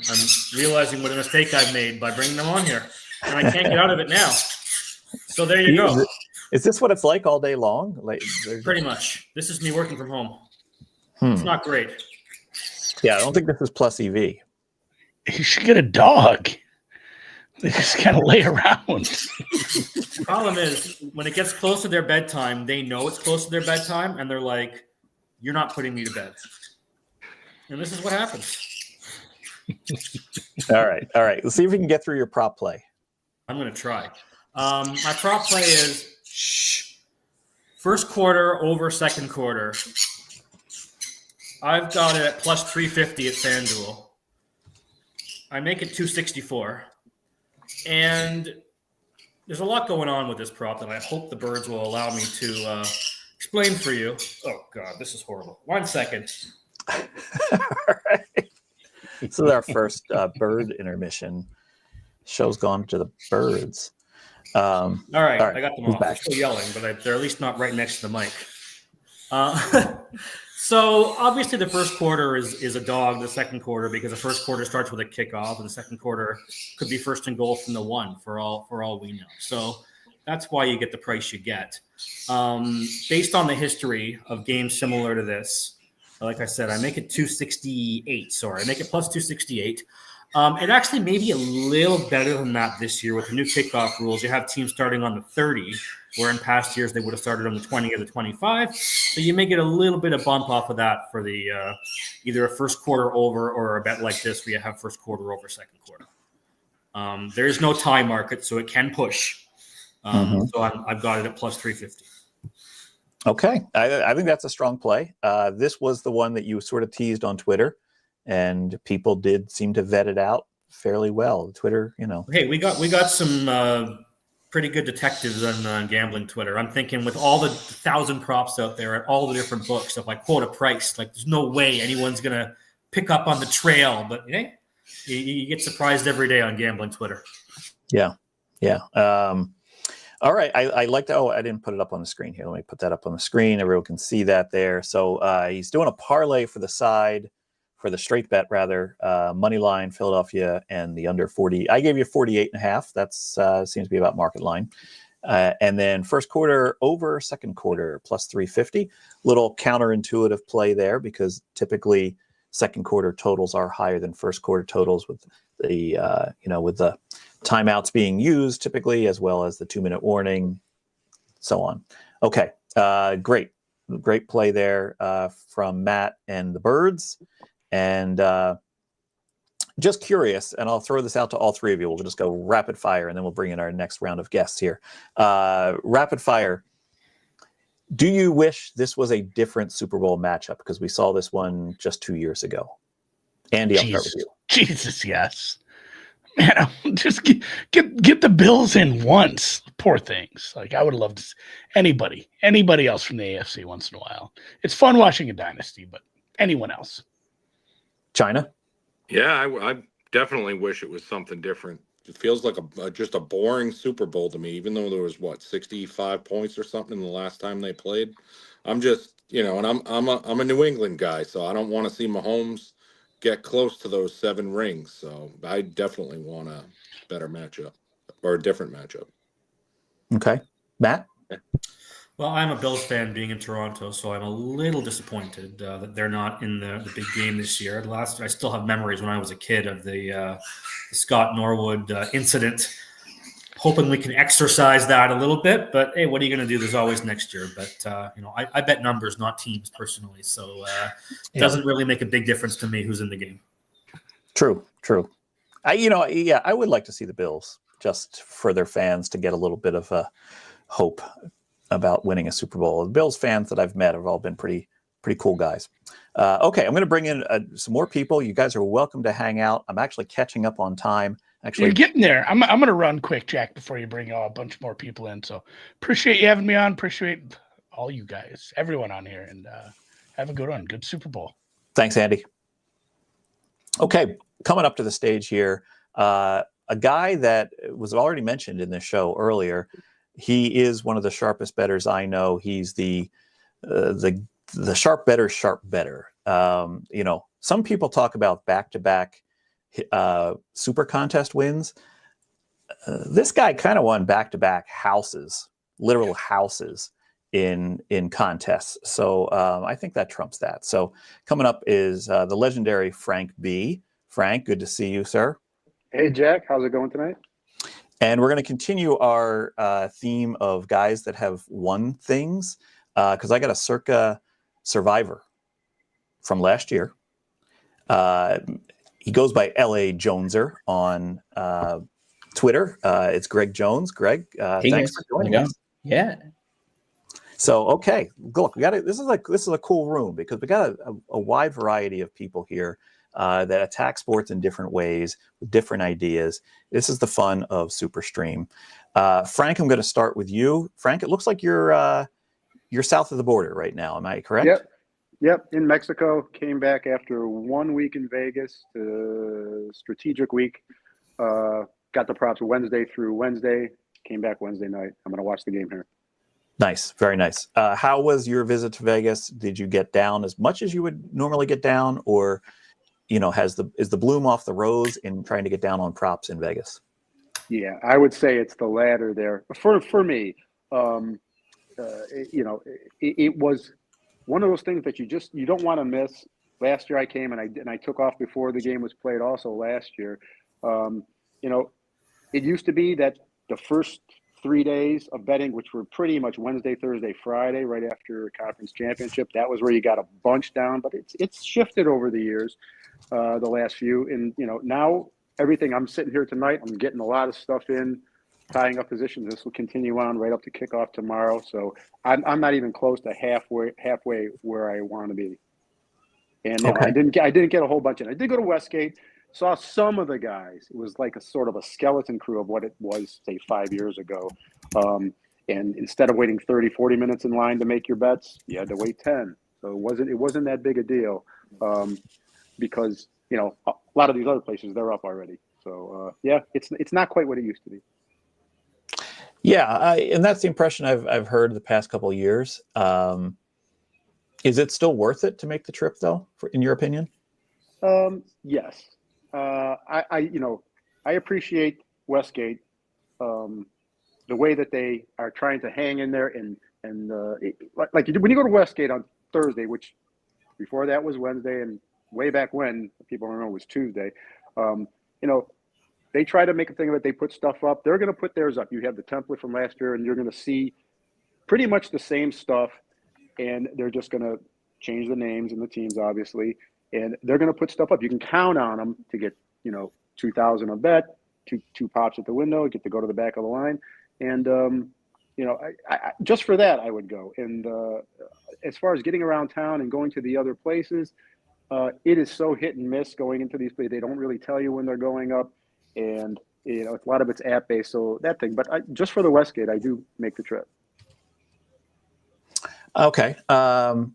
realizing what a mistake I've made by bringing them on here. And I can't get out of it now. So there you go. Is this what it's like all day long? Pretty much. This is me working from home. It's not great. Yeah, I don't think this is PlusEV. You should get a dog. They just kind of lay around. The problem is, when it gets close to their bedtime, they know it's close to their bedtime, and they're like, you're not putting me to bed. And this is what happens. All right. Let's see if we can get through your prop play. I'm going to try. My prop play is first quarter over second quarter. I've got it at plus 350 at FanDuel. I make it 264. And there's a lot going on with this prop that I hope the birds will allow me to explain for you. Oh, God, this is horrible. 1 second. All right. This is our first bird intermission. Show's gone to the birds. All right, I got them off. They're still yelling, but they're at least not right next to the mic. So obviously the first quarter is a dog. The second quarter, because the first quarter starts with a kickoff, and the second quarter could be first and goal from the 1 for all we know. So that's why you get the price you get. Based on the history of games similar to this, like I said, I make it 268. Sorry, I make it plus 268. It actually may be a little better than that this year with the new kickoff rules. You have teams starting on the 30, where in past years they would have started on the 20 or the 25. So you may get a little bit of bump off of that for the either a first quarter over or a bet like this where you have first quarter over second quarter. There is no tie market, so it can push. So I've got it at plus 350. Okay. I think that's a strong play. This was the one that you sort of teased on Twitter, and people did seem to vet it out fairly well. Twitter, Hey, we got some pretty good detectives on gambling Twitter. I'm thinking with all the 1,000 props out there at all the different books, if I quote a price, like there's no way anyone's going to pick up on the trail. But hey, you get surprised every day on gambling Twitter. Yeah. All right. I like to, I didn't put it up on the screen here. Let me put that up on the screen. Everyone can see that there. So he's doing a parlay for the side, for the straight bet rather, money line, Philadelphia, and the under 40. I gave you 48.5. That's seems to be about market line. And then first quarter over second quarter plus 350. Little counterintuitive play there because typically second quarter totals are higher than first quarter totals with the with the timeouts being used typically, as well as the 2-minute warning, so on. Okay, great play there from Matt and the birds. And just curious, and I'll throw this out to all three of you. We'll just go rapid fire, and then we'll bring in our next round of guests here. Rapid fire. Do you wish this was a different Super Bowl matchup? Because we saw this one just 2 years ago. Andy, I'll start with you. Jesus, yes. Man, just get the Bills in once. Poor things. Like I would love to see anybody else from the AFC once in a while. It's fun watching a dynasty, but anyone else. China? Yeah, I definitely wish it was something different. It feels like just a boring Super Bowl to me, even though there was 65 points or something the last time they played. I'm just, and I'm a New England guy, so I don't want to see Mahomes get close to those 7 rings. So I definitely want a better matchup or a different matchup. Okay. Matt? Well, I'm a Bills fan being in Toronto, so I'm a little disappointed that they're not in the big game this year. I still have memories when I was a kid of the Scott Norwood incident. Hoping we can exercise that a little bit, but hey, what are you going to do? There's always next year. But I bet numbers, not teams, personally. So it doesn't really make a big difference to me who's in the game. True. I would like to see the Bills just for their fans to get a little bit of a hope about winning a Super Bowl. The Bills fans that I've met have all been pretty cool guys. Okay, I'm going to bring in some more people. You guys are welcome to hang out. I'm actually catching up on time. Actually, you're getting there. I'm going to run quick, Jack, before you bring a bunch more people in. So appreciate you having me on. Appreciate all you guys, everyone on here, and have a good one. Good Super Bowl. Thanks, Andy. Okay, coming up to the stage here, a guy that was already mentioned in this show earlier. He is one of the sharpest bettors I know. He's the sharp better. Some people talk about back-to-back super contest wins. This guy kind of won back-to-back literal houses in contests. So I think that trumps that. So coming up is the legendary FrankB. Frank, good to see you, sir. Hey, Jack. How's it going tonight? And we're going to continue our theme of guys that have won things because I got a circa survivor from last year. He goes by LAJoneser on Twitter. It's Greg Jones. Greg, Hey thanks guys. for joining How's it us. Yeah. So, okay, look, we got it. This is a cool room because we got a wide variety of people here that attack sports in different ways with different ideas. This is the fun of SuperStream. Frank, I'm going to start with you. Frank, it looks like you're south of the border right now. Am I correct? Yep. In Mexico, came back after 1 week in Vegas to strategic week. Got the props Wednesday through Wednesday. Came back Wednesday night. I'm going to watch the game here. Nice, very nice. How was your visit to Vegas? Did you get down as much as you would normally get down, or is the bloom off the rose in trying to get down on props in Vegas? Yeah, I would say it's the latter there. For me, it was one of those things that you don't want to miss. Last year I came and I took off before the game was played. Also last year, it used to be that the first 3 days of betting, which were pretty much Wednesday, Thursday, Friday, right after conference championship, that was where you got a bunch down. But it's shifted over the years, the last few, and now everything. I'm sitting here tonight. I'm getting a lot of stuff in, tying up positions. This will continue on right up to kickoff tomorrow. So I'm not even close to halfway where I want to be. And Okay. I didn't get a whole bunch in. I did go to Westgate. Saw some of the guys. It was like a sort of a skeleton crew of what it was, say, 5 years ago. And instead of waiting 30, 40 minutes in line to make your bets, you had to wait 10. So it wasn't that big a deal because, a lot of these other places, they're up already. So, it's not quite what it used to be. Yeah, and that's the impression I've heard the past couple of years. Is it still worth it to make the trip, though, in your opinion? Yes. I appreciate Westgate, the way that they are trying to hang in there and like when you go to Westgate on Thursday, which before that was Wednesday, and way back when people remember was Tuesday, they try to make a thing of it. They put stuff up. They're going to put theirs up. You have the template from last year, and you're going to see pretty much the same stuff, and they're just going to change the names and the teams, obviously. And they're going to put stuff up. You can count on them to get, 2,000 a bet, two pops at the window, get to go to the back of the line. And, I just for that, I would go. And as far as getting around town and going to the other places, it is so hit and miss going into these places. They don't really tell you when they're going up. And, a lot of it's app-based, so that thing. But just for the Westgate, I do make the trip. Okay. And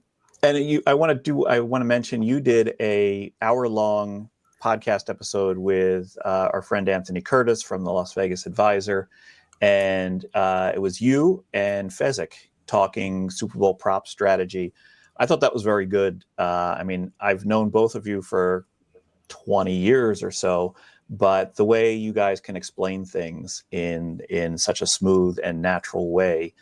I want to mention you did a hour-long podcast episode with our friend Anthony Curtis from the Las Vegas Advisor, and it was you and Fezzik talking Super Bowl prop strategy. I thought that was very good. I've known both of you for 20 years or so, but the way you guys can explain things in such a smooth and natural way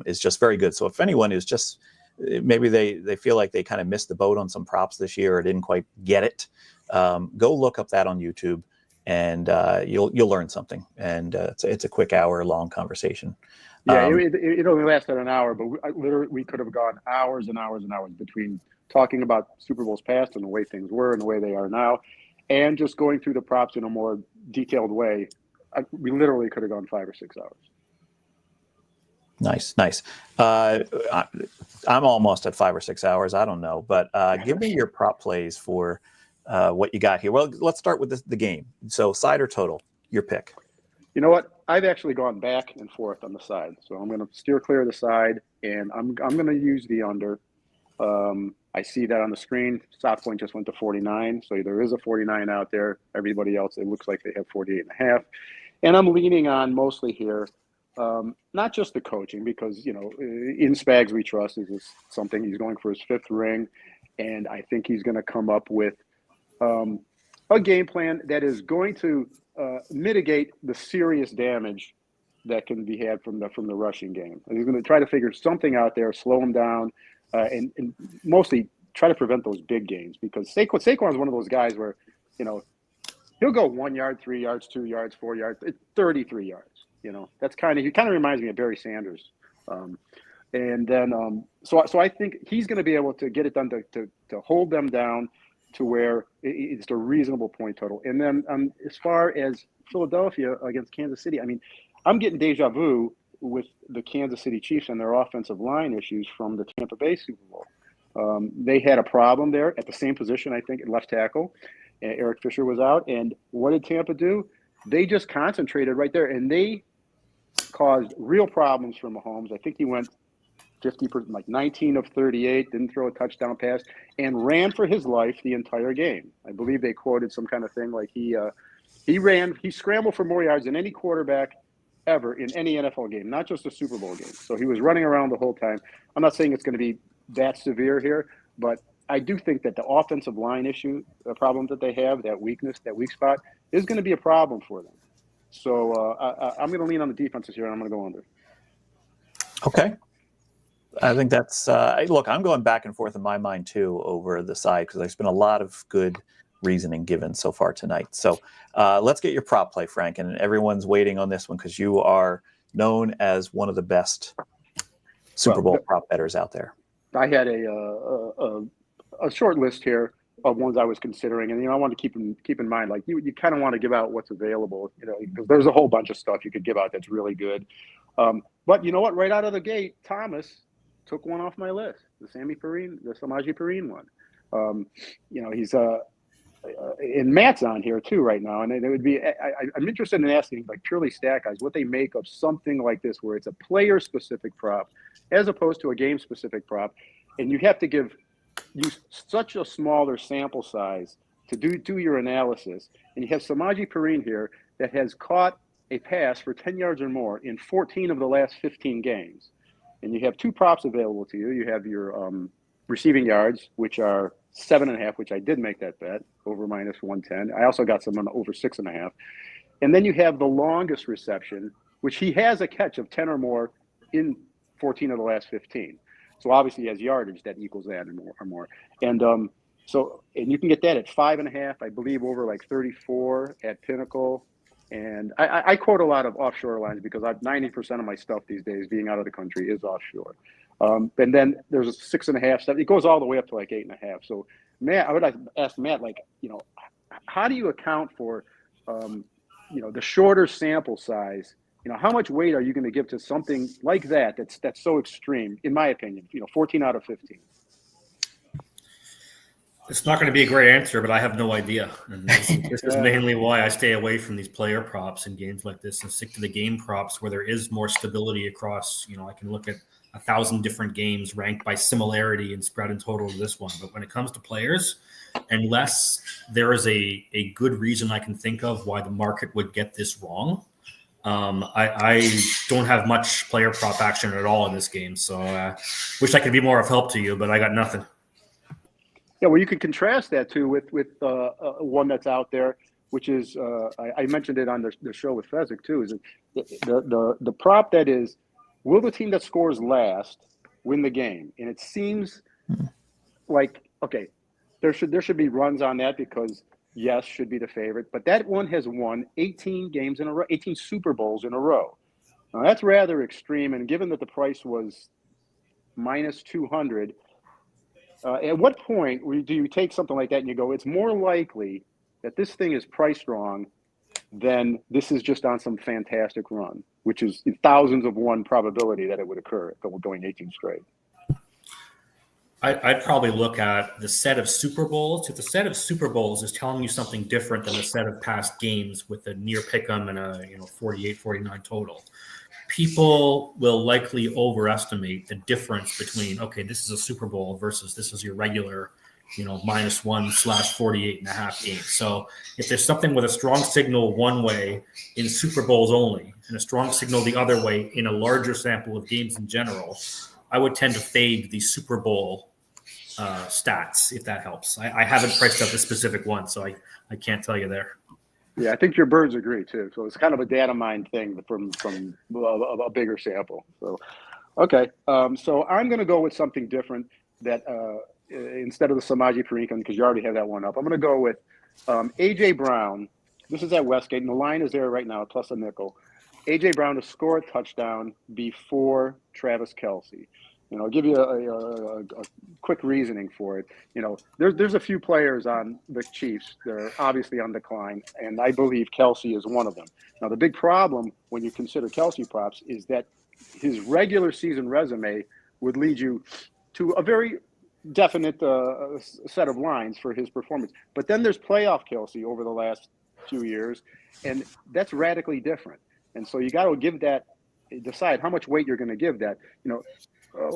is just very good. So if anyone is just maybe they feel like they kind of missed the boat on some props this year or didn't quite get it, go look up that on YouTube, and you'll learn something. And it's a quick hour-long conversation. Yeah, it only lasted an hour, but we could have gone hours and hours and hours between talking about Super Bowls past and the way things were and the way they are now, and just going through the props in a more detailed way. We literally could have gone 5 or 6 hours. Nice. I'm almost at 5 or 6 hours. I don't know, but give me your prop plays for what you got here. Well, let's start with the game. So side or total, your pick. You know what? I've actually gone back and forth on the side, so I'm going to steer clear of the side, and I'm going to use the under. I see that on the screen. South Point just went to 49, so there is a 49 out there. Everybody else, it looks like they have 48.5, and I'm leaning on mostly here. Not just the coaching, because in Spags we trust is something. He's going for his 5th ring, and I think he's going to come up with a game plan that is going to mitigate the serious damage that can be had from the rushing game. And he's going to try to figure something out there, slow him down, and mostly try to prevent those big games, because Saquon is one of those guys where he'll go 1 yard, 3 yards, 2 yards, 4 yards, 33 yards. He kind of reminds me of Barry Sanders. And then, so I think he's going to be able to get it done to hold them down to where it's a reasonable point total. And then as far as Philadelphia against Kansas City, I mean, I'm getting deja vu with the Kansas City Chiefs and their offensive line issues from the Tampa Bay Super Bowl. They had a problem there at the same position, I think, at left tackle. Eric Fisher was out. And what did Tampa do? They just concentrated right there, and they caused real problems for Mahomes. I think he went 50%, like 19 of 38, didn't throw a touchdown pass, and ran for his life the entire game. I believe they quoted some kind of thing like he scrambled for more yards than any quarterback ever in any NFL game, not just a Super Bowl game. So he was running around the whole time. I'm not saying it's going to be that severe here, but I do think that the offensive line issue, the problem that they have, that weakness, that weak spot, is going to be a problem for them. So I'm going to lean on the defenses here, and I'm going to go under. Okay. I think that's look, I'm going back and forth in my mind too over the side because there's been a lot of good reasoning given so far tonight. So let's get your prop play, Frank, and everyone's waiting on this one because you are known as one of the best Super Bowl prop bettors out there. I had a short list here of ones I was considering, and I want to keep in mind, like you kind of want to give out what's available, because there's a whole bunch of stuff you could give out that's really good. But you know what? Right out of the gate, Thomas took one off my list, the Samaje Perine one. He's and Matt's on here too right now, and it would be. I'm interested in asking, like, purely stat guys, what they make of something like this, where it's a player-specific prop as opposed to a game-specific prop, and you have to use such a smaller sample size to do your analysis. And you have Samaje Perine here that has caught a pass for 10 yards or more in 14 of the last 15 games. And you have two props available to you. You have your receiving yards, which are 7.5, which I did make that bet, over -110. I also got some on over 6.5. And then you have the longest reception, which he has a catch of 10 or more in 14 of the last 15. So obviously he has yardage that equals that or more. And and you can get that at 5.5, I believe, over like 34 at Pinnacle. And I quote a lot of offshore lines because 90% of my stuff these days, being out of the country, is offshore. And then there's a 6.5 stuff. It goes all the way up to like 8.5. So Matt, I would ask Matt, like, how do you account for, the shorter sample size? How much weight are you going to give to something like that that's so extreme, in my opinion, 14 out of 15? It's not going to be a great answer, but I have no idea. And this is mainly why I stay away from these player props in games like this and stick to the game props where there is more stability across. I can look at 1,000 different games ranked by similarity and spread and total to this one. But when it comes to players, unless there is a good reason I can think of why the market would get this wrong, I don't have much player prop action at all in this game. So wish I could be more of help to you, but I got nothing. Yeah, well, you can contrast that too with one that's out there, which is I mentioned it on the show with Fezzik too. Is the prop that is, will the team that scores last win the game? And it seems like, okay, there should be runs on that because yes, should be the favorite, but that one has won 18 games in a row, 18 Super Bowls in a row. Now that's rather extreme, and given that the price was -200. At what point do you take something like that and you go, it's more likely that this thing is priced wrong than this is just on some fantastic run, which is thousands of one probability that it would occur if it were going 18 straight? I'd probably look at the set of Super Bowls. If the set of Super Bowls is telling you something different than the set of past games with a near pick'em and a 48, 49 total, people will likely overestimate the difference between, okay, this is a Super Bowl versus this is your regular, -1/48.5 game. So if there's something with a strong signal one way in Super Bowls only and a strong signal the other way in a larger sample of games in general, I would tend to fade the Super Bowl stats, if that helps. I haven't priced up a specific one, so I can't tell you there. Yeah, I think your birds agree too. So it's kind of a data mine thing from a bigger sample. So, okay. So I'm going to go with something different that instead of the Samaje Perine, because you already have that one up, I'm going to go with A.J. Brown. This is at Westgate, and the line is there right now, plus a nickel. AJ Brown to score a touchdown before Travis Kelce. I'll give you a quick reasoning for it. There's a few players on the Chiefs that are obviously on decline, and I believe Kelce is one of them. Now, the big problem when you consider Kelce props is that his regular season resume would lead you to a very definite set of lines for his performance. But then there's playoff Kelce over the last few years, and that's radically different. And so you got to decide how much weight you're going to give that.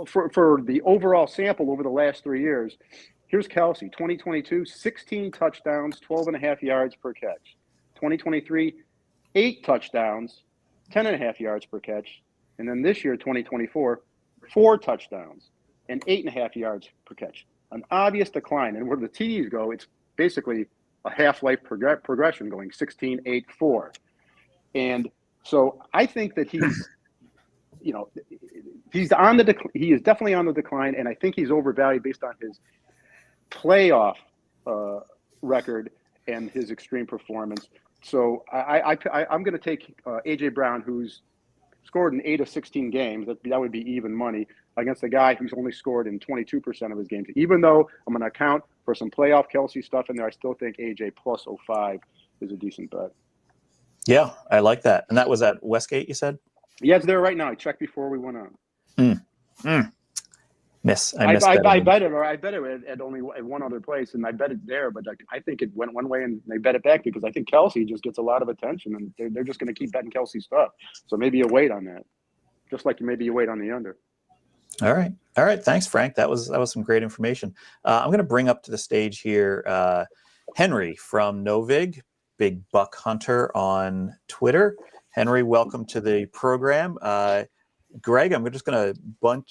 For the overall sample over the last 3 years, here's Kelce, 2022, 16 touchdowns, 12.5 yards per catch. 2023, 8 touchdowns, 10.5 yards per catch. And then this year, 2024, 4 touchdowns and 8.5 yards per catch. An obvious decline. And where the TDs go, it's basically a half-life progression going 16, 8, 4. And so I think that he's, he is definitely on the decline, and I think he's overvalued based on his playoff record and his extreme performance. So I'm going to take AJ Brown, who's scored in 8 of 16 games. That would be even money against a guy who's only scored in 22% of his games. Even though I'm going to account for some playoff Kelce stuff in there, I still think AJ plus 05 is a decent bet. Yeah, I like that. And that was at Westgate, you said? Yeah, it's there right now. I checked before we went on. I missed I that. bet it at only one other place, and I bet it there, but I think it went one way and they bet it back because I think Kelce just gets a lot of attention, and they're just going to keep betting Kelce stuff. So maybe you wait on that, just like maybe you wait on the under. All right. Thanks, Frank. That was some great information. I'm going to bring up to the stage here Henry from NoVig, Big Buck Hunter on Twitter. Henry, welcome to the program. Greg, I'm just going to bump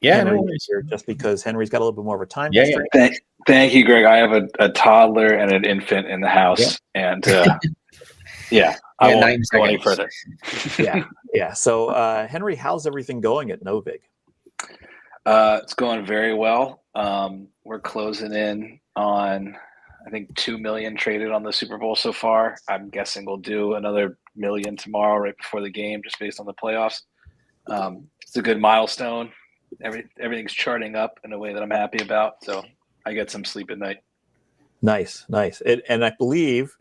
Henry here just because Henry's got a little bit more of a time constraint. Thank you, Greg. I have a toddler and an infant in the house, and I won't go any further. Yeah. So, Henry, how's everything going at NoVig? It's going very well. We're closing in on, I think, 2 million traded on the Super Bowl so far. I'm guessing we'll do another million tomorrow right before the game, just based on the playoffs. It's a good milestone. Everything's charting up in a way that I'm happy about. So I get some sleep at night. Nice. And I believe,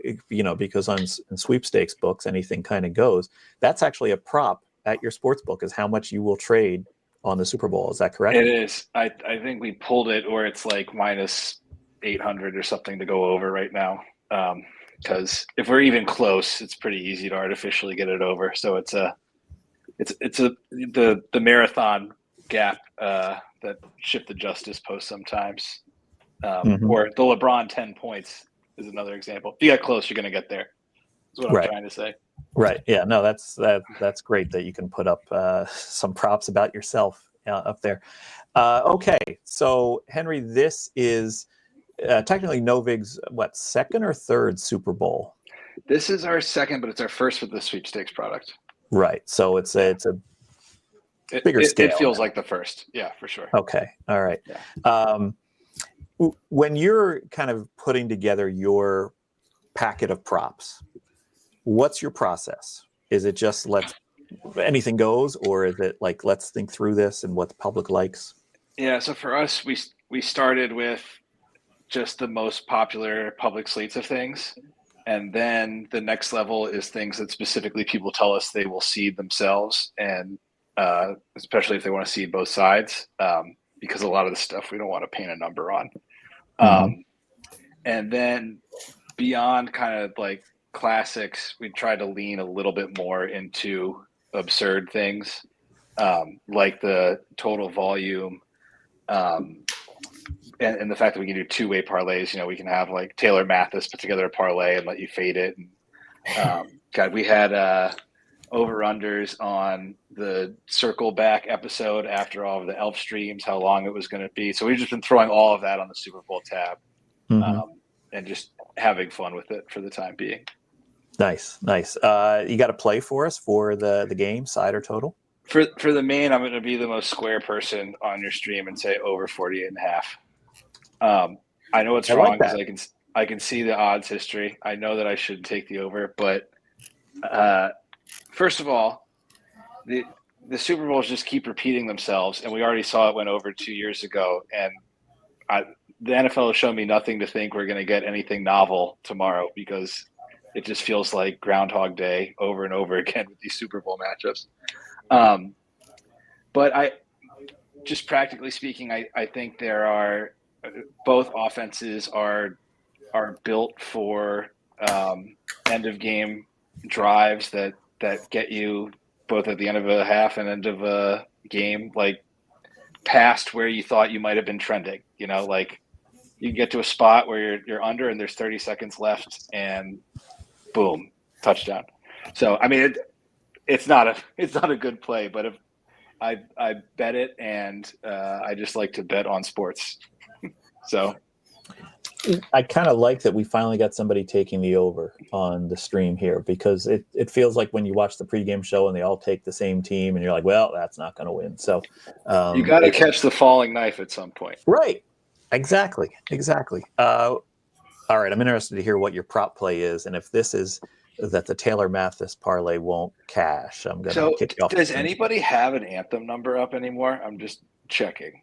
because on sweepstakes books, anything kind of goes. That's actually a prop at your sports book is how much you will trade on the Super Bowl. Is that correct? It is. I think we pulled it where it's like minus 800 or something to go over right now. Because if we're even close, it's pretty easy to artificially get it over. So it's the marathon gap that Shift the Justice posts sometimes. Or the LeBron 10 points is another example. If you get close, you're going to get there. That's what I'm trying to say. Right. Yeah. No, that's great that you can put up some props about yourself up there. Okay. So, Henry, this is technically NoVig's second or third Super Bowl? This is our second, but it's our first with the sweepstakes product. Right. So it's a bigger scale. It feels like the first. Yeah, for sure. Okay. All right. Yeah. When you're kind of putting together your packet of props, what's your process? Is it just anything goes, or is it like, let's think through this and what the public likes? Yeah. So for us, we started with just the most popular public slates of things. And then the next level is things that specifically people tell us they will seed themselves. And especially if they want to seed both sides, because a lot of the stuff we don't want to paint a number on. And then beyond kind of like classics, we try to lean a little bit more into absurd things, like the total volume, and the fact that we can do two-way parlays. We can have like Taylor Mathis put together a parlay and let you fade it. And, we had over-unders on the circle back episode after all of the elf streams, how long it was going to be. So we've just been throwing all of that on the Super Bowl tab, and just having fun with it for the time being. Nice. You got a play for us for the game, side or total? For the main, I'm going to be the most square person on your stream and say over 48.5. I know it's wrong because I can see the odds history. I know that I should take the over, but First of all, the Super Bowls just keep repeating themselves, and we already saw it went over 2 years ago. And the NFL has shown me nothing to think we're going to get anything novel tomorrow, because it just feels like Groundhog Day over and over again with these Super Bowl matchups. But just practically speaking, I think there are both offenses are built for end of game drives that get you both at the end of a half and end of a game, like past where you thought you might have been trending. You know, like you get to a spot where you're under and there's 30 seconds left and boom, touchdown. So I mean, it's not a good play, but if I bet it, and I just like to bet on sports. So I kind of like that we finally got somebody taking the over on the stream here, because it feels like when you watch the pregame show and they all take the same team and you're like, well, that's not going to win. So you got to catch the falling knife at some point. Right. Exactly. All right. I'm interested to hear what your prop play is. And if this is that the Taylor Mathis parlay won't cash, I'm going to kick you off. Does anybody have an anthem number up anymore? I'm just checking.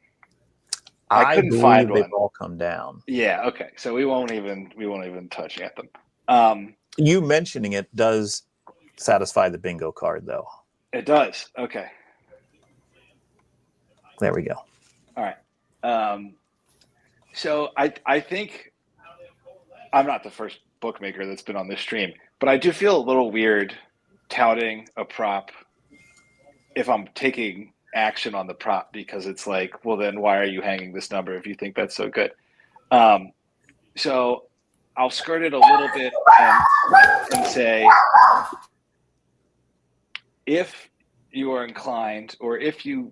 I couldn't believe find they've one. all come down. Yeah. Okay. So we won't even touch anthem. You mentioning it does satisfy the bingo card, though. It does. Okay. There we go. All right. So I think I'm not the first bookmaker that's been on this stream, but I do feel a little weird touting a prop if I'm taking action on the prop, because it's like, well, then why are you hanging this number if you think that's so good? So I'll skirt it a little bit and say, if you are inclined, or if you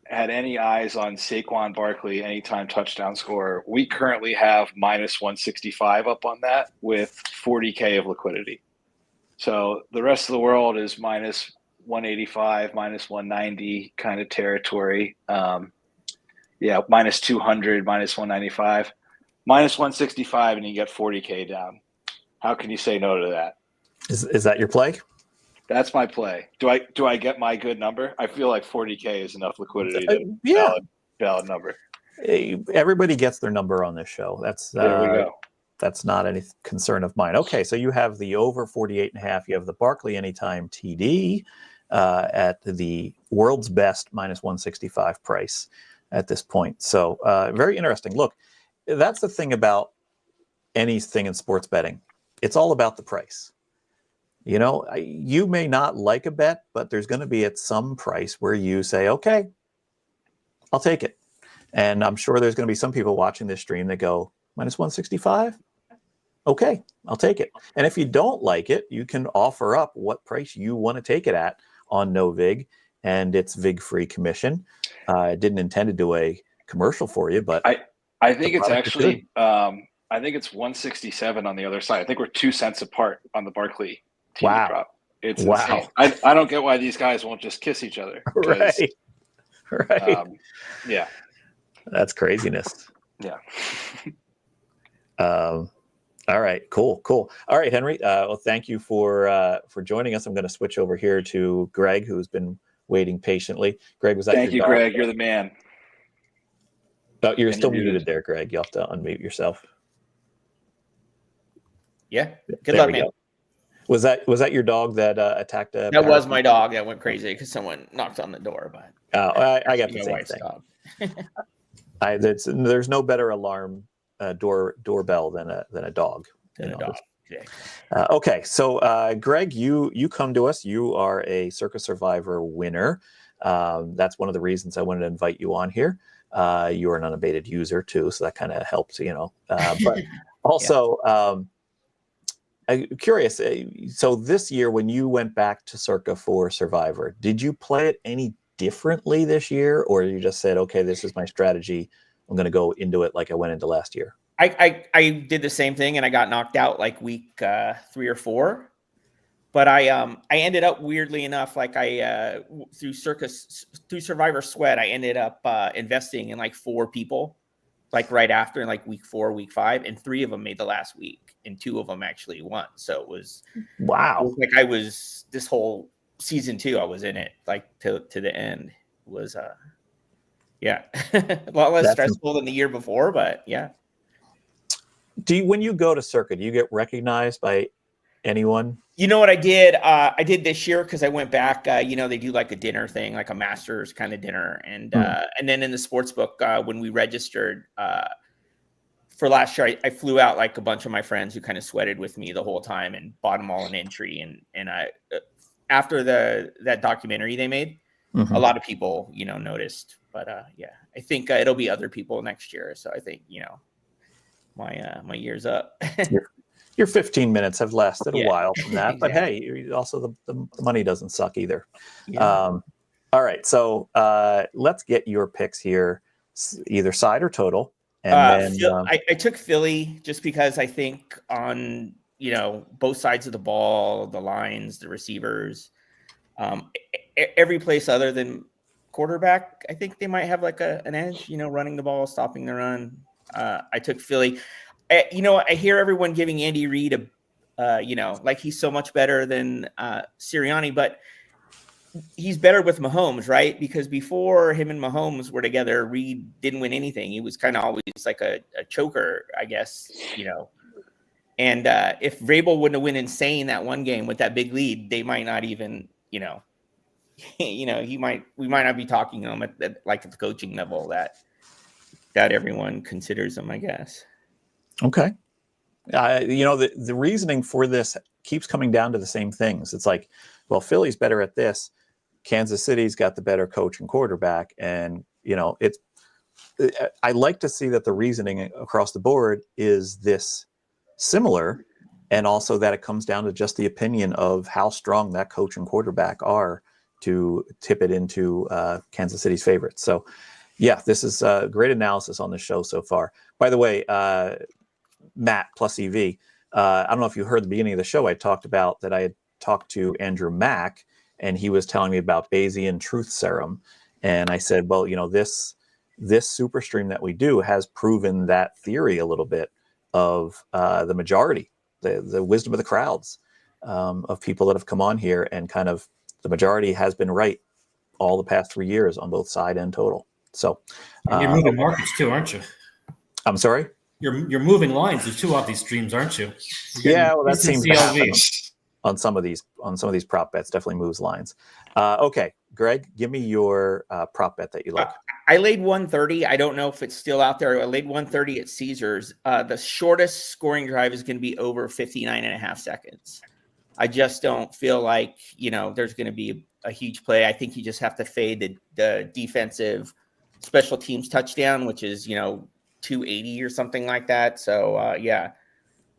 had any eyes on Saquon Barkley anytime touchdown scorer, we currently have minus 165 up on that with 40K of liquidity. So the rest of the world is minus 185, minus 190 kind of territory. Minus 200, minus 195, minus 165, and you get 40K down. How can you say no to that? Is that your play? That's my play. Do I get my good number? I feel like 40K is enough liquidity to valid number. Everybody gets their number on this show. There we go. That's not any concern of mine. Okay, so you have the over 48.5. You have the Barkley anytime TD at the world's best minus 165 price at this point. So very interesting. Look, that's the thing about anything in sports betting. It's all about the price. You know, you may not like a bet, but there's going to be at some price where you say, okay, I'll take it. And I'm sure there's going to be some people watching this stream that go, minus 165? Okay, I'll take it. And if you don't like it, you can offer up what price you want to take it at on NoVig, and it's VIG-free commission. I didn't intend to do a commercial for you, but I think it's actually, I think it's 167 on the other side. I think we're 2 cents apart on the Barkley TV prop. It's insane. I don't get why these guys won't just kiss each other. Right. Yeah. That's craziness. Yeah. All right. Cool. All right, Henry. Well, thank you for joining us. I'm going to switch over here to Greg, who's been waiting patiently. Greg, was that Thank you, dog? Greg. You're the man. Oh, you're still muted there, Greg. You'll have to unmute yourself. Yeah. Good There luck, we man. go. Was that your dog that attacked? That was my dog that went crazy because someone knocked on the door. But I got the my same wife's thing. dog. There's no better alarm doorbell than a dog. Okay. Okay, so Greg, you come to us. You are a Circus Survivor winner. That's one of the reasons I wanted to invite you on here. You are an unabated user too, so that kind of helps, But also, I'm curious. So this year, when you went back to Circa for Survivor, did you play it any differently this year, or you just said, "Okay, this is my strategy. I'm going to go into it like I went into last year"? I did the same thing, and I got knocked out like week 3 or 4. But I ended up, weirdly enough, like through Survivor Sweat, I ended up investing in like 4 people, like right after, in like week 4, week 5, and 3 of them made the last week, and 2 of them actually won. So it was wow. It was like I was this whole season 2, I was in it like to the end. It was yeah, a lot less stressful than the year before, but yeah. When you go to Circuit, do you get recognized by anyone? You know what I did? I did this year because I went back. You know, they do like a dinner thing, like a Masters kind of dinner, and then in the sports book when we registered for last year, I flew out like a bunch of my friends who kind of sweated with me the whole time and bought them all an entry. And I after that documentary they made, a lot of people noticed. But yeah, I think it'll be other people next year. So I think my year's up. Your 15 minutes have lasted a while from that, but hey, also the money doesn't suck either. Yeah. All right, so let's get your picks here, either side or total. And then I took Philly just because I think on both sides of the ball, the lines, the receivers, every place other than quarterback, I think they might have like an edge. Running the ball, stopping the run. I took Philly. I hear everyone giving Andy Reid like he's so much better than Sirianni, but he's better with Mahomes, right? Because before him and Mahomes were together, Reid didn't win anything. He was kind of always like a choker, I guess, And if Vrabel wouldn't have went insane that one game with that big lead, they might not even, we might not be talking to him at the coaching level that everyone considers him, I guess. Okay. The reasoning for this keeps coming down to the same things. It's like, well, Philly's better at this. Kansas City's got the better coach and quarterback. And, I like to see that the reasoning across the board is this similar. And also that it comes down to just the opinion of how strong that coach and quarterback are to tip it into Kansas City's favorites. So, yeah, this is a great analysis on the show so far. By the way, Matt PlusEV, I don't know if you heard the beginning of the show. I talked about that I had talked to Andrew Mack, and he was telling me about Bayesian truth serum. And I said, well, this SuperStream that we do has proven that theory a little bit of the majority, the wisdom of the crowds of people that have come on here, and kind of the majority has been right all the past 3 years on both side and total. So and you're moving markets too, aren't you? I'm sorry? You're moving lines. There's 2 off these streams, aren't you? Yeah, well, that seems to happen on some of these prop bets. Definitely moves lines. Okay, Greg, give me your prop bet that you like. I laid 130. I don't know if it's still out there. I laid 130 at Caesars. The shortest scoring drive is going to be over 59.5 seconds. I just don't feel like there's going to be a huge play. I think you just have to fade the defensive special teams touchdown, which is 280 or something like that. So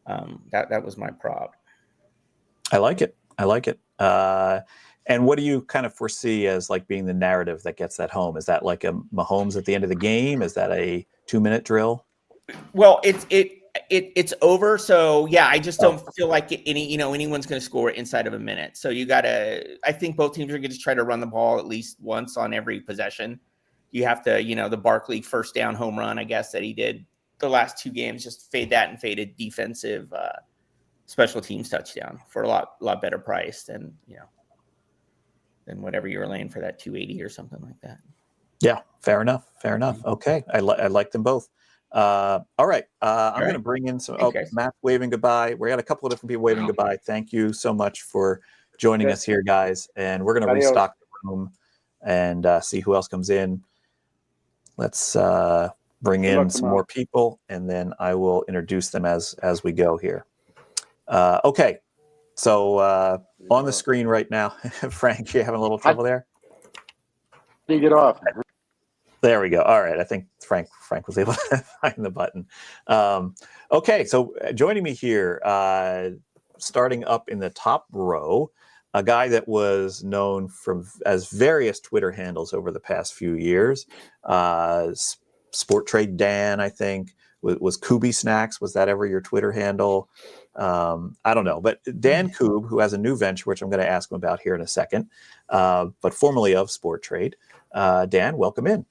that was my prop. I like it. And what do you kind of foresee as like being the narrative that gets that home? Is that like a Mahomes at the end of the game? Is that a 2-minute drill? Well, it's over. So yeah, I just don't feel like anyone's going to score inside of a minute. So I think both teams are going to try to run the ball at least once on every possession. You have to, the Barkley first down home run, I guess, that he did the last 2 games, just fade that and fade a defensive special teams touchdown for a lot better price than whatever you were laying for that 280 or something like that. Yeah, fair enough. Okay, I like them both. All right, I'm going to bring in some. Okay. Matt's waving goodbye. We got a couple of different people waving goodbye. Thank you so much for joining us here, guys. And we're going to restock the room and see who else comes in. Let's bring in some more people, and then I will introduce them as we go here. Okay, so on the screen right now, Frank, you having a little trouble there? You get off. There we go. All right, I think Frank was able to find the button. Okay, so joining me here, starting up in the top row, a guy that was known as various Twitter handles over the past few years. Sport Trade Dan, I think, was Kooby Snacks. Was that ever your Twitter handle? I don't know. But Dan Koob, who has a new venture, which I'm going to ask him about here in a second, but formerly of Sport Trade. Dan, welcome in.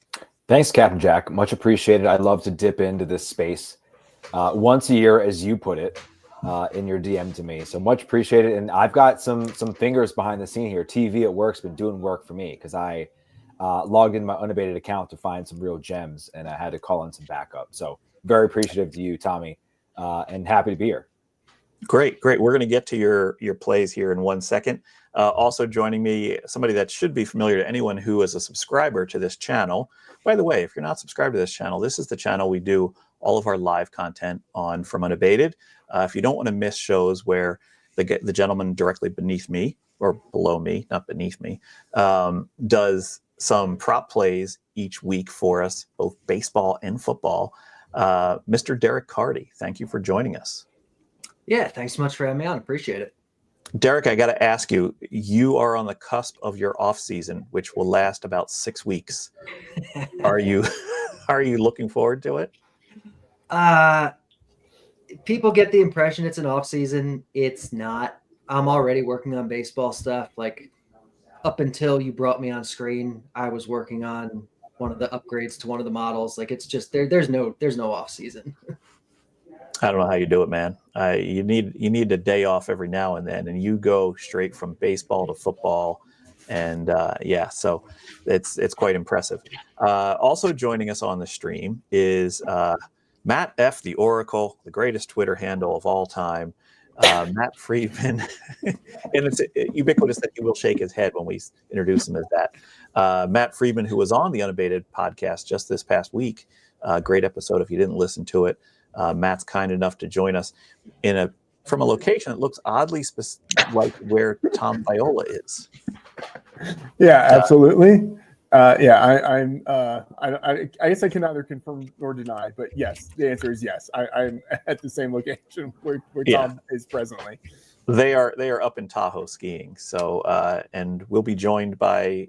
Thanks, Captain Jack. Much appreciated. I love to dip into this space once a year, as you put it. in your DM to me. So much appreciated. And I've got some fingers behind the scene here. TV at work's been doing work for me because I logged in my unabated account to find some real gems, and I had to call in some backup. So very appreciative to you, Tommy, and happy to be here. Great. We're going to get to your plays here in 1 second. Also joining me, somebody that should be familiar to anyone who is a subscriber to this channel. By the way, if you're not subscribed to this channel, this is the channel we do all of our live content on from Unabated. If you don't want to miss shows where the gentleman directly beneath me, or below me, not beneath me, does some prop plays each week for us, both baseball and football, Mr. Derek Carty, thank you for joining us. Yeah, thanks so much for having me on. Appreciate it. Derek, I got to ask you, you are on the cusp of your off season, which will last about 6 weeks. Are you looking forward to it? People get the impression it's an off season. It's not. I'm already working on baseball stuff. Like up until you brought me on screen, I was working on one of the upgrades to one of the models. Like it's just there's no off season. I don't know how you do it, man. You need a day off every now and then, and you go straight from baseball to football, and so it's quite impressive. Also joining us on the stream is Matt F. the Oracle, the greatest Twitter handle of all time. Matt Freedman, and it's ubiquitous that he will shake his head when we introduce him as that. Matt Freedman, who was on the Unabated podcast just this past week. Great episode if you didn't listen to it. Matt's kind enough to join us from a location that looks oddly like where Tom Viola is. Yeah, absolutely. I guess I can neither confirm nor deny, but yes, the answer is yes. I'm at the same location where Tom is presently. They are up in Tahoe skiing. So and we'll be joined by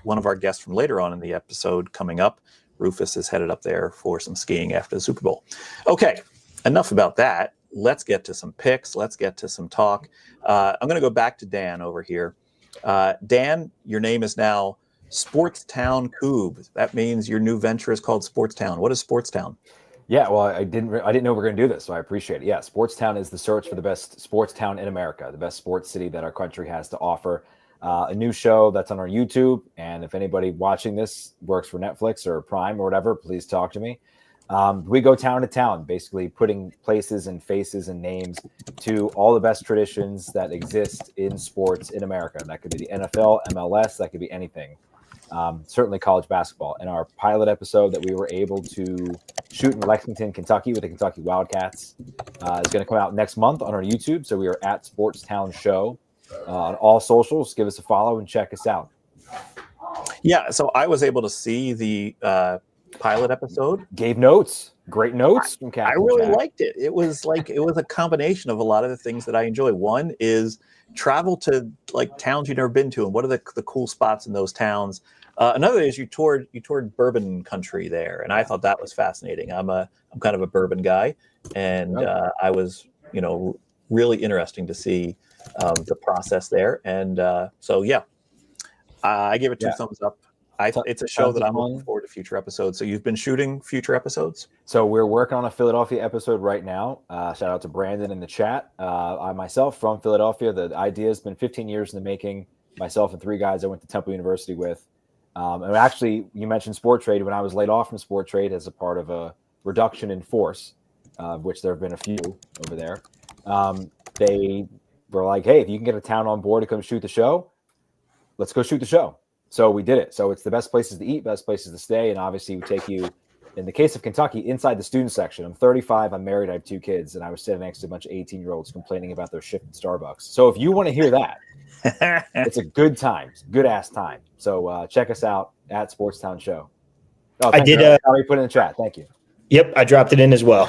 one of our guests from later on in the episode coming up. Rufus is headed up there for some skiing after the Super Bowl. Okay, enough about that. Let's get to some picks. Let's get to some talk. I'm going to go back to Dan over here. Dan, your name is now Sportstown Koob. That means your new venture is called Sportstown. What is Sportstown? Yeah, well, I didn't know we were going to do this, so I appreciate it. Yeah, Sportstown is the search for the best sports town in America, the best sports city that our country has to offer. A new show that's on our YouTube, and if anybody watching this works for Netflix or Prime or whatever, please talk to me. We go town to town, basically putting places and faces and names to all the best traditions that exist in sports in America. That could be the NFL, MLS, that could be anything. Certainly college basketball. And our pilot episode that we were able to shoot in Lexington, Kentucky with the Kentucky Wildcats is going to come out next month on our YouTube. So we are at Sportstown Show on all socials. Give us a follow and check us out. Yeah, so I was able to see the pilot episode. Gave notes. Great notes from Captain I really Jack. liked it. It was a combination of a lot of the things that I enjoy. One is travel to like towns you've never been to, and what are the cool spots in those towns. Another is you toured bourbon country there, and I thought that was fascinating. I'm kind of a bourbon guy, and I was really interesting to see the process there. And so yeah, I give it two thumbs up. It's a show that I'm looking forward to future episodes. So you've been shooting future episodes? So we're working on a Philadelphia episode right now. Shout out to Brandon in the chat. I myself from Philadelphia. The idea has been 15 years in the making. Myself and 3 guys I went to Temple University with. And actually, you mentioned Sport Trade. When I was laid off from Sport Trade as a part of a reduction in force, which there have been a few over there, they were like, hey, if you can get a town on board to come shoot the show, let's go shoot the show. So we did it. So it's the best places to eat, best places to stay. And obviously we take you, in the case of Kentucky, inside the student section. I'm 35, I'm married, I have 2 kids, and I was sitting next to a bunch of 18-year-olds complaining about their shift at Starbucks. So if you want to hear that, it's a good time, good ass time. So check us out at Sportstown Show. Oh, I did. How you put it in the chat? Thank you. Yep, I dropped it in as well.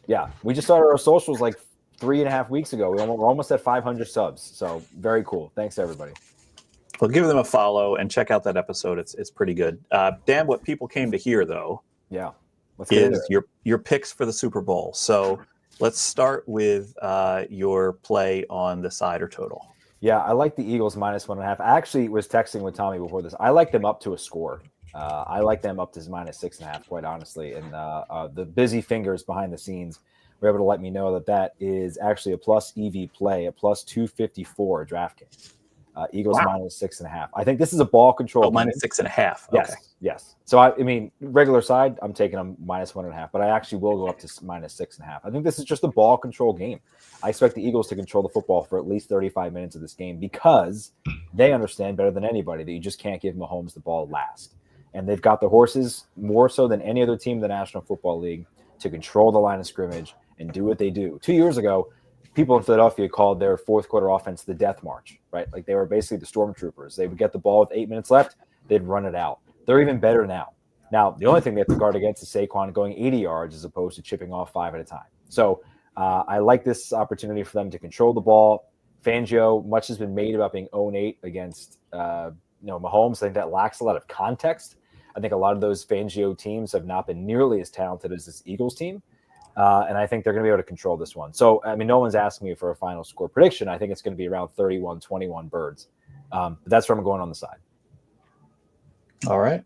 Yeah, we just started our socials like 3.5 weeks ago. We're almost at 500 subs. So very cool. Thanks everybody. Well, give them a follow and check out that episode. It's pretty good. Dan, what people came to hear though, is your picks for the Super Bowl. So let's start with your play on the side or total. Yeah, I like the Eagles -1.5. I actually was texting with Tommy before this. I like them up to a score. I like them up to -6.5, quite honestly. And the busy fingers behind the scenes were able to let me know that that is actually a PlusEV play at plus 254 at DraftKings. Eagles minus 6.5. I think this is a ball control. Oh, minus 6.5. Yes, Okay. yes. So I mean, regular side, I'm taking them minus 1.5, but I actually will go up to minus 6.5. I think this is just a ball control game. I expect the Eagles to control the football for at least 35 minutes of this game because they understand better than anybody that you just can't give Mahomes the ball last. And they've got the horses more so than any other team in the National Football League to control the line of scrimmage and do what they do. 2 years ago, people in Philadelphia called their fourth quarter offense the death march, right? Like they were basically the stormtroopers. They would get the ball with 8 minutes left, they'd run it out. They're even better now. Now, the only thing they have to guard against is Saquon going 80 yards as opposed to chipping off 5 at a time. So I like this opportunity for them to control the ball. Fangio, much has been made about being 0-8 against Mahomes. I think that lacks a lot of context. I think a lot of those Fangio teams have not been nearly as talented as this Eagles team. And I think they're going to be able to control this one. So, I mean, no one's asking me for a final score prediction. I think it's going to be around 31-21 birds. But that's where I'm going on the side. All right.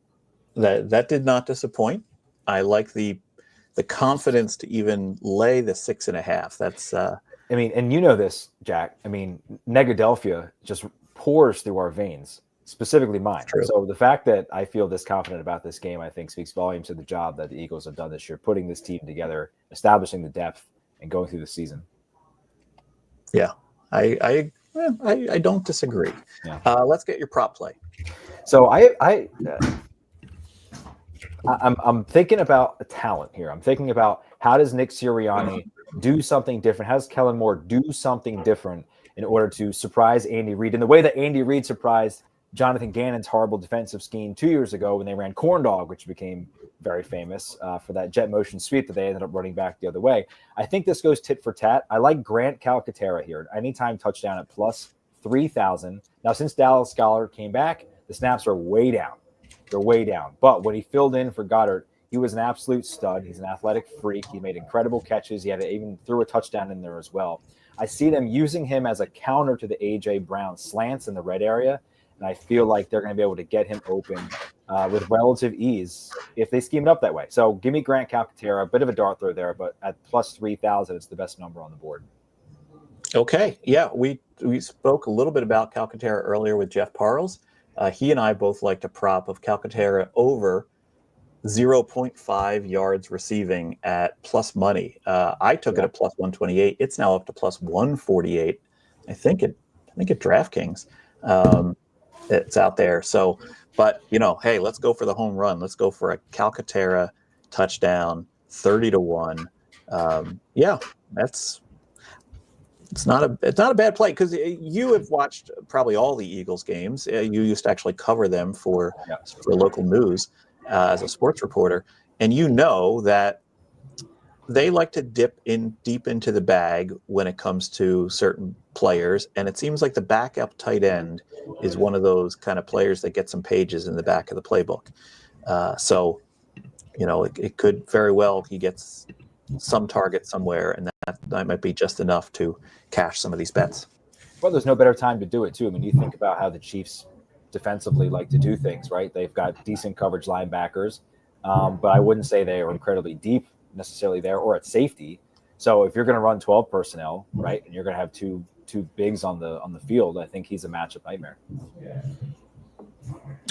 That did not disappoint. I like the confidence to even lay the 6.5. That's I mean, and you know this, Jack. I mean, Negadelphia just pours through our veins, specifically mine. So the fact that I feel this confident about this game, I think speaks volumes to the job that the Eagles have done this year, putting this team together, establishing the depth, and going through the season. Yeah, I don't disagree. Yeah. Let's get your prop play. So I'm thinking about a talent here. I'm thinking about how does Nick Sirianni do something different? How does Kellen Moore do something different in order to surprise Andy Reid in the way that Andy Reid surprised Jonathan Gannon's horrible defensive scheme 2 years ago when they ran Corn Dog, which became very famous for that jet motion sweep that they ended up running back the other way. I think this goes tit for tat. I like Grant Calcaterra here. Anytime touchdown at plus 3,000. Now, since Dallas Goedert came back, the snaps are way down. They're way down. But when he filled in for Goddard, he was an absolute stud. He's an athletic freak. He made incredible catches. He had even threw a touchdown in there as well. I see them using him as a counter to the A.J. Brown slants in the red area. And I feel like they're going to be able to get him open with relative ease if they scheme it up that way. So give me Grant Calcaterra, a bit of a dart throw there, but at plus 3,000, it's the best number on the board. Okay. Yeah, we spoke a little bit about Calcaterra earlier with Jeff Parles. He and I both liked a prop of Calcaterra over 0.5 yards receiving at plus money. I took it at plus 128. It's now up to plus 148. I think at DraftKings. It's out there. So, but hey, let's go for the home run. Let's go for a Calcaterra touchdown, 30-1. Yeah, it's not a bad play because you have watched probably all the Eagles games. You used to actually cover them for local news as a sports reporter, and you know that they like to dip in deep into the bag when it comes to certain players, and it seems like the backup tight end is one of those kind of players that get some pages in the back of the playbook. So, it could very well he gets some target somewhere, and that might be just enough to cash some of these bets. Well, there's no better time to do it too. I mean, you think about how the Chiefs defensively like to do things, right? They've got decent coverage linebackers, but I wouldn't say they are incredibly deep necessarily there or at safety. So if you're going to run 12 personnel, right, and you're going to have two bigs on the field, I think he's a matchup nightmare.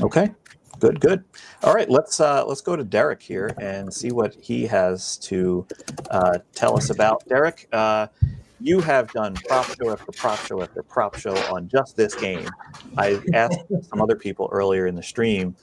Okay, good. All right, let's go to Derek here and see what he has to tell us about. Derek, you have done prop show after prop show after prop show on just this game. I asked some other people earlier in the stream,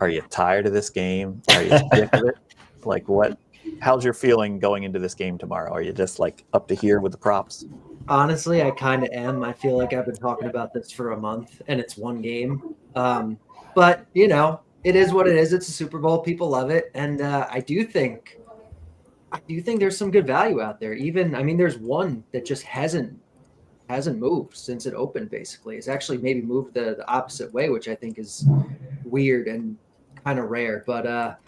are you tired of this game? Are you sick of it? Like what? How's your feeling going into this game tomorrow? Are you just like up to here with the props? Honestly, I kind of am. I feel like I've been talking about this for a month and it's one game. But, it is what it is. It's a Super Bowl. People love it. And I do think there's some good value out there. There's one that just hasn't moved since it opened, basically. It's actually maybe moved the opposite way, which I think is weird and kind of rare. But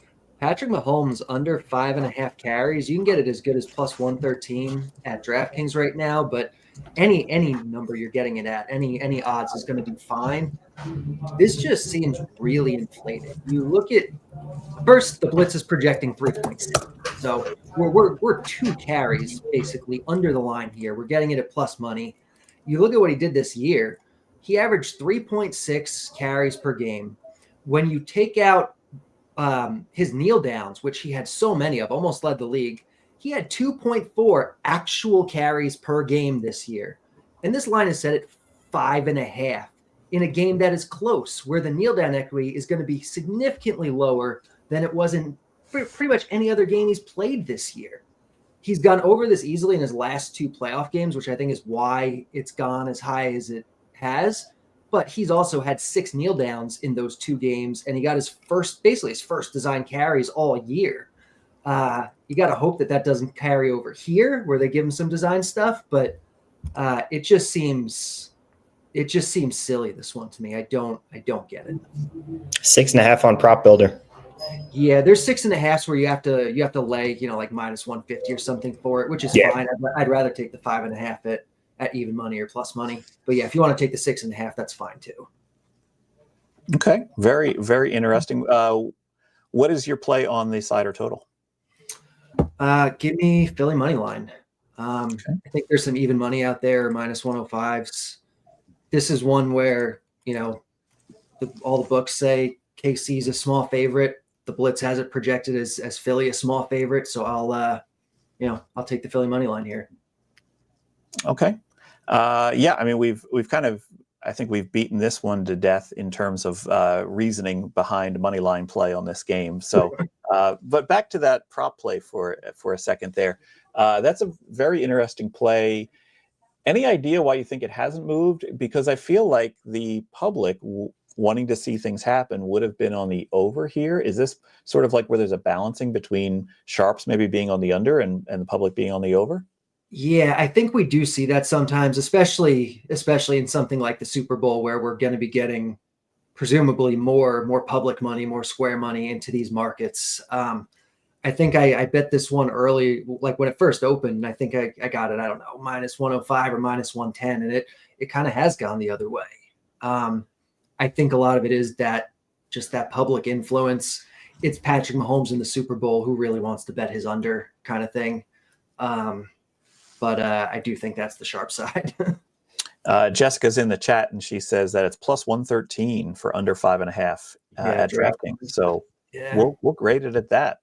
Patrick Mahomes under 5.5 carries. You can get it as good as plus 113 at DraftKings right now, but any number you're getting it at, any odds is going to do fine. This just seems really inflated. You look at first, the blitz is projecting 3.6, so we're 2 carries basically under the line here. We're getting it at plus money. You look at what he did this year. He averaged 3.6 carries per game. When you take out his kneel downs, which he had so many of, almost led the league, he had 2.4 actual carries per game this year. And this line is set at 5.5 in a game that is close, where the kneel down equity is going to be significantly lower than it was in pretty much any other game he's played this year. He's gone over this easily in his last 2 playoff games, which I think is why it's gone as high as it has. But he's also had 6 kneel downs in those 2 games, and he got his first design carries all year. You got to hope that doesn't carry over here where they give him some design stuff, but it just seems silly, this one, to me. I don't get it. 6.5 on prop builder. Yeah, there's 6.5s where you have to lay, like minus 150 or something for it, which is fine. I'd rather take the 5.5 at even money or plus money. But yeah, if you want to take the 6.5, that's fine too. Okay, very, very interesting. What is your play on the side or total? Give me Philly money line. I think there's some even money out there, minus 105s. This is one where, all the books say KC is a small favorite. The Blitz has it projected as Philly a small favorite. So I'll take the Philly money line here. Okay. Yeah, I mean, we've kind of, I think we've beaten this one to death in terms of reasoning behind money line play on this game. So, but back to that prop play for a second there. That's a very interesting play. Any idea why you think it hasn't moved? Because I feel like the public wanting to see things happen would have been on the over here. Is this sort of like where there's a balancing between sharps maybe being on the under and the public being on the over? Yeah, I think we do see that sometimes, especially in something like the Super Bowl, where we're going to be getting presumably more public money, more square money into these markets. I think I bet this one early, like when it first opened. I think I got it, I don't know, minus 105 or minus 110, and it kind of has gone the other way. I think a lot of it is that public influence. It's Patrick Mahomes in the Super Bowl, who really wants to bet his under kind of thing. But I do think that's the sharp side. Jessica's in the chat, and she says that it's plus 113 for under 5.5 at DraftKings. So we'll grade it at that.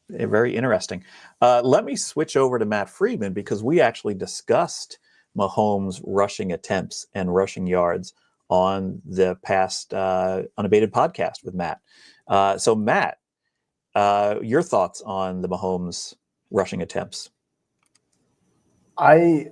Very interesting. Let me switch over to Matt Freedman, because we actually discussed Mahomes' rushing attempts and rushing yards on the past Unabated podcast with Matt. So Matt, your thoughts on the Mahomes rushing attempts? I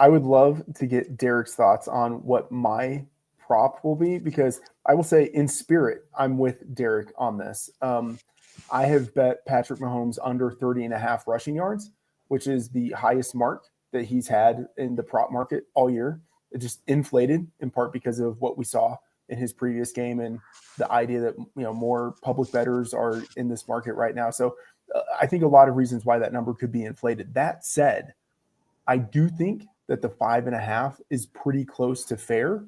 would love to get Derek's thoughts on what my prop will be, because I will say in spirit, I'm with Derek on this. I have bet Patrick Mahomes under 30.5 rushing yards, which is the highest mark that he's had in the prop market all year. It just inflated in part because of what we saw in his previous game and the idea that, more public bettors are in this market right now. So I think a lot of reasons why that number could be inflated. That said, I do think that the 5.5 is pretty close to fair.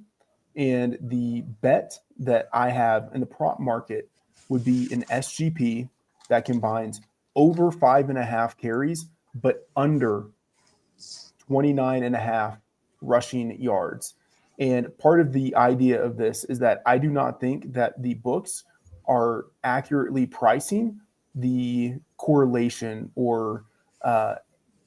And the bet that I have in the prop market would be an SGP that combines over 5.5 carries, but under 29.5 rushing yards. And part of the idea of this is that I do not think that the books are accurately pricing the correlation or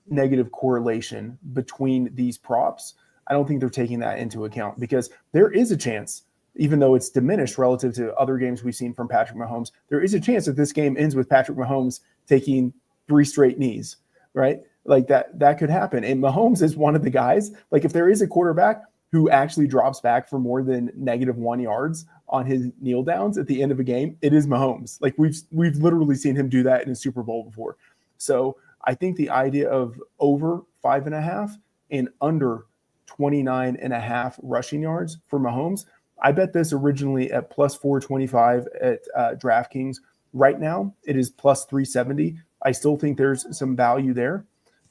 negative correlation between these props. I don't think they're taking that into account, because there is a chance, even though it's diminished relative to other games we've seen from Patrick Mahomes, there is a chance that this game ends with Patrick Mahomes taking 3 straight knees, right? Like that could happen. And Mahomes is one of the guys, like if there is a quarterback who actually drops back for more than -1 yards on his kneel downs at the end of a game, it is Mahomes. Like we've literally seen him do that in a Super Bowl before. So I think the idea of over 5.5 and under 29.5 rushing yards for Mahomes, I bet this originally at plus 425 at DraftKings. Right now, it is plus 370. I still think there's some value there.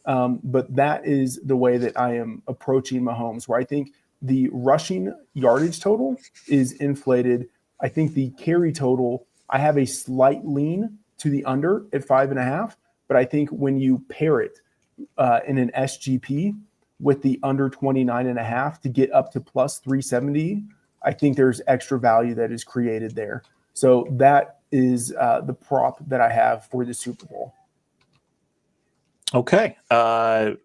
But that is the way that I am approaching Mahomes, where I think the rushing yardage total is inflated. I think the carry total, I have a slight lean to the under at 5.5, but I think when you pair it in an SGP with the under 29.5 to get up to plus 370, I think there's extra value that is created there. So that is the prop that I have for the Super Bowl. Okay. I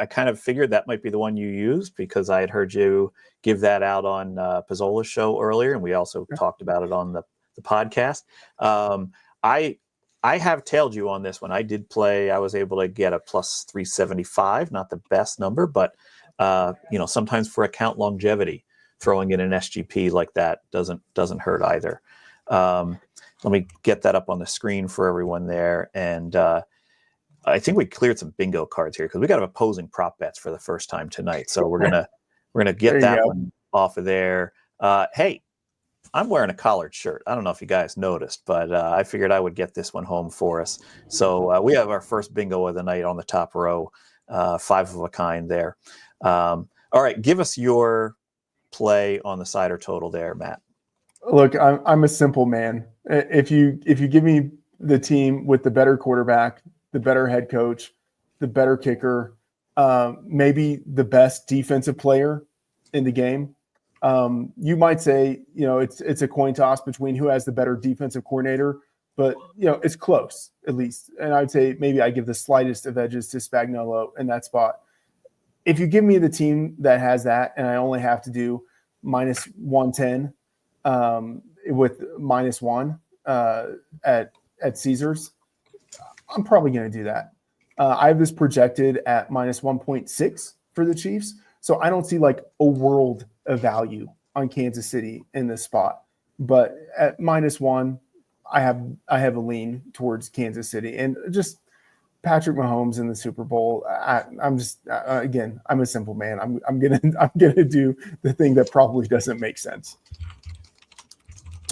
kind of figured that might be the one you used because I had heard you give that out on Pizzola's show earlier, and we also talked about it on the podcast. I have tailed you on this one. I did play. I was able to get a plus 375, not the best number, but sometimes for account longevity, throwing in an SGP like that doesn't hurt either. Let me get that up on the screen for everyone there, and I think we cleared some bingo cards here because we got opposing prop bets for the first time tonight. So we're gonna get that one off of there. Hey, I'm wearing a collared shirt. I don't know if you guys noticed, but I figured I would get this one home for us. So we have our first bingo of the night on the top row, 5 of a kind there. All right, give us your play on the cider total there, Matt. Look, I'm a simple man. If you give me the team with the better quarterback, the better head coach, the better kicker, maybe the best defensive player in the game, you might say, it's a coin toss between who has the better defensive coordinator, but it's close at least. And I'd say maybe I give the slightest of edges to Spagnuolo in that spot. If you give me the team that has that, and I only have to do minus 110 with -1 at Caesars, I'm probably going to do that. I have this projected at minus 1.6 for the Chiefs. So I don't see like a world of value on Kansas City in this spot. But at -1, I have a lean towards Kansas City. And just Patrick Mahomes in the Super Bowl, I'm just again, I'm a simple man. I'm gonna do the thing that probably doesn't make sense.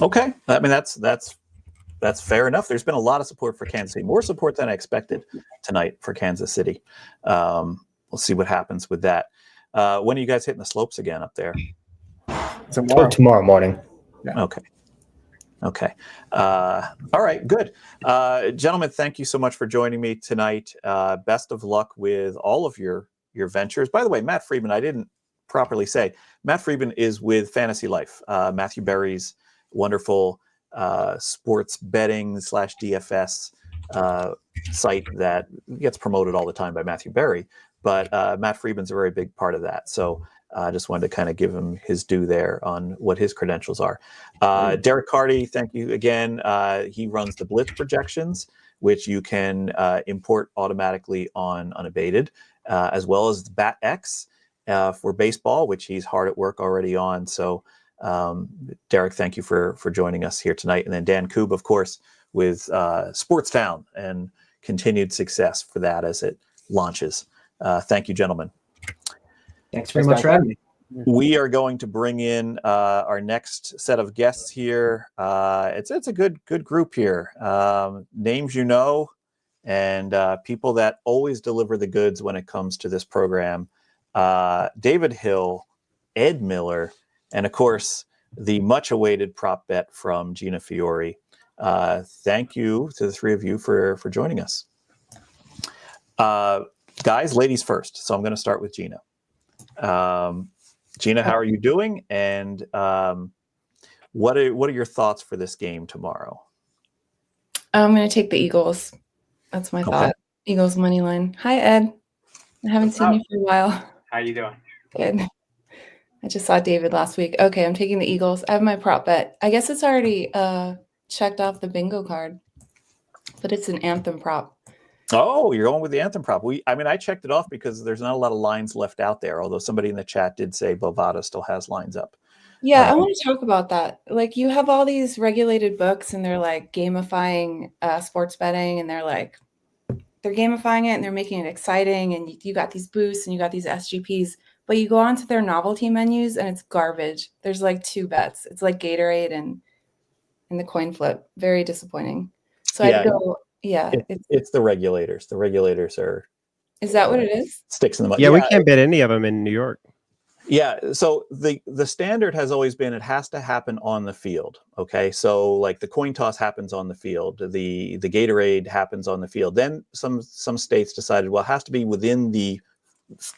Okay. I mean, that's fair enough. There's been a lot of support for Kansas City, more support than I expected tonight for Kansas City. We'll see what happens with that. When are you guys hitting the slopes again up there? Tomorrow morning. Yeah. Okay. All right, good. Gentlemen, thank you so much for joining me tonight. Best of luck with all of your ventures. By the way, Matt Freedman, I didn't properly say, Matt Freedman is with Fantasy Life, Matthew Berry's wonderful sports betting / DFS site that gets promoted all the time by Matthew Berry. But Matt Freedman's a very big part of that. So I just wanted to kind of give him his due there on what his credentials are. Derek Carty, thank you again. He runs the Blitz projections, which you can import automatically on Unabated, as well as the BatX for baseball, which he's hard at work already on. So Derek, thank you for joining us here tonight. And then Dan Koob, of course, with Sportstown and continued success for that as it launches. Thank you, gentlemen. Thanks very much for having me. We are going to bring in our next set of guests here. It's a good group here. Names you know, and people that always deliver the goods when it comes to this program. David Hill, Ed Miller, and of course, the much-awaited prop bet from Gina Fiore. Thank you to the three of you for joining us. Guys, ladies first. So I'm going to start with Gina. Gina, how are you doing? And what are your thoughts for this game tomorrow? I'm going to take the Eagles. That's my thought. Eagles money line. Hi, Ed. I haven't seen you for a while. How you doing? Good. I just saw David last week. Okay, I'm taking the Eagles. I have my prop bet. I guess it's already checked off the bingo card, but it's an anthem prop. Oh, you're going with the anthem prop. I checked it off because there's not a lot of lines left out there, although somebody in the chat did say Bovada still has lines up. Yeah, I want to talk about that. Like, you have all these regulated books and they're like gamifying sports betting, and they're gamifying it and they're making it exciting, and you got these boosts and you got these SGPs, but you go onto their novelty menus and it's garbage. There's like 2 bets. It's like Gatorade and the coin flip. Very disappointing. So I'd go, yeah. It's the regulators. The regulators are Is that what it is? Sticks in the mud. Yeah, we can't bet any of them in New York. Yeah, so the standard has always been it has to happen on the field. Okay, so like the coin toss happens on the field, the Gatorade happens on the field. Then some states decided, well, it has to be within the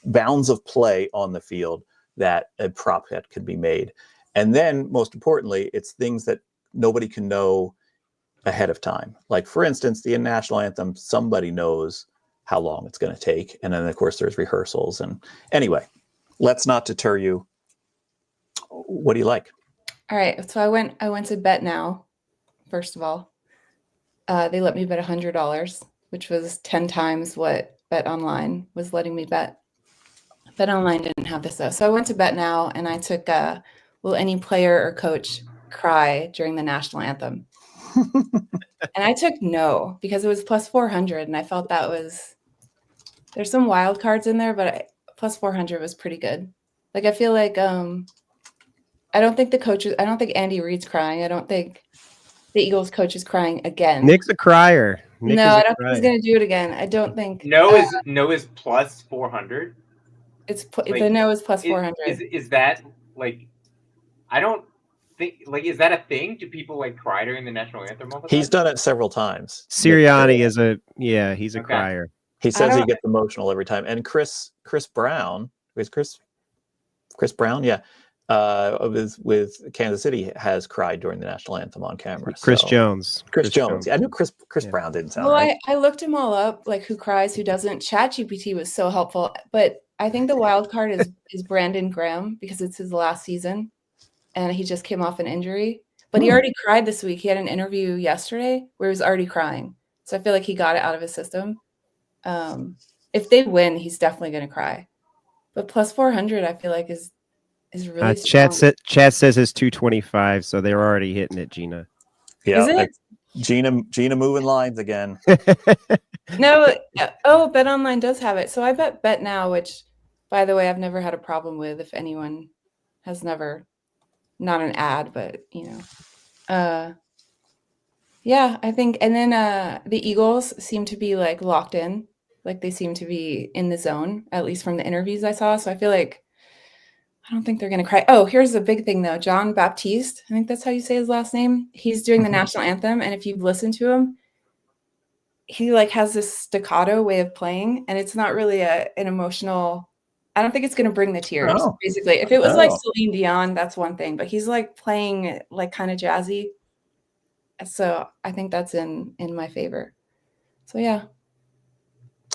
bounds of play on the field that a prop bet could be made. And then most importantly, it's things that nobody can know ahead of time. Like for instance, the national anthem, somebody knows how long it's going to take, and then of course there's rehearsals. And anyway, let's not deter you. What do you like? All right. So I went to Bet Now, first of all. They let me bet $100, which was 10 times what Bet Online was letting me bet. Bet Online didn't have this though. So I went to Bet Now and I took, will any player or coach cry during the national anthem? And I took no, because it was plus 400 and I felt that was, there's some wild cards in there, but plus 400 was pretty good. Like, I feel like, I don't think I don't think Andy Reid's crying. I don't think the Eagles coach is crying again. Nick's a crier. Nick no, I don't think he's going to do it again. I don't think. No is plus 400. It's the no is plus 400. Is that like, I don't think, like, is that a thing? Do people like cry during the national anthem all the time? He's done it several times. Sirianni is he's a crier. He says he gets emotional every time. And Chris Brown, is Chris Brown? Yeah. With Kansas City has cried during the national anthem on camera. Chris Jones. Chris Jones. Yeah, I knew Chris Brown didn't sound well, right. I looked them all up, like who cries, who doesn't. ChatGPT was so helpful. But I think the wild card is Brandon Graham, because it's his last season and he just came off an injury. But he already cried this week. He had an interview yesterday where he was already crying. So I feel like he got it out of his system. If they win, he's definitely going to cry. But plus 400, I feel like is really Chat says it's 225, so they're already hitting it, Gina. Yeah, Gina moving lines again. No, Bet Online does have it. So I Bet Now, which, by the way, I've never had a problem with. If anyone has never, not an ad, but yeah, I think. And then the Eagles seem to be like locked in, like they seem to be in the zone, at least from the interviews I saw. So I feel like I don't think they're going to cry. Oh, here's the big thing though. John Baptiste, I think that's how you say his last name. He's doing the national anthem, and if you've listened to him, he like has this staccato way of playing, and it's not really an emotional. I don't think it's going to bring the tears. Oh. Basically, if it was like Celine Dion, that's one thing, but he's like playing like kind of jazzy. So I think that's in my favor. So yeah.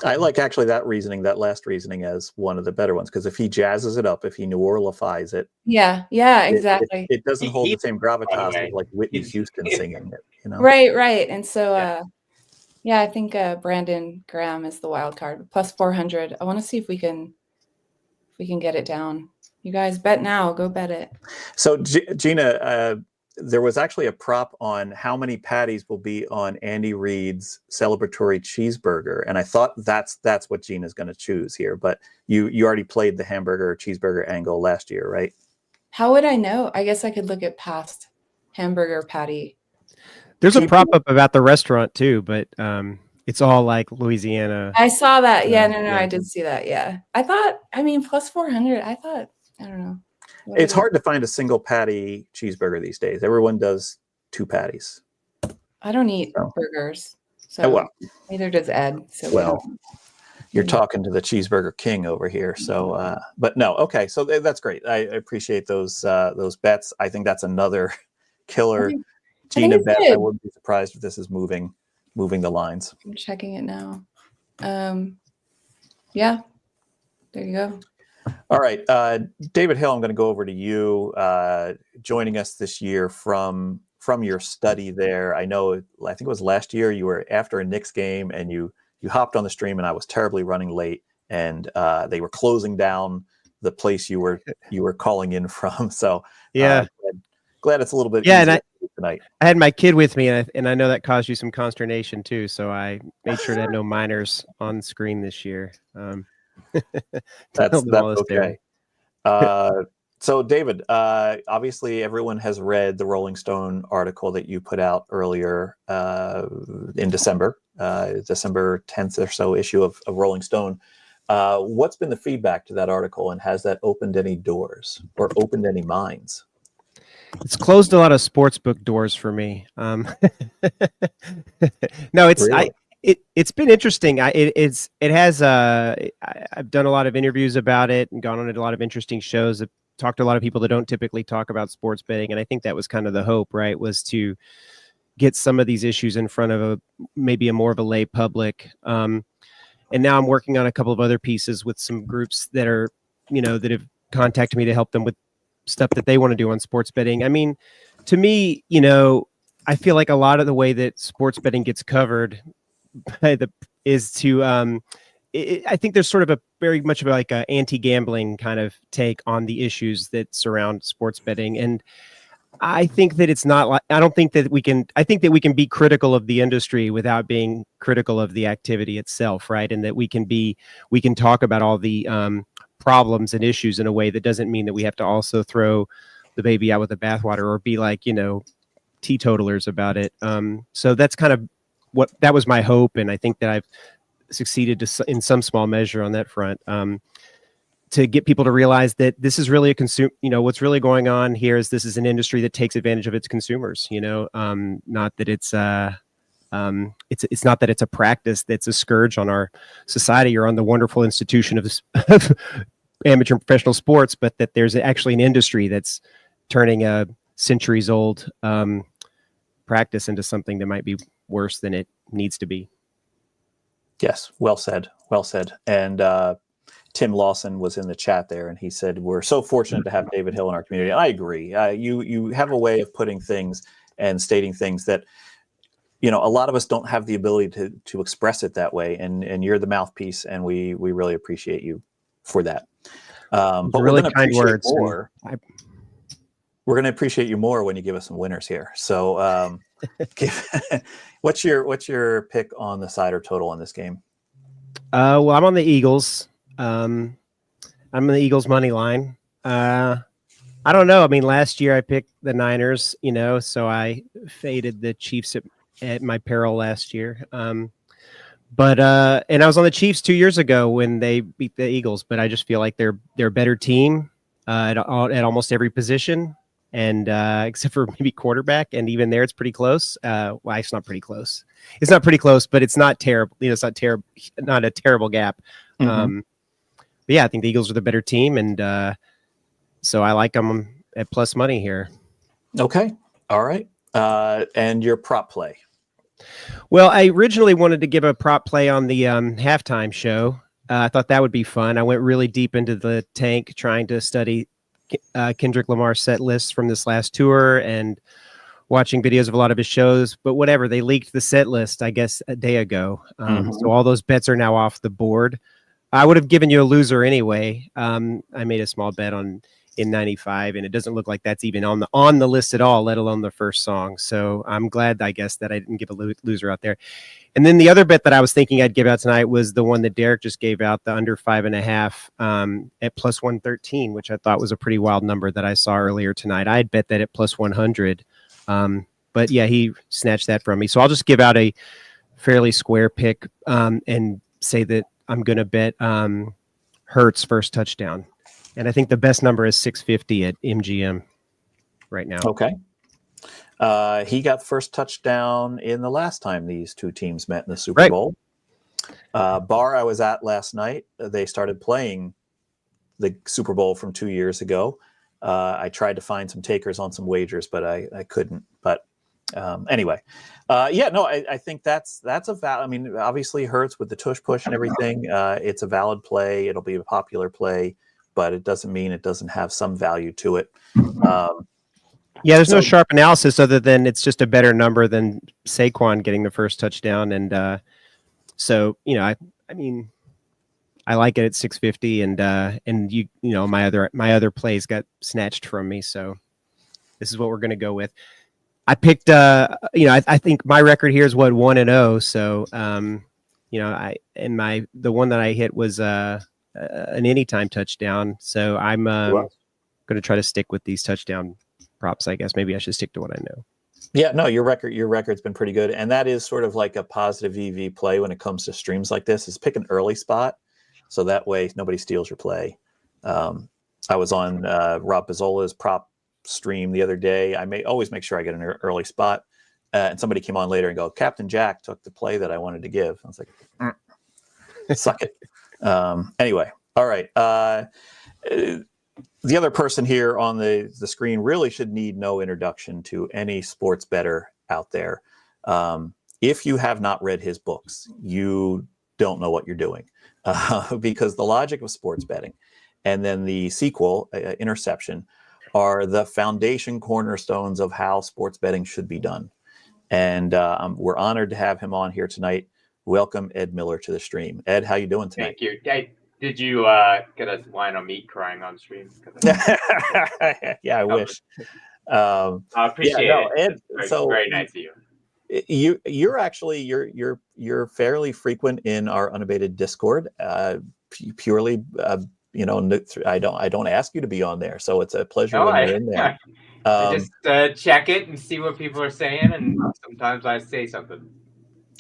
I like actually that last reasoning as one of the better ones, because if he jazzes it up, if he New Orleanifies it, yeah, exactly. It doesn't hold the same gravitas as like Whitney Houston singing it, Right. And so, yeah, I think Brandon Graham is the wild card. Plus 400. I want to see if we can get it down. You guys bet now. Go bet it. So Gina, there was actually a prop on how many patties will be on Andy Reid's celebratory cheeseburger, and I thought that's what Gina's going to choose here. But you already played the hamburger or cheeseburger angle last year, right? How would I know? I guess I could look at past hamburger patty. There's a prop up about the restaurant too, but it's all like Louisiana. I saw that. Yeah, no, I did see that. Yeah, plus 400. I don't know. It's hard to find a single patty cheeseburger these days. Everyone does 2 patties. I don't eat burgers, so neither does Ed. So you're talking to the cheeseburger king over here. So, but no, okay. So that's great. I appreciate those bets. I think that's another killer Gina bet. I wouldn't be surprised if this is moving the lines. I'm checking it now. Yeah, there you go. All right, David Hill, I'm going to go over to you, joining us this year from your study there. I think it was last year you were after a Knicks game and you hopped on the stream, and I was terribly running late, and they were closing down the place you were calling in from. So yeah, glad it's a little bit easier tonight. I had my kid with me, and I know that caused you some consternation too. So I made sure to have no minors on screen this year. That's okay. So David, obviously everyone has read the Rolling Stone article that you put out earlier in December, December 10th or so issue of Rolling Stone. What's been the feedback to that article, and has that opened any doors or opened any minds? It's closed a lot of sportsbook doors for me. No, it's Really? It's been interesting. I've done a lot of interviews about it and gone on a lot of interesting shows. I've talked to a lot of people that don't typically talk about sports betting, and I think that was kind of the hope, right? Was to get some of these issues in front of maybe a more of a lay public. And now I'm working on a couple of other pieces with some groups that are, that have contacted me to help them with stuff that they want to do on sports betting. I mean, to me, I feel like a lot of the way that sports betting gets covered is to, I think there's sort of a very much of like an anti-gambling kind of take on the issues that surround sports betting. And I think that it's not like, I think that we can be critical of the industry without being critical of the activity itself. Right. And that we can talk about all the problems and issues in a way that doesn't mean that we have to also throw the baby out with the bathwater or be like, teetotalers about it. So that's kind of that was my hope. And I think that I've succeeded in some small measure on that front. To get people to realize that this is really what's really going on here is this is an industry that takes advantage of its consumers, not that it's not that it's a practice that's a scourge on our society or on the wonderful institution of amateur and professional sports, but that there's actually an industry that's turning a centuries old practice into something that might be worse than it needs to be. Yes. Well said. Well said. And, Tim Lawson was in the chat there, and he said, we're so fortunate to have David Hill in our community. And I agree. You have a way of putting things and stating things that, a lot of us don't have the ability to express it that way. And you're the mouthpiece, and we really appreciate you for that. But really we're kind words. We're going to appreciate you more when you give us some winners here. So what's your pick on the side or total on this game? Well, I'm on the Eagles. I'm on the Eagles money line. I don't know. I mean, last year I picked the Niners, so I faded the Chiefs at my peril last year. But I was on the Chiefs 2 years ago when they beat the Eagles, but I just feel like they're a better team at almost every position, and except for maybe quarterback, and even there it's pretty close. Well, it's not pretty close. It's not pretty close, but it's not terrible. It's not terrible. Not a terrible gap. Mm-hmm. But yeah, I think the Eagles are the better team, and so I like them at plus money here. Okay. All right. And your prop play? Well, I originally wanted to give a prop play on the halftime show. I thought that would be fun. I went really deep into the tank trying to study Kendrick Lamar's set lists from this last tour and watching videos of a lot of his shows. But whatever, they leaked the set list, I guess, a day ago. So all those bets are now off the board. I would have given you a loser anyway. I made a small bet in 95, and it doesn't look like that's even on the list at all, let alone the first song. So I'm glad, I guess, that I didn't give a loser out there. And then the other bet that I was thinking I'd give out tonight was the one that Derek just gave out, the under 5.5 at plus 113, which I thought was a pretty wild number that I saw earlier tonight. I had bet that at plus 100. But yeah, he snatched that from me. So I'll just give out a fairly square pick and say that I'm going to bet Hurts first touchdown. And I think the best number is 650 at MGM right now. Okay. He got the first touchdown in the last time these two teams met in the Super Bowl. Bar I was at last night, they started playing the Super Bowl from 2 years ago. I tried to find some takers on some wagers, but I couldn't. But anyway, I think that's a valid. I mean, obviously Hurts with the tush push and everything. It's a valid play. It'll be a popular play, but it doesn't mean it doesn't have some value to it. Yeah, there's no sharp analysis other than it's just a better number than Saquon getting the first touchdown, and so I mean, I like it at 650, and my other plays got snatched from me, so this is what we're going to go with. I picked, I think my record here is 1-0. So, the one that I hit was an anytime touchdown. So I'm going to try to stick with these touchdown props. I guess maybe I should stick to what I know. Yeah, no, your record's been pretty good, and that is sort of like a positive EV play when it comes to streams like this. Is pick an early spot, so that way nobody steals your play. I was on Rob Pizzola's prop stream the other day. I always make sure I get an early spot, and somebody came on later and go, Captain Jack took the play that I wanted to give. I was like, suck it. Anyway, all right. The other person here on the screen really should need no introduction to any sports bettor out there. If you have not read his books, you don't know what you're doing, because the logic of sports betting and then the sequel, Interception, are the foundation cornerstones of how sports betting should be done. And we're honored to have him on here tonight. Welcome, Ed Miller, to the stream. Ed, how you doing tonight? Thank you. Did you get a line on me crying on stream? Yeah, I wish. I appreciate it. Ed, It's so very nice of you. You're actually you're fairly frequent in our unabated Discord. Purely, I don't ask you to be on there, so it's a pleasure when you're in there. I just check it and see what people are saying, and sometimes I say something.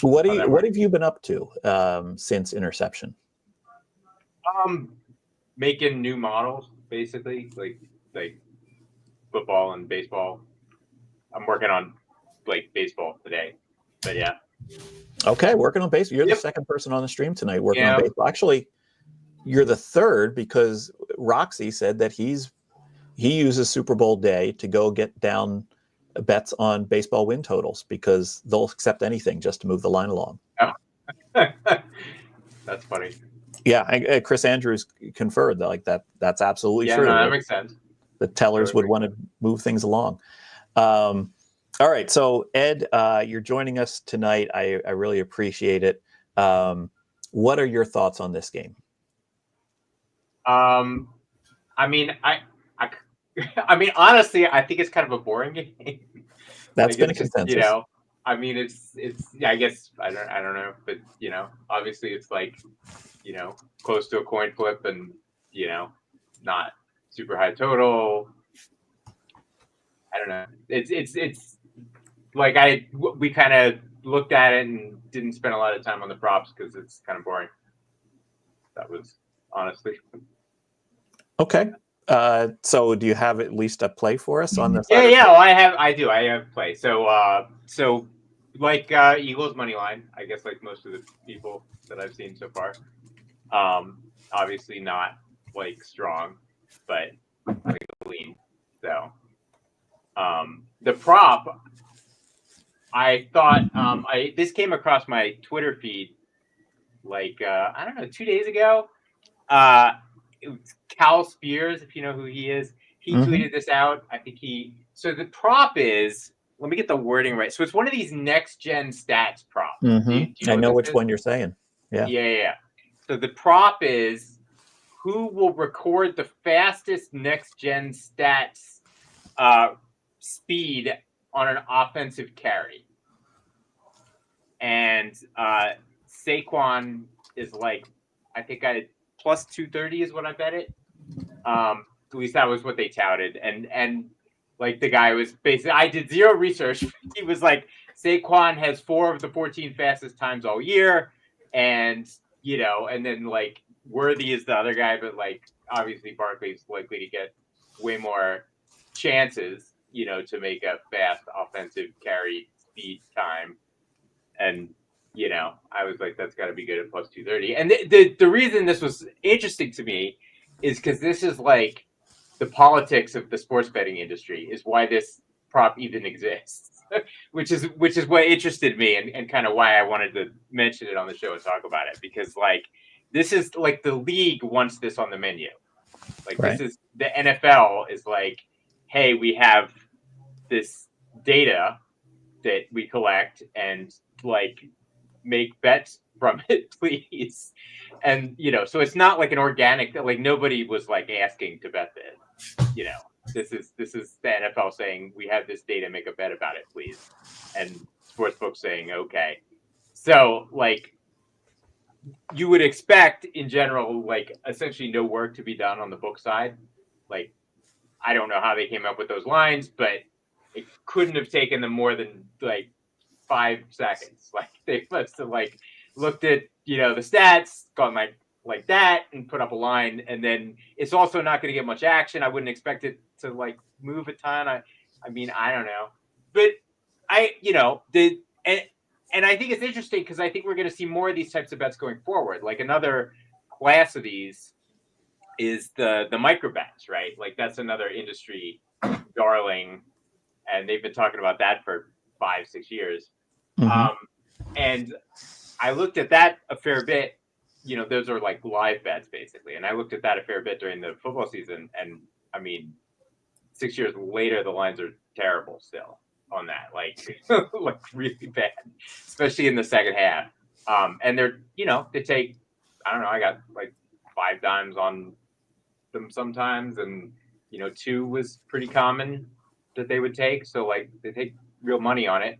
What have you been up to since Interception? Making new models, basically, like football and baseball. I'm working on like baseball today, but yeah. Okay, working on baseball. You're the second person on the stream tonight working on baseball. Actually, you're the third, because Roxy said that he uses Super Bowl day to go get down bets on baseball win totals, because they'll accept anything just to move the line along. Oh. That's funny. Yeah, Chris Andrews conferred that that's absolutely true. Yeah, no, that makes sense. The tellers would want to move things along. All right, so Ed, you're joining us tonight. I really appreciate it. What are your thoughts on this game? I mean, I mean, honestly, I think it's kind of a boring game. That's been a consensus. I mean, it's yeah, I guess I don't know, but obviously it's like, close to a coin flip, and not super high total. I don't know. It's like we kind of looked at it and didn't spend a lot of time on the props because it's kind of boring. That was honestly. Okay. So do you have at least a play for us on this? Yeah. Well, I have play. So like Eagles money line, I guess, like most of the people that I've seen so far. Obviously not like strong, but like lean. So the prop, I thought this came across my Twitter feed like I don't know, 2 days ago. It was Cal Spears, if you know who he is. He tweeted this out. I think so the prop is, let me get the wording right. So it's one of these next gen stats props. Do you know I know which one you're saying. Yeah. So the prop is, who will record the fastest next gen stats speed on an offensive carry. And Saquon is like, I think plus 230 is what I bet it. At least that was what they touted. And like the guy was basically, I did zero research. He was like, Saquon has 4 of the 14 fastest times all year. And, and then like Worthy is the other guy, but like obviously Barkley's likely to get way more chances, to make a fast offensive carry speed time. And, I was like, that's got to be good at plus 230. And the reason this was interesting to me is because this is like the politics of the sports betting industry, is why this prop even exists, which is what interested me, and kind of why I wanted to mention it on the show and talk about it, because like this is like the league wants this on the menu. Like This is the NFL is like, hey, we have this data that we collect, and like make bets from it, please. And so it's not like an organic, like nobody was like asking to bet this. This is the NFL saying, we have this data, make a bet about it, please. And sportsbooks saying, okay. So like you would expect in general, like essentially no work to be done on the book side. Like I don't know how they came up with those lines, but it couldn't have taken them more than like 5 seconds. Like they must have like looked at, you know, the stats, gone like that and put up a line. And then it's also not going to get much action. I wouldn't expect it to like move a ton. I mean, I don't know, but and I think it's interesting because I think we're going to see more of these types of bets going forward. Like another class of these is the micro bets, right? Like that's another industry darling, and they've been talking about that for 5-6 years. And I looked at that a fair bit. You know, those are like live bets basically, and I looked at that a fair bit during the football season. And I mean, 6 years later, the lines are terrible still on that, like like really bad, especially in the second half. And they're, you know, they take, I don't know, I got like 5 dimes on them sometimes, and you know, 2 was pretty common that they would take. So like they take real money on it.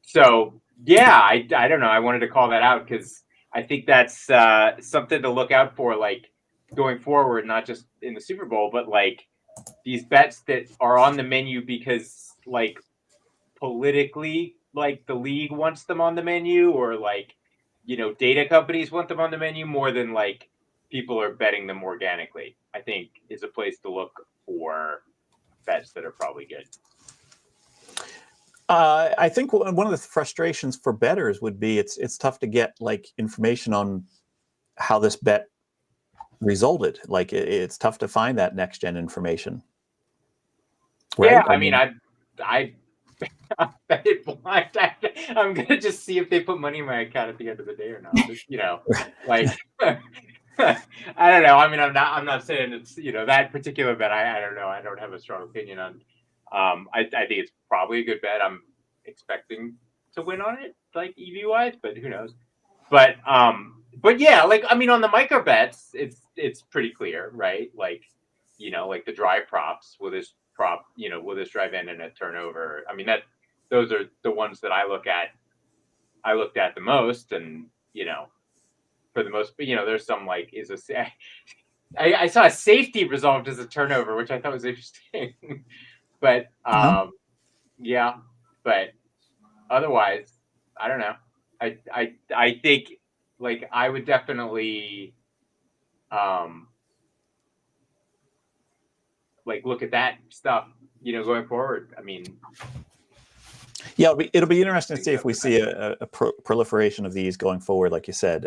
So yeah, I don't know. I wanted to call that out because I think that's something to look out for, like going forward, not just in the Super Bowl, but like these bets that are on the menu because like politically, like the league wants them on the menu, or like, you know, data companies want them on the menu more than like people are betting them organically, I think is a place to look for bets that are probably good. I think one of the frustrations for bettors would be it's tough to get like information on how this bet resulted. Like it's tough to find that next gen information. Right? Yeah, I mean, I bet it blind. I'm gonna just see if they put money in my account at the end of the day or not. But, you know, like I don't know. I mean, I'm not saying it's, you know, that particular bet. I don't know. I don't have a strong opinion on. I think it's probably a good bet. I'm expecting to win on it, like EV wise, but who knows? But yeah, like I mean, on the micro bets, it's pretty clear, right? Like, you know, like the drive props. Will this prop, you know, will this drive end in a turnover? I mean, those are the ones that I looked at the most, and you know, for the most, you know, there's some like I saw a safety resolved as a turnover, which I thought was interesting. But yeah, but otherwise, I don't know. I think like I would definitely like look at that stuff, you know, going forward. I mean, yeah, it'll be interesting to see if we see a proliferation of these going forward. Like you said,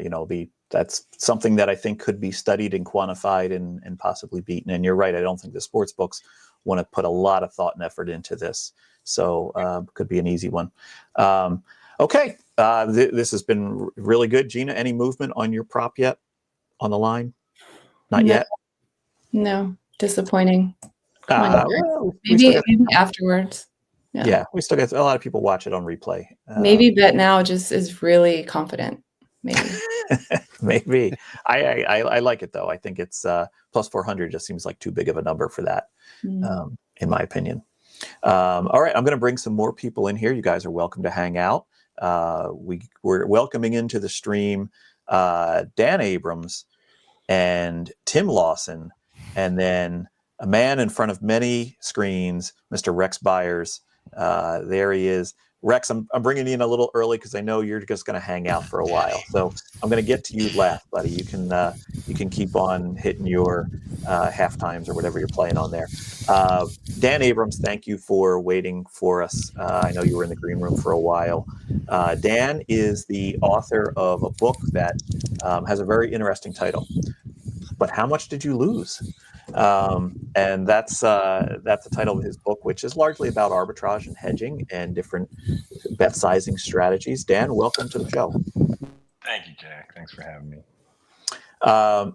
you know, that's something that I think could be studied and quantified and possibly beaten. And you're right. I don't think the sports books want to put a lot of thought and effort into this. So could be an easy one. Okay. This has been really good. Gina, any movement on your prop yet on the line? Not yet? No. Disappointing. Well, maybe afterwards. Yeah, we still get a lot of people watch it on replay. Maybe Bet Now just is really confident. Maybe. Maybe. I like it though. I think it's plus 400 just seems like too big of a number for that, in my opinion. All right, I'm going to bring some more people in here. You guys are welcome to hang out. We're welcoming into the stream Dan Abrams and Tim Lawson, and then a man in front of many screens, Mr. Rex Beyers. There he is. Rex, I'm bringing you in a little early because I know you're just going to hang out for a while. So I'm going to get to you last, buddy. You can keep on hitting your half times or whatever you're playing on there. Dan Abrams, thank you for waiting for us. I know you were in the green room for a while. Dan is the author of a book that has a very interesting title. But how much did you lose? And that's the title of his book, which is largely about arbitrage and hedging and different bet sizing strategies. Dan, welcome to the show. Thank you, Jack. Thanks for having me.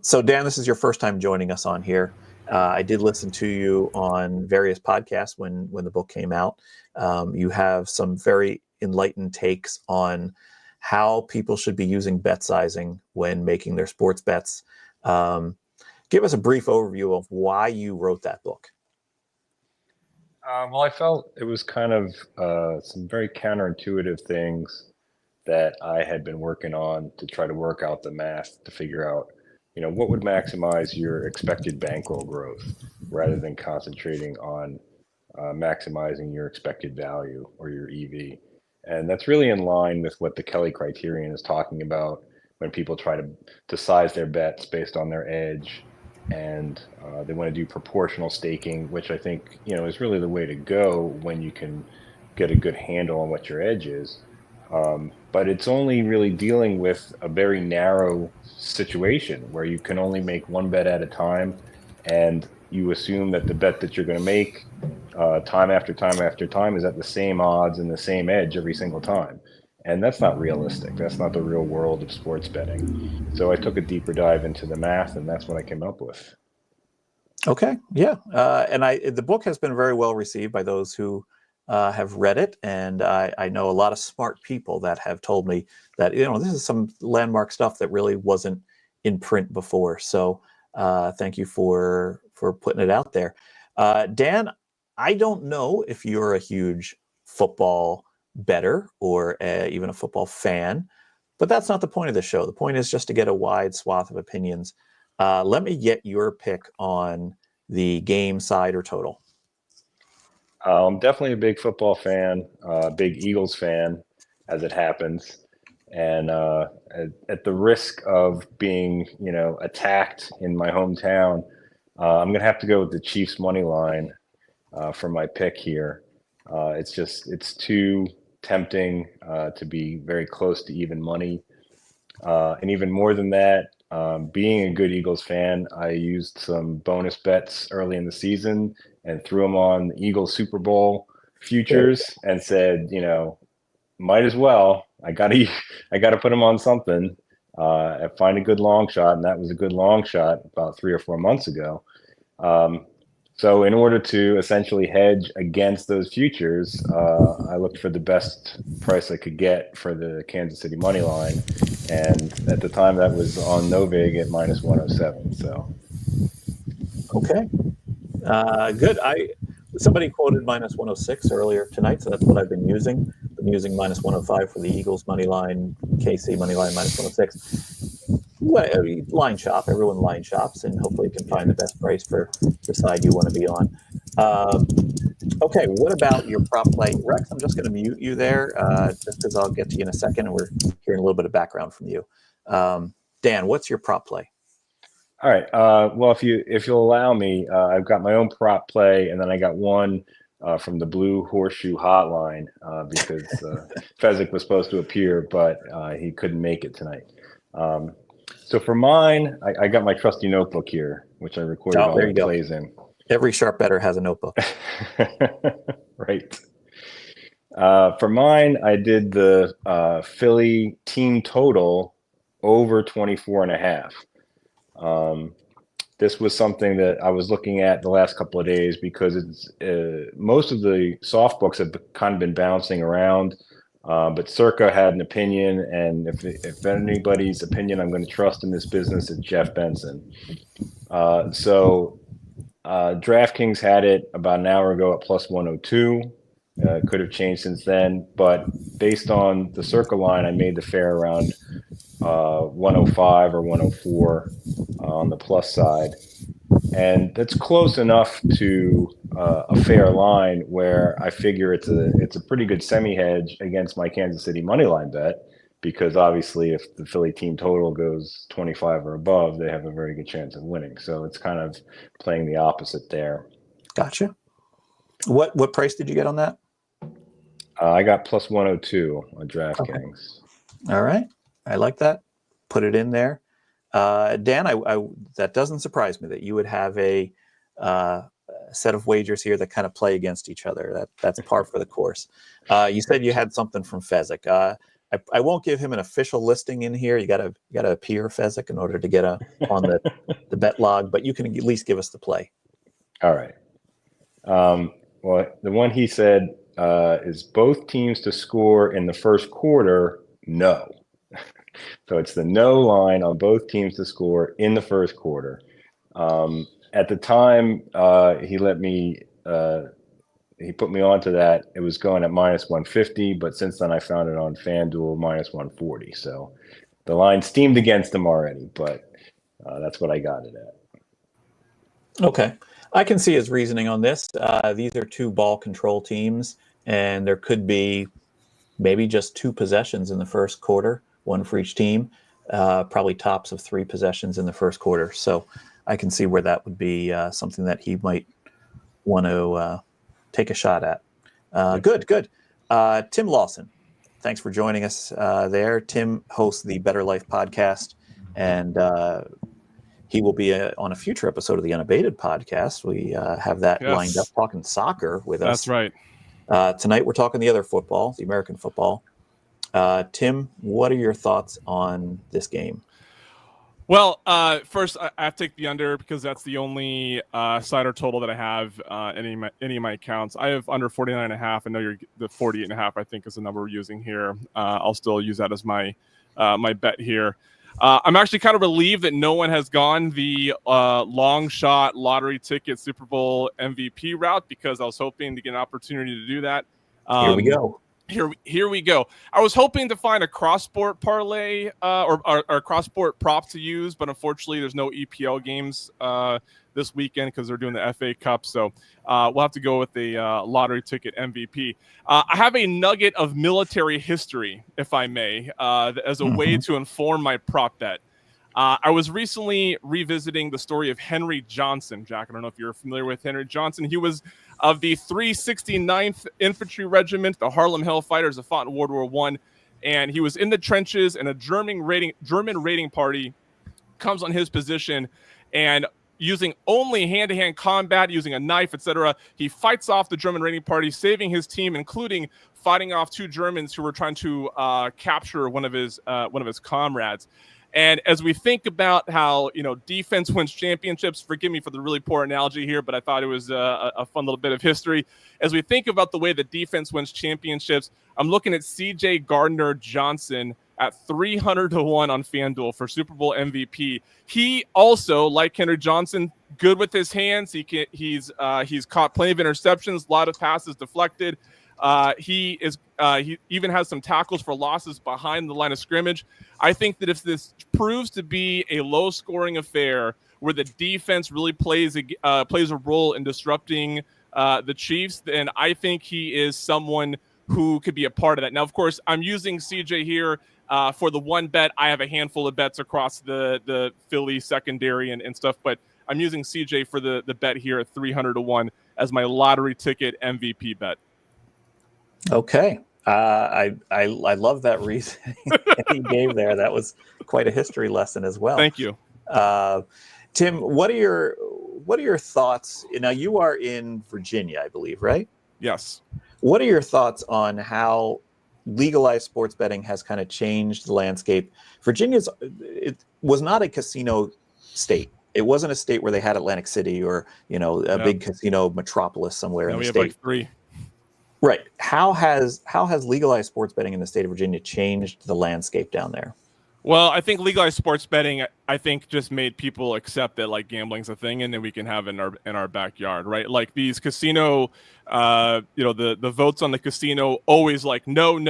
So Dan, this is your first time joining us on here. I did listen to you on various podcasts when the book came out. You have some very enlightened takes on how people should be using bet sizing when making their sports bets. Give us a brief overview of why you wrote that book. Well, I felt it was kind of some very counterintuitive things that I had been working on to try to work out the math to figure out, you know, what would maximize your expected bankroll growth. rather than concentrating on maximizing your expected value or your EV. And that's really in line with what the Kelly criterion is talking about when people try to size their bets based on their edge, and they want to do proportional staking, which I think, you know, is really the way to go when you can get a good handle on what your edge is. But it's only really dealing with a very narrow situation where you can only make one bet at a time, and you assume that the bet that you're going to make time after time after time is at the same odds and the same edge every single time. And that's not realistic. That's not the real world of sports betting. So I took a deeper dive into the math, and that's what I came up with. Okay, yeah, and the book has been very well received by those who have read it, and I know a lot of smart people that have told me that, you know, this is some landmark stuff that really wasn't in print before. So thank you for putting it out there. Dan, I don't know if you're a huge football bettor or even a football fan, but that's not the point of the show. The point is just to get a wide swath of opinions. Let me get your pick on the game side or total. I'm definitely a big football fan, big Eagles fan, as it happens. And at the risk of being, you know, attacked in my hometown, I'm going to have to go with the Chiefs money line for my pick here. It's too tempting to be very close to even money. And even more than that, being a good Eagles fan, I used some bonus bets early in the season and threw them on the Eagles Super Bowl futures and said, you know, might as well. I gotta put them on something. Find a good long shot, and that was a good long shot about 3 or 4 months ago. So in order to essentially hedge against those futures, I looked for the best price I could get for the Kansas City money line, and at the time that was on NoVig at -107. So okay, good. Somebody quoted -106 earlier tonight, so that's what I've been using. I'm using -105 for the Eagles money line, KC money line -106. Well, line shop. Everyone line shops, and hopefully you can find the best price for the side you want to be on. Okay, what about your prop play, Rex? I'm just going to mute you there, just because I'll get to you in a second, and we're hearing a little bit of background from you. Dan, what's your prop play? all right. Well, if you'll allow me, I've got my own prop play, and then I got one from the Blue Horseshoe Hotline because Fezzik was supposed to appear, but he couldn't make it tonight. So for mine, I got my trusty notebook here, which I recorded all the plays in. Every sharp bettor has a notebook. Right. For mine, I did the Philly team total over 24.5. This was something that I was looking at the last couple of days because it's most of the soft books have kind of been bouncing around. But Circa had an opinion, and if anybody's opinion I'm going to trust in this business, it's Jeff Benson. So DraftKings had it about an hour ago at +102. Could have changed since then, but based on the Circa line, I made the fair around 105 or 104 on the plus side. And that's close enough to a fair line where I figure it's a pretty good semi-hedge against my Kansas City money line bet, because obviously if the Philly team total goes 25 or above, they have a very good chance of winning. So it's kind of playing the opposite there. Gotcha. What price did you get on that? I got +102 on DraftKings. Okay. All right. I like that. Put it in there. Dan, that doesn't surprise me that you would have a set of wagers here that kind of play against each other. That's par for the course. You said you had something from Fezzik. I won't give him an official listing in here. You gotta appear Fezzik in order to get on the bet log, but you can at least give us the play. All right. Well, the one he said is both teams to score in the first quarter. No. So it's the no line on both teams to score in the first quarter. At the time, he put me onto that. It was going at -150, but since then I found it on FanDuel -140. So the line steamed against him already, but that's what I got it at. Okay. I can see his reasoning on this. These are two ball control teams, and there could be maybe just 2 possessions in the first quarter, 1 for each team, probably tops of 3 possessions in the first quarter. So I can see where that would be something that he might want to take a shot at. Good. Tim Lawson, thanks for joining us there. Tim hosts the Better Life podcast, and he will be on a future episode of the Unabated podcast. We have that lined up, talking soccer with us. That's right. Tonight we're talking the other football, the American football. Tim, what are your thoughts on this game? Well, first I have to take the under because that's the only slider total that I have any of my accounts. I have under 49.5. I know you're the 48.5. I think is the number we're using here. I'll still use that as my my bet here. I'm actually kind of relieved that no one has gone the long shot lottery ticket Super Bowl MVP route, because I was hoping to get an opportunity to do that. Here we go. Here we go. I was hoping to find a cross-sport parlay or cross-sport prop to use, but unfortunately there's no EPL games this weekend because they're doing the FA Cup. So we'll have to go with the lottery ticket MVP. I have a nugget of military history, if I may, as a way to inform my prop bet. I was recently revisiting the story of Henry Johnson. Jack, I don't know if you're familiar with Henry Johnson. He was of the 369th Infantry Regiment, the Harlem Hellfighters that fought in World War I. And he was in the trenches, and a German raiding party comes on his position, and using only hand-to-hand combat, using a knife, etc., he fights off the German raiding party, saving his team, including fighting off 2 Germans who were trying to capture one of his comrades. And as we think about how, defense wins championships, forgive me for the really poor analogy here, but I thought it was a fun little bit of history. As we think about the way that defense wins championships, I'm looking at C.J. Gardner-Johnson at 300-1 on FanDuel for Super Bowl MVP. He also, like Henry Johnson, good with his hands. He's caught plenty of interceptions, a lot of passes deflected. He even has some tackles for losses behind the line of scrimmage. I think that if this proves to be a low-scoring affair where the defense really plays a role in disrupting the Chiefs, then I think he is someone who could be a part of that. Now, of course, I'm using CJ here for the one bet. I have a handful of bets across the Philly secondary and stuff, but I'm using CJ for the bet here at 300-1 as my lottery ticket MVP bet. Okay. I love that reasoning that he gave there. That was quite a history lesson as well. Thank you. Tim, what are your thoughts? Now, you are in Virginia, I believe, right? Yes. What are your thoughts on how legalized sports betting has kind of changed the landscape? It was not a casino state. It wasn't a state where they had Atlantic City or, big casino metropolis somewhere in the we state. have like 3. Right. How has legalized sports betting in the state of Virginia changed the landscape down there? Well, I think legalized sports betting, I think, just made people accept that like gambling's a thing, and then we can have it in our backyard, right? Like these casino, the votes on the casino always like no, and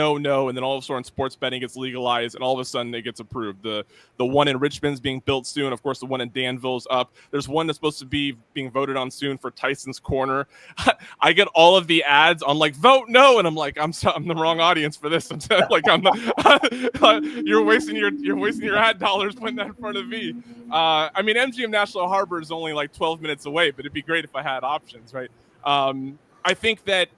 then all of a sudden sports betting gets legalized, and all of a sudden it gets approved. The one in Richmond's being built soon. Of course, the one in Danville's up. There's one that's supposed to be being voted on soon for Tyson's Corner. I get all of the ads on like vote no, and I'm like I'm the wrong audience for this. You're wasting your ad dollars putting that in front of me. I mean, MGM National Harbor is only like 12 minutes away, but it'd be great if I had options, right? I think that,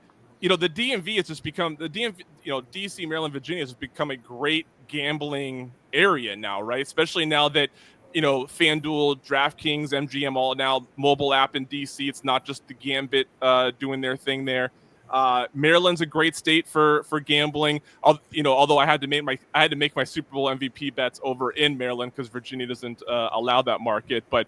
the DMV has just become DC, Maryland, Virginia has become a great gambling area now, right? Especially now that, FanDuel, DraftKings, MGM, all now mobile app in DC. It's not just the Gambit doing their thing there. Maryland's a great state for gambling. Although I had to make my Super Bowl MVP bets over in Maryland because Virginia doesn't allow that market. But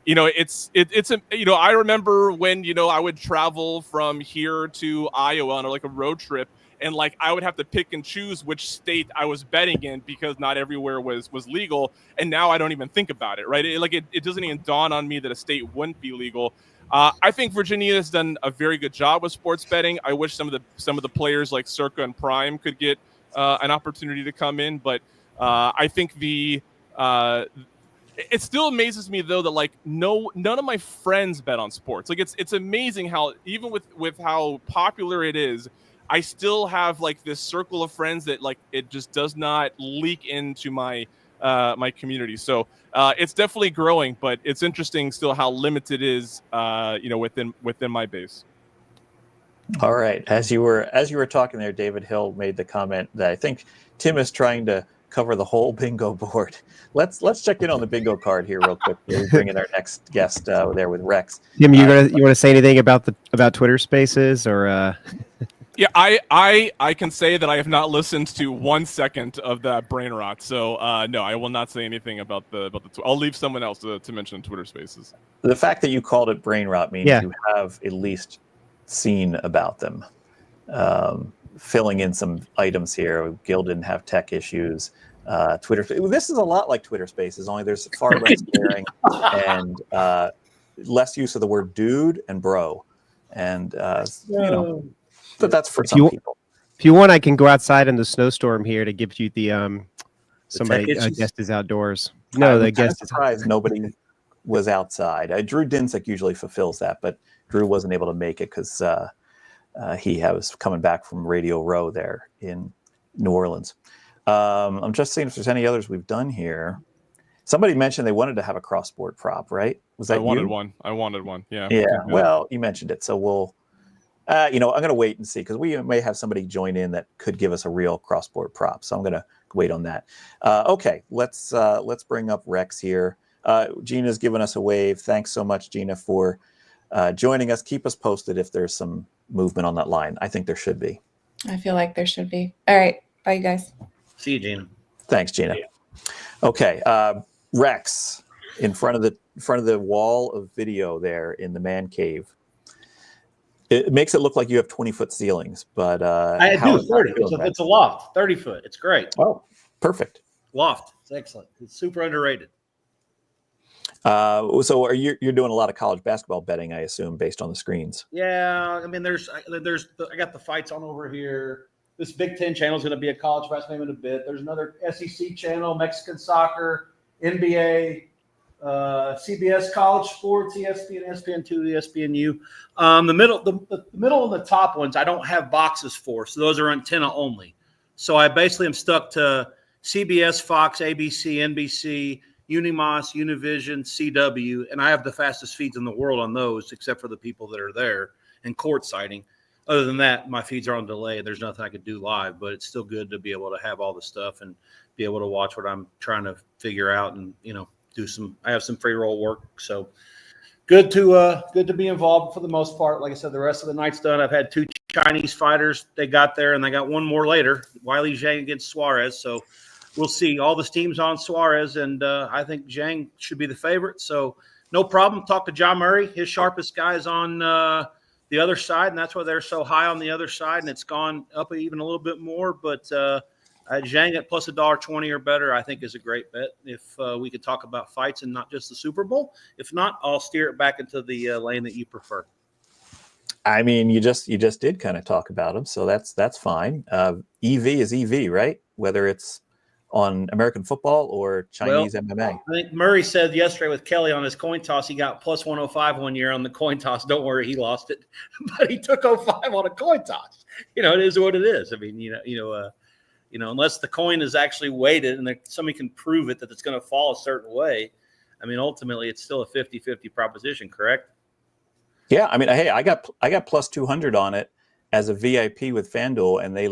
I remember when I would travel from here to Iowa on like a road trip, and like I would have to pick and choose which state I was betting in because not everywhere was legal. And now I don't even think about it, right? It doesn't even dawn on me that a state wouldn't be legal. I think Virginia has done a very good job with sports betting. I wish some of the players like Circa and Prime could get an opportunity to come in, but I think it still amazes me though that like none of my friends bet on sports. Like it's amazing how even with how popular it is, I still have like this circle of friends that like it just does not leak into my my community. So it's definitely growing, but it's interesting still how limited it is within my base. All right. As you were talking there, David Hill made the comment that I think Tim is trying to cover the whole bingo board. Let's check in on the bingo card here real quick. We bring in our next guest there with Rex. Tim, you want to say anything about Twitter Spaces or? Yeah, I can say that I have not listened to 1 second of that brain rot. So no, I will not say anything about the. I'll leave someone else to mention Twitter Spaces. The fact that you called it brain rot means you have at least seen about them. Filling in some items here. Gill didn't have tech issues. Twitter. This is a lot like Twitter Spaces, only there's far less sharing and less use of the word dude and bro, and but that's for some people. If you want, I can go outside in the snowstorm here to give you the somebody guest is outdoors. No, the guest is surprised nobody was outside. Drew Dinsick usually fulfills that, but Drew wasn't able to make it because he was coming back from Radio Row there in New Orleans. I'm just seeing if there's any others we've done here. Somebody mentioned they wanted to have a cross-sport prop, right? Was that I wanted one. Yeah. Yeah. Well, you mentioned it, so we'll. I'm going to wait and see because we may have somebody join in that could give us a real cross-sport prop. So I'm going to wait on that. Okay, let's bring up Rex here. Gina's given us a wave. Thanks so much, Gina, for joining us. Keep us posted if there's some movement on that line. I think there should be. I feel like there should be. All right. Bye, you guys. See you, Gina. Thanks, Gina. Okay, Rex, in front of the wall of video there in the man cave. It makes it look like you have 20-foot ceilings, but I do 30. It's a loft, 30 foot. It's great. Oh, perfect. Loft. It's excellent. It's super underrated. So you're doing a lot of college basketball betting, I assume, based on the screens. Yeah, I mean, I got the fights on over here. This Big Ten channel is going to be a college basketball game in a bit. There's another SEC channel, Mexican soccer, NBA, CBS college sports, ESPN, ESPN2, ESPNU. The middle and the top ones I don't have boxes for, so those are antenna only. So I basically am stuck to CBS, Fox, ABC, NBC, Unimos, Univision, CW, and I have the fastest feeds in the world on those, except for the people that are there and court sighting. Other than that, my feeds are on delay. There's nothing I could do live, but it's still good to be able to have all the stuff and be able to watch what I'm trying to figure out and, I have some free roll work. So good to be involved for the most part. Like I said, the rest of the night's done. I've had 2 Chinese fighters. They got there and they got one more later, Weili Zhang against Suarez. So we'll see. All the steam's on Suarez, and I think Zhang should be the favorite. So no problem. Talk to John Murray. His sharpest guy is on the other side, and that's why they're so high on the other side, and it's gone up even a little bit more. But Zhang at plus $1.20 or better, I think, is a great bet if we could talk about fights and not just the Super Bowl. If not, I'll steer it back into the lane that you prefer. I mean, you just did kind of talk about them, so that's fine. EV is EV, right? Whether it's on American football or Chinese MMA. I think Murray said yesterday with Kelly on his coin toss, he got plus 105 one year on the coin toss. Don't worry, he lost it, but he took 05 on a coin toss. It is what it is. I mean, unless the coin is actually weighted and somebody can prove it that it's going to fall a certain way. I mean, ultimately, it's still a 50-50 proposition, correct? Yeah, I mean, hey, I got plus 200 on it as a VIP with FanDuel, and they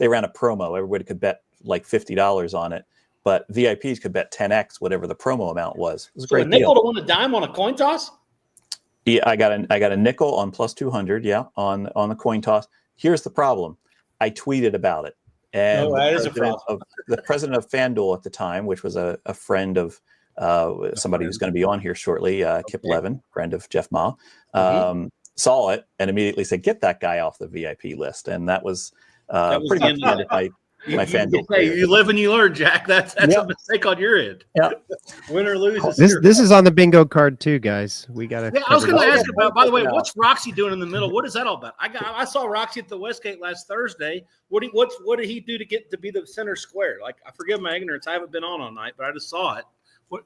ran a promo. Everybody could bet like $50 on it, but VIPs could bet 10x whatever the promo amount was. It was a great a nickel deal. to win a dime on a coin toss? Yeah, I got a nickel on plus 200. Yeah, on the coin toss. Here's the problem: I tweeted about it, and that is a problem. The president of FanDuel at the time, which was a friend of somebody who's going to be on here shortly, Kip Levin, friend of Jeff Ma, saw it and immediately said, "Get that guy off the VIP list." And that was pretty much the end of my FanDuel career. You live and you learn, Jack. That's a mistake on your end. Yeah. Win or lose. This is on the bingo card too, guys. We got to. Yeah, I was going to ask about. By the way, what's Roxy doing in the middle? What is that all about? I saw Roxy at the Westgate last Thursday. What did he do to get to be the center square? Like, I forgive my ignorance. I haven't been on all night, but I just saw it.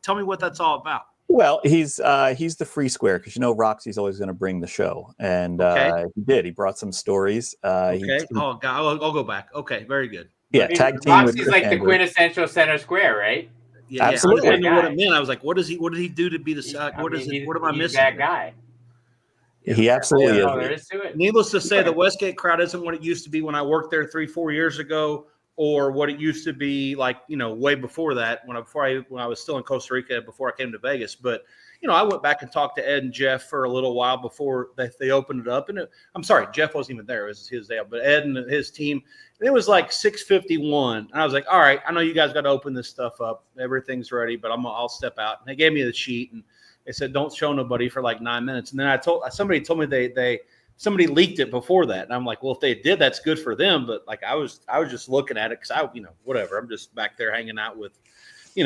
Tell me what that's all about. Well, he's the free square because Roxy's always going to bring the show, and he did. He brought some stories. Okay. I'll go back. Okay, very good. Yeah, tag team with Roxy's like the quintessential center square, right? Yeah, absolutely. I didn't know what it meant. I was like, what did he do to be the? What am I missing? That guy. He absolutely is. There is to it. Needless to say, the Westgate crowd isn't what it used to be when I worked there 3-4 years ago, or what it used to be like, way before that when I was still in Costa Rica before I came to Vegas. But I went back and talked to Ed and Jeff for a little while before they opened it up. And I'm sorry, Jeff wasn't even there; it was his day. But Ed and his team, and it was like 6:51, and I was like, "All right, I know you guys got to open this stuff up. Everything's ready, but I'll step out." And they gave me the sheet, and they said, "Don't show nobody for like 9 minutes." And then somebody told me somebody leaked it before that, and I'm like, well, if they did, that's good for them. But like I was just looking at it because whatever. I'm just back there hanging out with,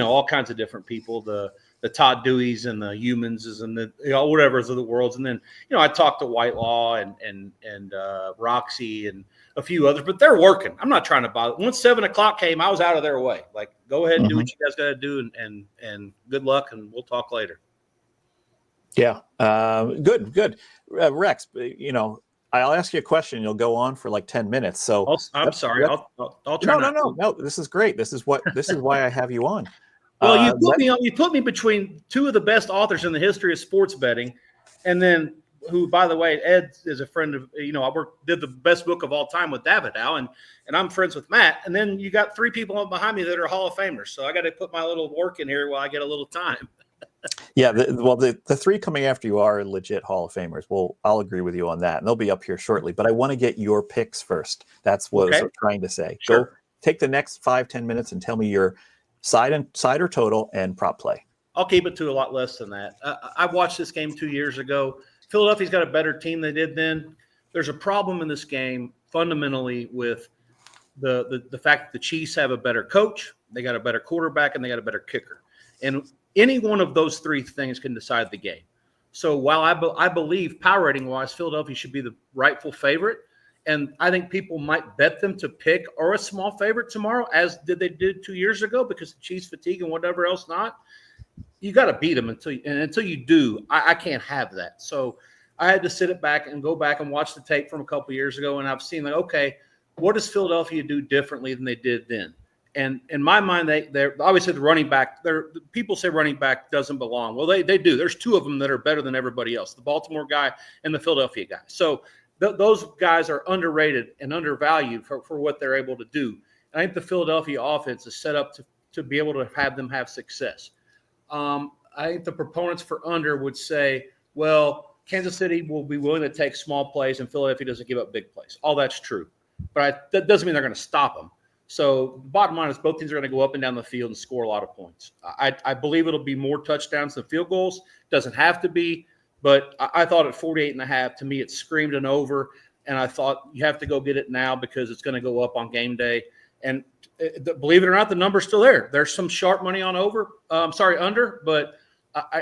all kinds of different people, the Todd Deweys and the Humans and the whatever's of the worlds. And then I talked to Whitelaw and Roxy and a few others, but they're working. I'm not trying to bother. Once 7 o'clock came, I was out of their way. Like, go ahead and do what you guys got to do, and good luck, and we'll talk later. Yeah. Good. Rex, I'll ask you a question. You'll go on for like 10 minutes. So I'm sorry. I'll try. No. This is great. This is why I have you on. Well, you put me between two of the best authors in the history of sports betting, and then who, by the way, Ed is a friend of. I did the best book of all time with Davidow, and I'm friends with Matt. And then you got three people behind me that are Hall of Famers. So I got to put my little work in here while I get a little time. Yeah, the three coming after you are legit Hall of Famers. Well, I'll agree with you on that, and they'll be up here shortly. But I want to get your picks first. That's what I was trying to say. Sure. Go take the next 5-10 minutes and tell me your side or total and prop play. I'll keep it to a lot less than that. I watched this game 2 years ago. Philadelphia's got a better team than they did then. There's a problem in this game fundamentally with the fact that the Chiefs have a better coach, they got a better quarterback, and they got a better kicker. And any one of those three things can decide the game. So while I believe power rating wise, Philadelphia should be the rightful favorite, and I think people might bet them to pick or a small favorite tomorrow, as they did 2 years ago, because of Chiefs fatigue and whatever else not. You got to beat them until you do. I can't have that. So I had to sit it back and go back and watch the tape from a couple years ago, and I've seen like, okay, what does Philadelphia do differently than they did then? And in my mind, they're obviously the running back. People say running back doesn't belong. Well, they do. There's two of them that are better than everybody else: the Baltimore guy and the Philadelphia guy. So those guys are underrated and undervalued for what they're able to do. And I think the Philadelphia offense is set up to be able to have them have success. I think the proponents for under would say, well, Kansas City will be willing to take small plays and Philadelphia doesn't give up big plays. All that's true. But that doesn't mean they're going to stop them. So the bottom line is both teams are going to go up and down the field and score a lot of points. I believe it'll be more touchdowns than field goals. Doesn't have to be, but I thought at 48.5, to me, it screamed an over. And I thought you have to go get it now because it's going to go up on game day. And believe it or not, the number's still there. There's some sharp money on under, but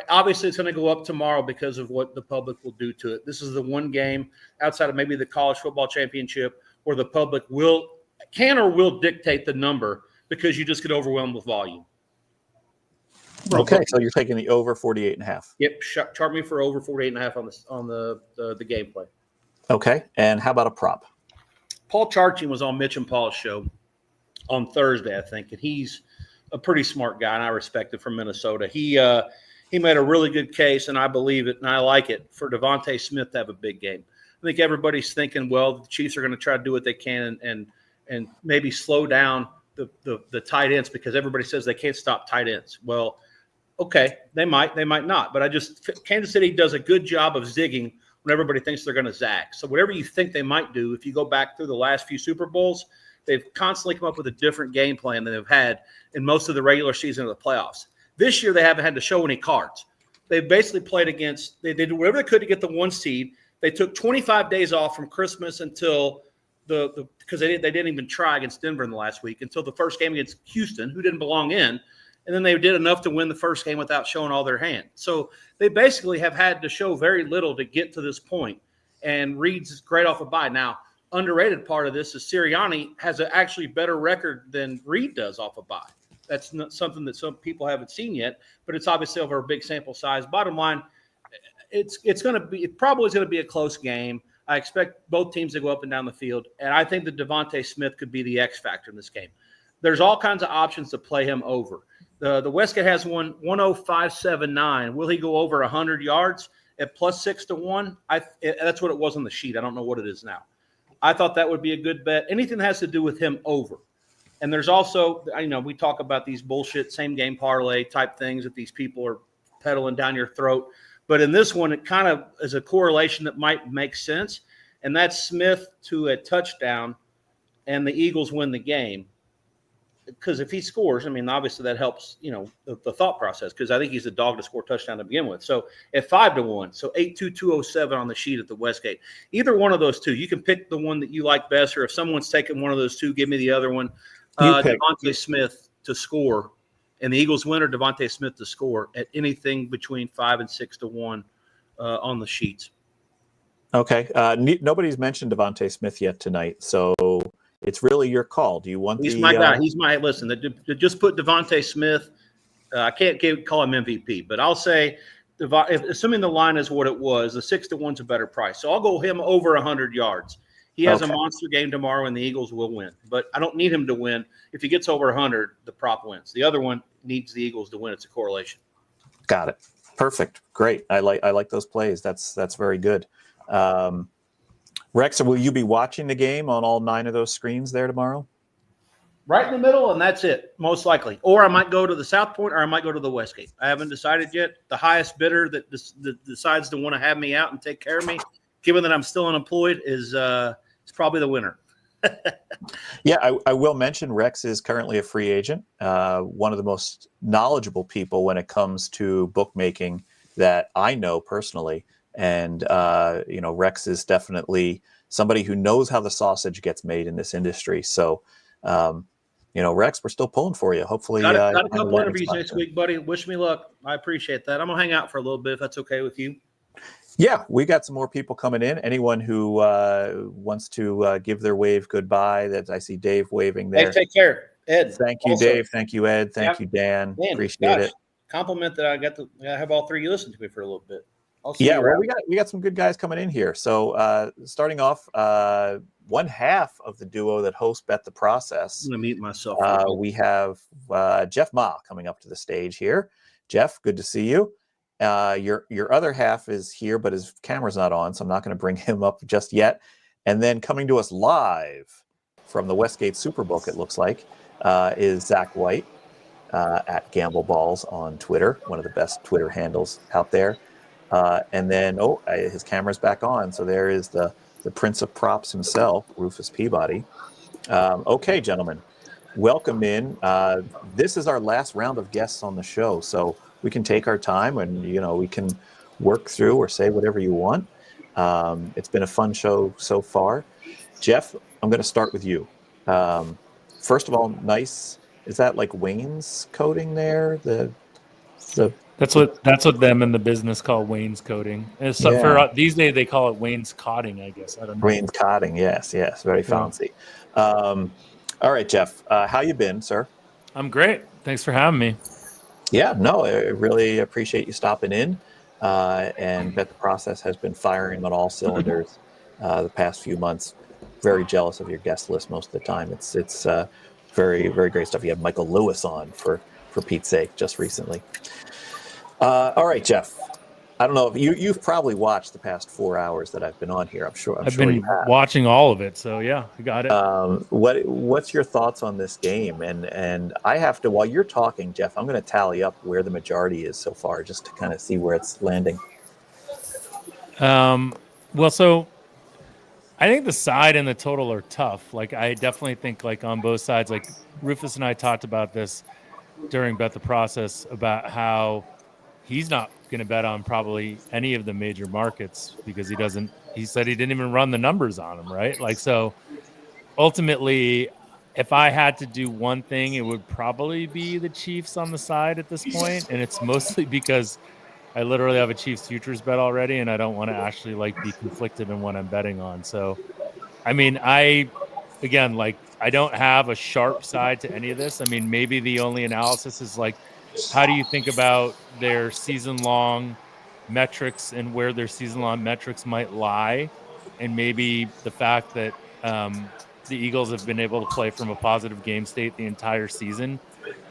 obviously it's going to go up tomorrow because of what the public will do to it. This is the one game outside of maybe the college football championship where the public can or will dictate the number because you just get overwhelmed with volume. Okay, so you're taking the over 48.5. Yep, chart me for over 48.5 on the gameplay. Okay, and how about a prop? Paul Charchian was on Mitch and Paul's show on Thursday, I think, and he's a pretty smart guy, and I respect it, from Minnesota. He made a really good case, and I believe it, and I like it, for Devontae Smith to have a big game. I think everybody's thinking, well, the Chiefs are going to try to do what they can and maybe slow down the tight ends because everybody says they can't stop tight ends. Well, okay, they might not, but Kansas City does a good job of zigging when everybody thinks they're going to zag. So whatever you think they might do, if you go back through the last few Super Bowls, they've constantly come up with a different game plan than they've had in most of the regular season of the playoffs. This year, they haven't had to show any cards. They basically played against – they did whatever they could to get the 1 seed. They took 25 days off from Christmas until because they didn't even try against Denver in the last week, until the first game against Houston, who didn't belong in. And then they did enough to win the first game without showing all their hand. So they basically have had to show very little to get to this point. And Reed's great off a bye. Now, underrated part of this is Sirianni has an actually better record than Reed does off a bye. That's not something that some people haven't seen yet, but it's obviously over a big sample size. Bottom line, it probably is going to be a close game. I expect both teams to go up and down the field, and I think that Devontae Smith could be the X factor in this game. There's all kinds of options to play him over. The Westgate has 105.79. Will he go over 100 yards at +6 to 1? That's what it was on the sheet. I don't know what it is now. I thought that would be a good bet. Anything that has to do with him over. And there's also, we talk about these bullshit same game parlay type things that these people are peddling down your throat. But in this one, it kind of is a correlation that might make sense. And that's Smith to a touchdown and the Eagles win the game. Because if he scores, obviously that helps, the thought process, because I think he's a dog to score touchdown to begin with. So at 5 to 1, so 82207 on the sheet at the Westgate. Either one of those two, you can pick the one that you like best, or if someone's taking one of those two, give me the other one. Devontae Smith to score, and the Eagles win, or Devontae Smith to score at anything between 5 and 6 to 1 on the sheets. Okay. Nobody's mentioned Devontae Smith yet tonight, so it's really your call. Do you want? He's my guy. He's my listen. Just put Devontae Smith. I can't call him MVP, but I'll say, assuming the line is what it was, the 6 to 1's a better price. So I'll go him over 100 yards. He has a monster game tomorrow, and the Eagles will win. But I don't need him to win. If he gets over 100, the prop wins. The other one needs the Eagles to win. It's a correlation. Got it. Perfect. Great. I like those plays. That's very good. Rex, will you be watching the game on all 9 of those screens there tomorrow? Right in the middle, and that's it, most likely. Or I might go to the South Point, or I might go to the Westgate. I haven't decided yet. The highest bidder that decides to want to have me out and take care of me, given that I'm still unemployed, is probably the winner. Yeah, I will mention Rex is currently a free agent. One of the most knowledgeable people when it comes to bookmaking that I know personally. And, Rex is definitely somebody who knows how the sausage gets made in this industry. So, Rex, we're still pulling for you. Hopefully, got a couple interviews next week, buddy. Wish me luck. I appreciate that. I'm going to hang out for a little bit if that's okay with you. Yeah, we got some more people coming in. Anyone who wants to give their wave goodbye, that I see Dave waving there. Hey, take care, Ed. Thank you, also. Dave. Thank you, Ed. Thank you, Dan. Appreciate it. Compliment that I got to have all three of you listen to me for a little bit. Yeah, well, we got some good guys coming in here. So starting off, one half of the duo that hosts Bet the Process. I'm gonna mute myself. We have Jeff Ma coming up to the stage here. Jeff, good to see you. Your other half is here, but his camera's not on, so I'm not going to bring him up just yet. And then coming to us live from the Westgate Superbook, it looks like, is Zack White at Gamble Balls on Twitter, one of the best Twitter handles out there. And then, his camera's back on. So there is the Prince of Props himself, Rufus Peabody. Okay, gentlemen, welcome in. This is our last round of guests on the show, so we can take our time and, we can work through or say whatever you want. It's been a fun show so far. Jeff, I'm going to start with you. First of all, nice. Is that like Wayne's coding there? That's what them in the business call Wayne's coding. And so for these days they call it Wayne's cotting, I guess. I don't know. Wayne's cotting, yes, very fancy. All right, Jeff, how you been, sir? I'm great. Thanks for having me. Yeah, no, I really appreciate you stopping in. And Bet the Process has been firing on all cylinders the past few months. Very jealous of your guest list most of the time. It's very, very great stuff. You had Michael Lewis on for Pete's sake just recently. All right, Jeff. I don't know if you've probably watched the past 4 hours that I've been on here. I've been watching all of it, so yeah, I got it. What's your thoughts on this game? And I have to, while you're talking, Jeff, I'm going to tally up where the majority is so far, just to kind of see where it's landing. Well, so I think the side and the total are tough. Like, I definitely think, like, on both sides, like Rufus and I talked about this during Bet the Process about how he's not going to bet on probably any of the major markets because he said he didn't even run the numbers on them, right? Like, so ultimately, if I had to do one thing, it would probably be the Chiefs on the side at this point. And it's mostly because I literally have a Chiefs futures bet already, and I don't want to actually like be conflicted in what I'm betting on. So, I mean, I again, like I don't have a sharp side to any of this. I mean, maybe the only analysis is like, how do you think about their season-long metrics and where their season-long metrics might lie? And maybe the fact that the Eagles have been able to play from a positive game state the entire season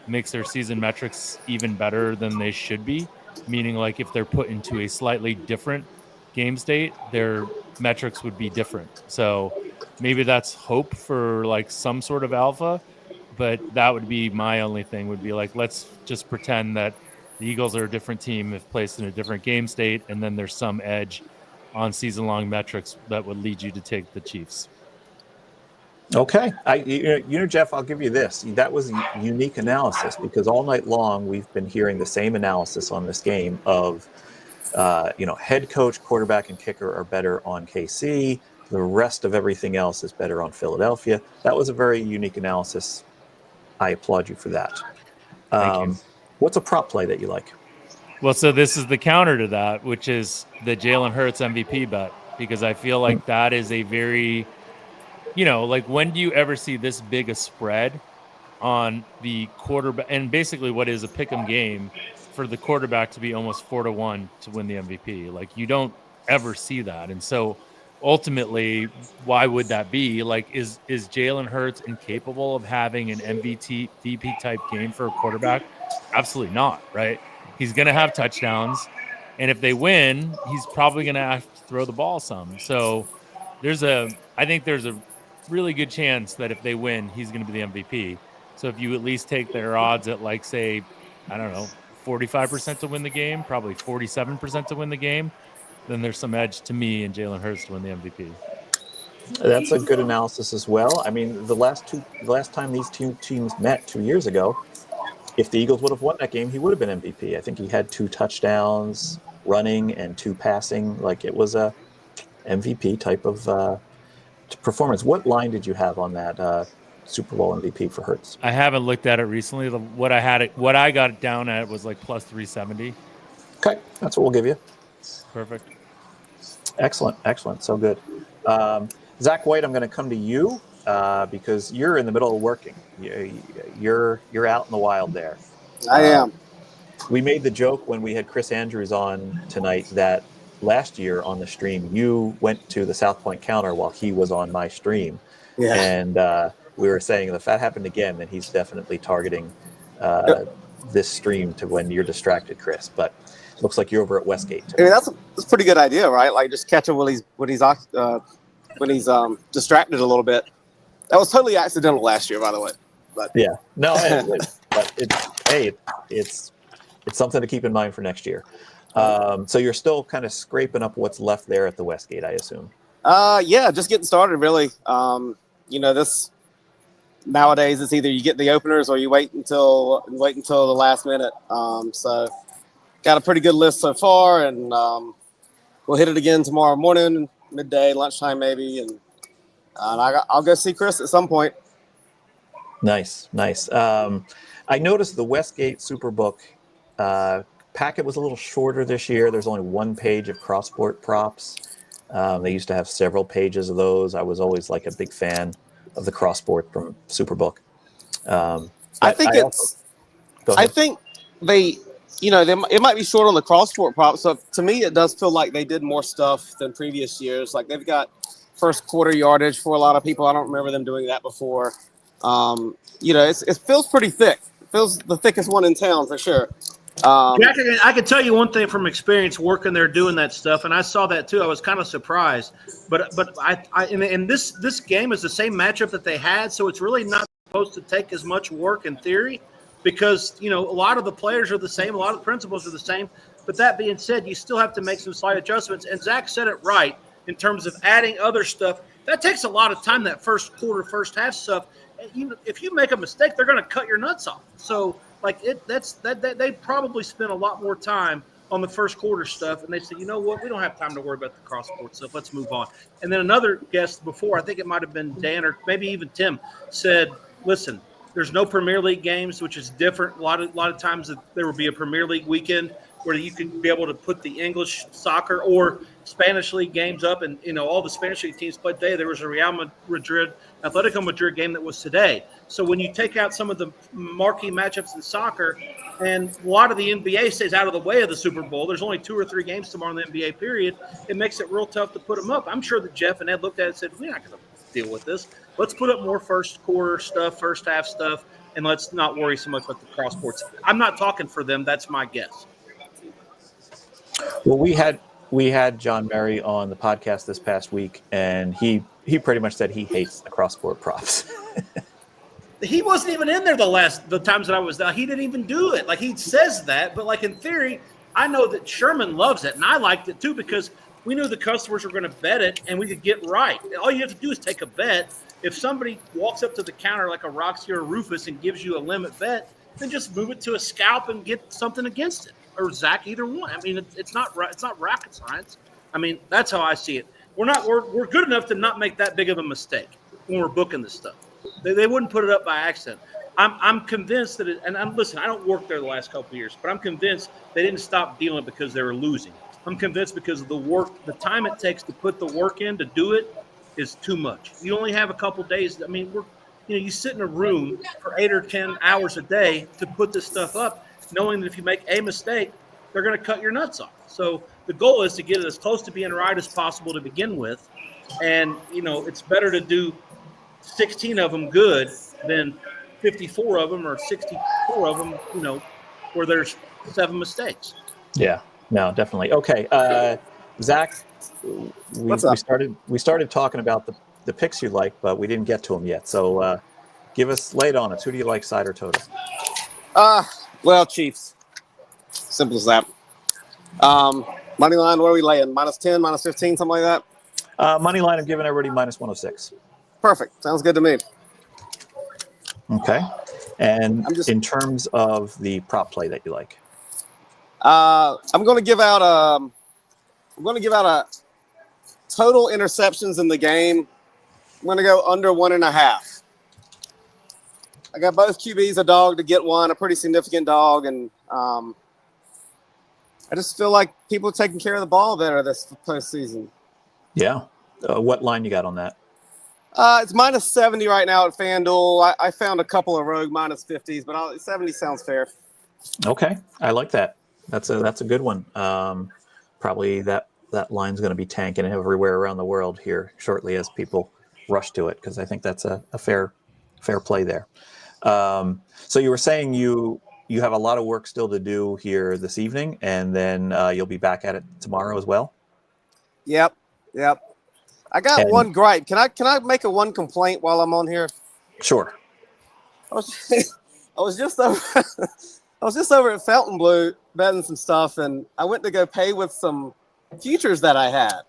makes their season metrics even better than they should be. Meaning, like, if they're put into a slightly different game state, their metrics would be different. So maybe that's hope for like some sort of alpha, but that would be my only thing, would be like, let's just pretend that the Eagles are a different team if placed in a different game state, and then there's some edge on season-long metrics that would lead you to take the Chiefs. Okay. Jeff, I'll give you this. That was a unique analysis because all night long we've been hearing the same analysis on this game of, head coach, quarterback, and kicker are better on KC. The rest of everything else is better on Philadelphia. That was a very unique analysis. I applaud you for that. Thank you. What's a prop play that you like? Well, so this is the counter to that, which is the Jalen Hurts MVP bet, because I feel like that is a very, like, when do you ever see this big a spread on the quarterback, and basically what is a pick'em game for the quarterback to be almost 4-1 to win the MVP? Like, you don't ever see that. And so ultimately, why would that be? Like, is Jalen Hurts incapable of having an MVP type game for a quarterback? Absolutely not, right? He's going to have touchdowns, and if they win, he's probably going to have to throw the ball some. So I think there's a really good chance that if they win, he's going to be the MVP. So if you at least take their odds at, like, say, I don't know, 45% to win the game, probably 47% to win the game, then there's some edge to me and Jalen Hurts to win the MVP. That's a good analysis as well. I mean, the last time these two teams met 2 years ago, if the Eagles would have won that game, he would have been MVP. I think he had 2 touchdowns running and 2 passing. Like, it was a MVP type of performance. What line did you have on that Super Bowl MVP for Hurts? I haven't looked at it recently. What I got it down at was like plus 370. Okay, that's what we'll give you. Perfect. Excellent. So good. Zack White, I'm going to come to you because you're in the middle of working. You're out in the wild there. I am. We made the joke when we had Chris Andrews on tonight that last year on the stream, you went to the South Point counter while he was on my stream. Yeah. And we were saying if that happened again, then he's definitely targeting this stream to when you're distracted, Chris. But looks like you're over at Westgate. I mean, that's a pretty good idea, right? Like, just catch him when he's distracted a little bit. That was totally accidental last year, by the way. But yeah, no, but it's something to keep in mind for next year. So you're still kind of scraping up what's left there at the Westgate, I assume. Yeah, just getting started, really. This nowadays it's either you get the openers or you wait until the last minute. So got a pretty good list so far, and we'll hit it again tomorrow morning, midday, lunchtime maybe, and I'll go see Chris at some point. Nice. I noticed the Westgate Superbook packet was a little shorter this year. There's only 1 page of cross-sport props. They used to have several pages of those. I was always like a big fan of the cross-sport from Superbook. I think it might be short on the cross-sport props. So to me, it does feel like they did more stuff than previous years. Like, they've got first quarter yardage for a lot of people. I don't remember them doing that before. It feels pretty thick. It feels the thickest one in town for sure. Jack, I can tell you one thing from experience working there doing that stuff, and I saw that too. I was kind of surprised, but this game is the same matchup that they had, so it's really not supposed to take as much work in theory, because a lot of the players are the same, a lot of the principles are the same. But that being said, you still have to make some slight adjustments. And Zack said it right in terms of adding other stuff. That takes a lot of time. That first quarter, first half stuff. If you make a mistake, they're going to cut your nuts off. So. They probably spent a lot more time on the first quarter stuff, and they said, you know what, we don't have time to worry about the cross-sport stuff. Let's move on. And then another guest before, I think it might have been Dan or maybe even Tim, said, listen, there's no Premier League games, which is different. A lot of times there will be a Premier League weekend where you could be able to put the English soccer or Spanish League games up, and all the Spanish League teams played today. There was a Real Madrid Atletico Madrid game that was today. So when you take out some of the marquee matchups in soccer, and a lot of the NBA stays out of the way of the Super Bowl, there's only 2 or 3 games tomorrow in the NBA period, it makes it real tough to put them up. I'm sure that Jeff and Ed looked at it and said, we're not going to deal with this. Let's put up more first quarter stuff, first half stuff, and let's not worry so much about the cross sports. I'm not talking for them. That's my guess. Well, we had John Murray on the podcast this past week, and he pretty much said he hates the cross-sport props. He wasn't even in there the times that I was there. He didn't even do it. Like, he says that, but like in theory, I know that Sherman loves it, and I liked it too because we knew the customers were going to bet it, and we could get right. All you have to do is take a bet. If somebody walks up to the counter like a Roxy or a Rufus and gives you a limit bet, then just move it to a scalp and get something against it, or Zack, either one. I mean, it's not rocket science. I mean, that's how I see it. We're good enough to not make that big of a mistake when we're booking this stuff. They wouldn't put it up by accident. I'm convinced that listen, I don't work there the last couple of years, but I'm convinced they didn't stop dealing because they were losing. I'm convinced because of the time it takes to put the work in to do it is too much. You only have a couple days. I mean, you sit in a room for 8 or 10 hours a day to put this stuff up, knowing that if you make a mistake, they're going to cut your nuts off. So the goal is to get it as close to being right as possible to begin with. And, it's better to do 16 of them good than 54 of them or 64 of them, where there's 7 mistakes. Yeah, no, definitely. Okay, Zack, we started talking about the picks you like, but we didn't get to them yet. So lay it on us. Who do you like, side or total? Well, Chiefs. Simple as that. Money line, where are we laying? -10, -15, something like that? Money line, I'm giving everybody -106. Perfect. Sounds good to me. Okay. And in terms of the prop play that you like? I'm going to give out a total interceptions in the game. I'm going to go under 1.5. I got both QBs a dog to get one, a pretty significant dog, and I just feel like people are taking care of the ball better this postseason. Yeah. What line you got on that? It's -70 right now at FanDuel. I found a couple of rogue -50s, but 70 sounds fair. Okay, I like that. That's a good one. Probably that line's going to be tanking everywhere around the world here shortly as people rush to it, because I think that's a fair play there. So you were saying you have a lot of work still to do here this evening, and then you'll be back at it tomorrow as well? Yep. I got one gripe. Can I make one complaint while I'm on here? Sure. I was just over at Fountain Blue betting some stuff, and I went to go pay with some futures that I had,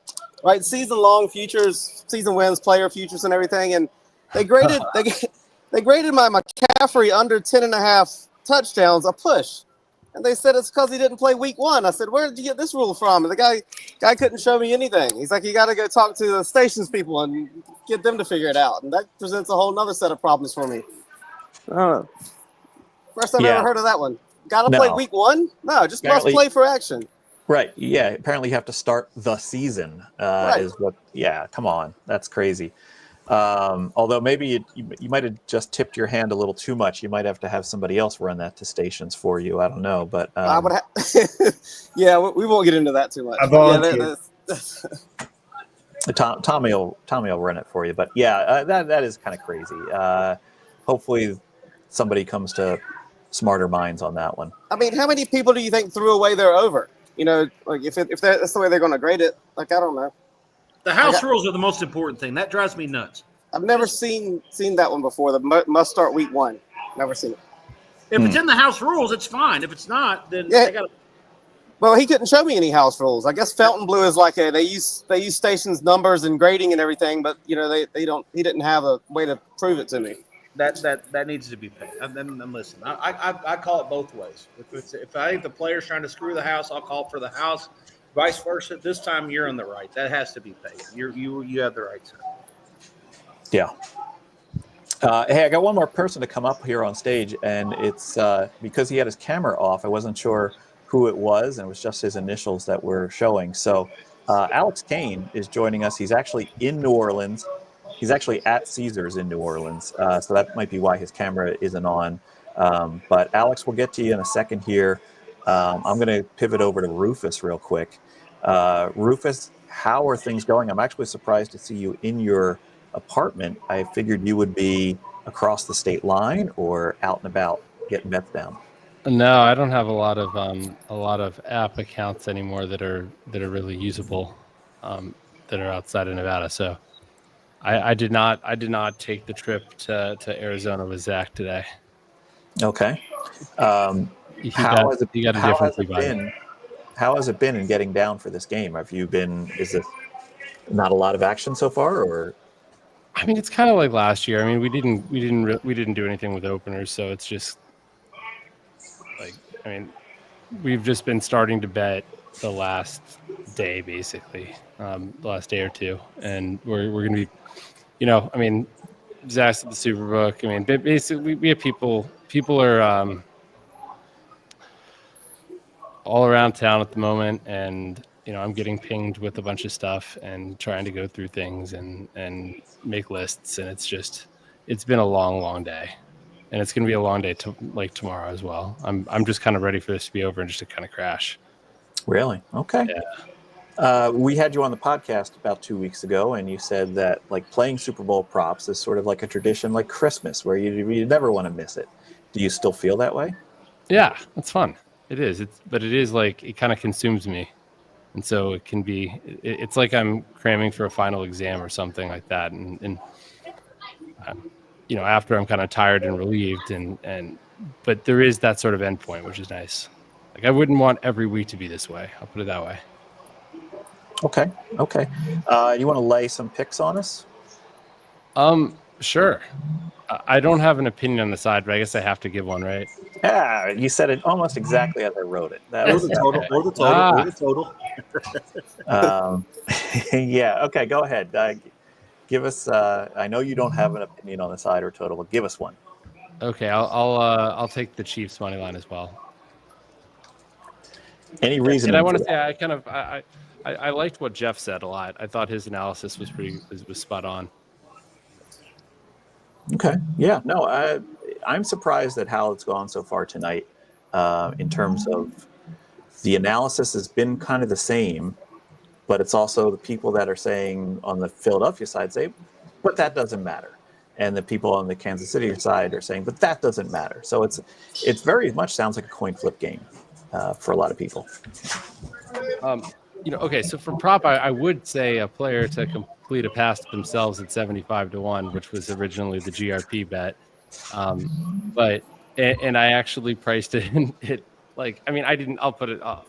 right? Season-long futures, season wins, player futures, and everything. And they graded my McCaffrey under 10.5 touchdowns a push. And they said it's because he didn't play week 1. I said, where did you get this rule from? And the guy couldn't show me anything. He's like, you got to go talk to the stations people and get them to figure it out. And that presents a whole nother set of problems for me. I don't know. First I've ever heard of that one. Got to play week 1? No, just must play for action. Right. Yeah. Apparently you have to start the season is what. Yeah. Come on. That's crazy. Although maybe you might have just tipped your hand a little too much. You might have to have somebody else run that to stations for you. I don't know, but I would yeah, we won't get into that too much. Tommy will run it for you. But yeah, that is kind of crazy. Hopefully somebody comes to smarter minds on that one. I mean, how many people do you think threw away their over? Like if that's the way they're going to grade it, like I don't know. The house rules are the most important thing. That drives me nuts. I've never seen that one before. The must start week 1. Never seen it. If it's in the house rules, it's fine. If it's not, then they got to. Well, he couldn't show me any house rules. I guess Fountain Blue is like they use stations numbers and grading and everything, but they don't. He didn't have a way to prove it to me. That needs to be paid. And listen, I call it both ways. If I think the player's trying to screw the house, I'll call for the house. Vice versa. This time you're on the right. That has to be paid. You have the right side. Yeah. Hey, I got one more person to come up here on stage, and it's because he had his camera off. I wasn't sure who it was, and it was just his initials that were showing. So Alex Kane is joining us. He's actually in New Orleans. He's actually at Caesars in New Orleans, so that might be why his camera isn't on. But Alex, we'll get to you in a second here. I'm going to pivot over to Rufus real quick. Rufus, how are things going? I'm actually surprised to see you in your apartment. I figured you would be across the state line or out and about getting bets down. No, I don't have a lot of app accounts anymore that are really usable, that are outside of Nevada. So I did not take the trip to Arizona with Zack today. Okay. How has it been in getting down for this game? Is it not a lot of action so far, or? I mean, it's kind of like last year. I mean, we didn't do anything with openers, so it's just like, I mean, we've just been starting to bet the last day, basically, the last day or two, and we're going to be, I mean, Zack's at the Superbook. I mean, basically, we have people are all around town at the moment, and I'm getting pinged with a bunch of stuff and trying to go through things and make lists, and it's been a long day, and it's going to be a long day tomorrow as well. I'm just kind of ready for this to be over and just to kind of crash. Really? Okay. Yeah. We had you on the podcast about 2 weeks ago, and you said that like playing Super Bowl props is sort of like a tradition, like Christmas, where you never want to miss it. Do you still feel that way? Yeah, it's fun. It is. But it is like it kind of consumes me. And so it can be, it's like I'm cramming for a final exam or something like that. And after I'm kind of tired and relieved, but there is that sort of endpoint, which is nice. Like I wouldn't want every week to be this way. I'll put it that way. Okay. You want to lay some picks on us? Sure. I don't have an opinion on the side, but I guess I have to give one, right? Yeah, you said it almost exactly as I wrote it. That was the total. Yeah. Okay. Go ahead. Give us. I know you don't have an opinion on the side or total, but give us one. Okay. I'll take the Chiefs money line as well. Any reason? And I want to say I liked what Jeff said a lot. I thought his analysis was was spot on. Okay. Yeah. No, I'm surprised at how it's gone so far tonight. In terms of the analysis has been kind of the same, but it's also the people that are saying on the Philadelphia side say, but that doesn't matter. And the people on the Kansas City side are saying, but that doesn't matter. So it's very much sounds like a coin flip game for a lot of people. Okay, so for prop, I would say a player to complete a pass to themselves at 75-1, which was originally the GRP bet. But I actually priced it in it like, I mean, I didn't, I'll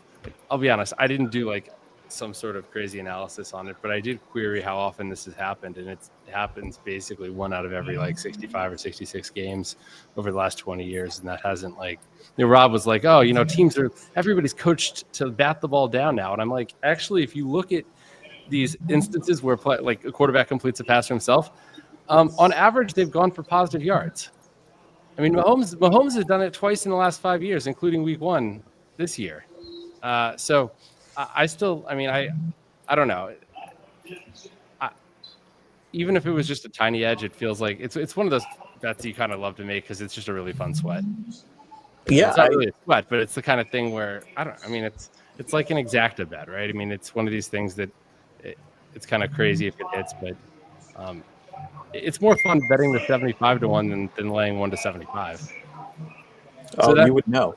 be honest, I didn't do like some sort of crazy analysis on it, but I did query how often this has happened, and it happens basically 1 out of every like 65 or 66 games over the last 20 years, and that hasn't like, Rob was like, oh, everybody's coached to bat the ball down now, and I'm like, actually, if you look at these instances where like a quarterback completes a pass for himself, on average they've gone for positive yards. I mean, Mahomes has done it twice in the last 5 years, including week 1 this year. So I don't know. Even if it was just a tiny edge, it feels like it's one of those bets you kind of love to make because it's just a really fun sweat. Yeah, it's not really a sweat, but it's the kind of thing where it's like an exacta bet, right? I mean, it's one of these things that it's kind of crazy if it hits, but it's more fun betting the 75-1 than laying 1 to 75. So you would know.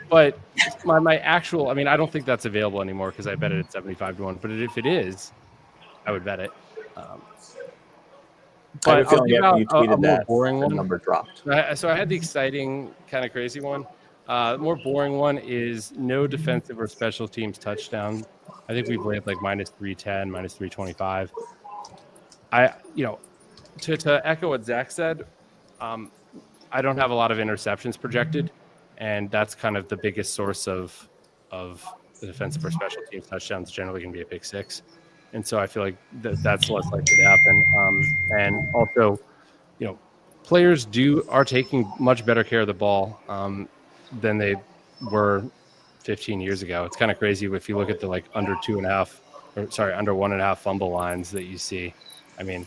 But my actual, I don't think that's available anymore because I bet it at 75-1. But if it is, I would bet it. I have a feeling after you tweeted that, boring the number dropped. So I had the exciting, kind of crazy one. The more boring one is no defensive or special teams touchdown. I think we've laid like minus 310, minus 325. To echo what Zack said, I don't have a lot of interceptions projected, and that's kind of the biggest source of the defensive or special teams touchdowns. Generally going to be a pick six. And so I feel like that's less likely to happen. And also, players are taking much better care of the ball than they were 15 years ago. It's kind of crazy if you look at the under 1.5 fumble lines that you see. I mean,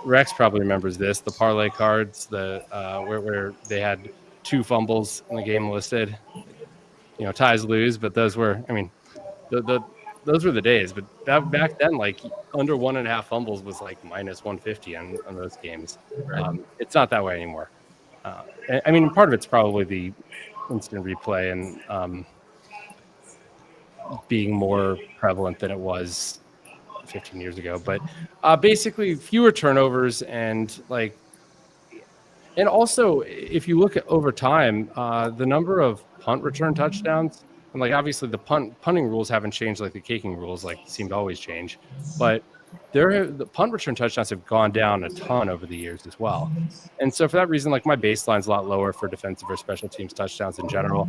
Rex probably remembers this. The parlay cards, where they had 2 fumbles in the game listed. Ties lose, but those were, those were the days. But back then, like under 1.5 fumbles was like minus 150 on those games. It's not that way anymore. Part of it's probably the instant replay and being more prevalent than it was 15 years ago. But basically, fewer turnovers and also if you look at over time, the number of punt return touchdowns. And obviously the punting rules haven't changed like the kicking rules seem to always change, but the punt return touchdowns have gone down a ton over the years as well. And so for that reason, my baseline's a lot lower for defensive or special teams touchdowns in general,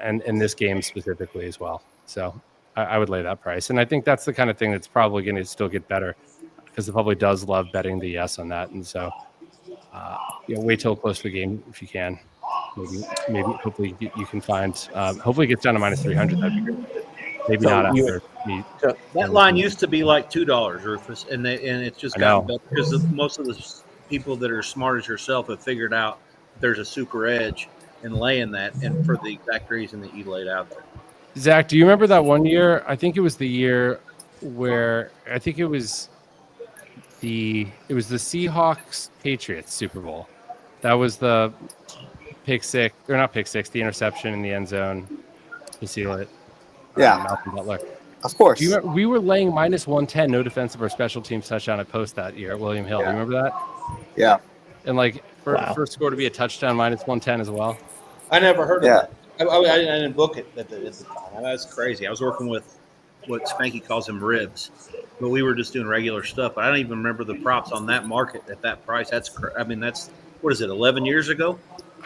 and in this game specifically as well. So I would lay that price, and I think that's the kind of thing that's probably going to still get better because the public does love betting the yes on that. And so wait till close to the game if you can. Maybe hopefully you can find. Hopefully it gets down to minus 300. That'd be great. Maybe So not after. That line used to be like $2, Rufus, and it's just gotten better because most of the people that are smart as yourself have figured out there's a super edge in laying that, and for the exact reason that you laid out there. Zach, do you remember that one year? I think it was the year where I think it was the Seahawks Patriots Super Bowl. That was the pick six, or not pick six, the interception in the end zone to seal it. Yeah. Malcolm Butler. Of course. Do you remember, we were laying minus 110, no defensive or special teams touchdown at post that year at William Hill. Yeah. Do you remember that? Yeah. And first score to be a touchdown minus 110 as well. I never heard of that. I didn't book it at the time. That's crazy. I was working with what Spanky calls him ribs, but we were just doing regular stuff. But I don't even remember the props on that market at that price. That's what is it? 11 years ago?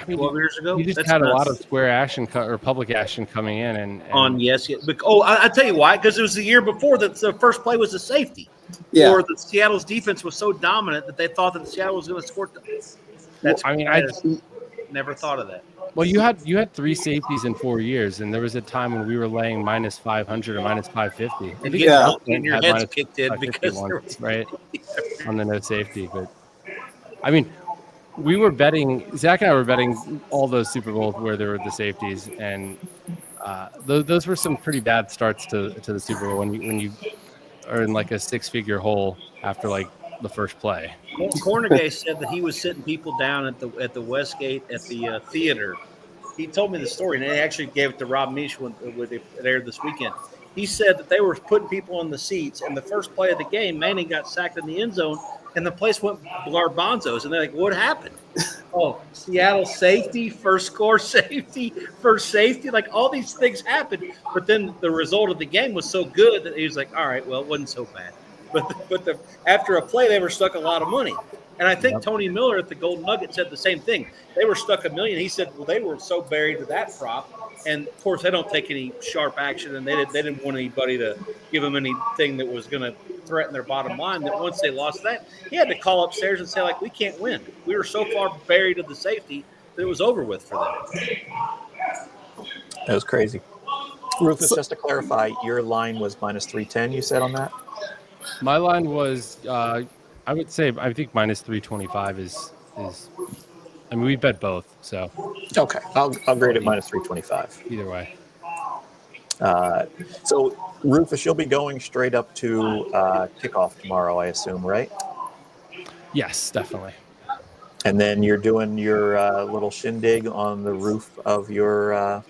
12 years ago? You just That's had nuts. a lot of square action or public action coming in, and on yes. I tell you why, because it was the year before that the first play was a safety. Yeah. Or the Seattle's defense was so dominant that they thought that Seattle was going to score. I never thought of that. Well, you had 3 safeties in 4 years, and there was a time when we were laying minus 500 or minus 550. And your head's kicked in because right on the no safety. But we were betting. Zach and I were betting all those Super Bowls where there were the safeties, and those were some pretty bad starts to the Super Bowl when you are in a 6-figure hole after the first play. Cornegay said that he was sitting people down at the Westgate at the theater. He told me the story, and they actually gave it to Rob Misch when it aired this weekend. He said that they were putting people in the seats, and the first play of the game, Manning got sacked in the end zone, and the place went garbanzos. And they're like, "What happened?" Oh, Seattle safety, first score safety, first safety. All these things happened, but then the result of the game was so good that he was like, "All right, well, it wasn't so bad." But after a play, they were stuck a lot of money. And I think Tony Miller at the Golden Nugget said the same thing. They were stuck $1 million. He said, well, they were so buried to that prop. And, of course, they don't take any sharp action, and they didn't want anybody to give them anything that was going to threaten their bottom line, that once they lost that, he had to call upstairs and say, we can't win. We were so far buried to the safety that it was over with for them. That was crazy. Rufus, just to clarify, your line was minus 310, you said on that? My line was, I think minus 325 is. We bet both, so. Okay, I'll grade it minus 325. Either way. So, Rufus, you'll be going straight up to kickoff tomorrow, I assume, right? Yes, definitely. And then you're doing your little shindig on the roof of your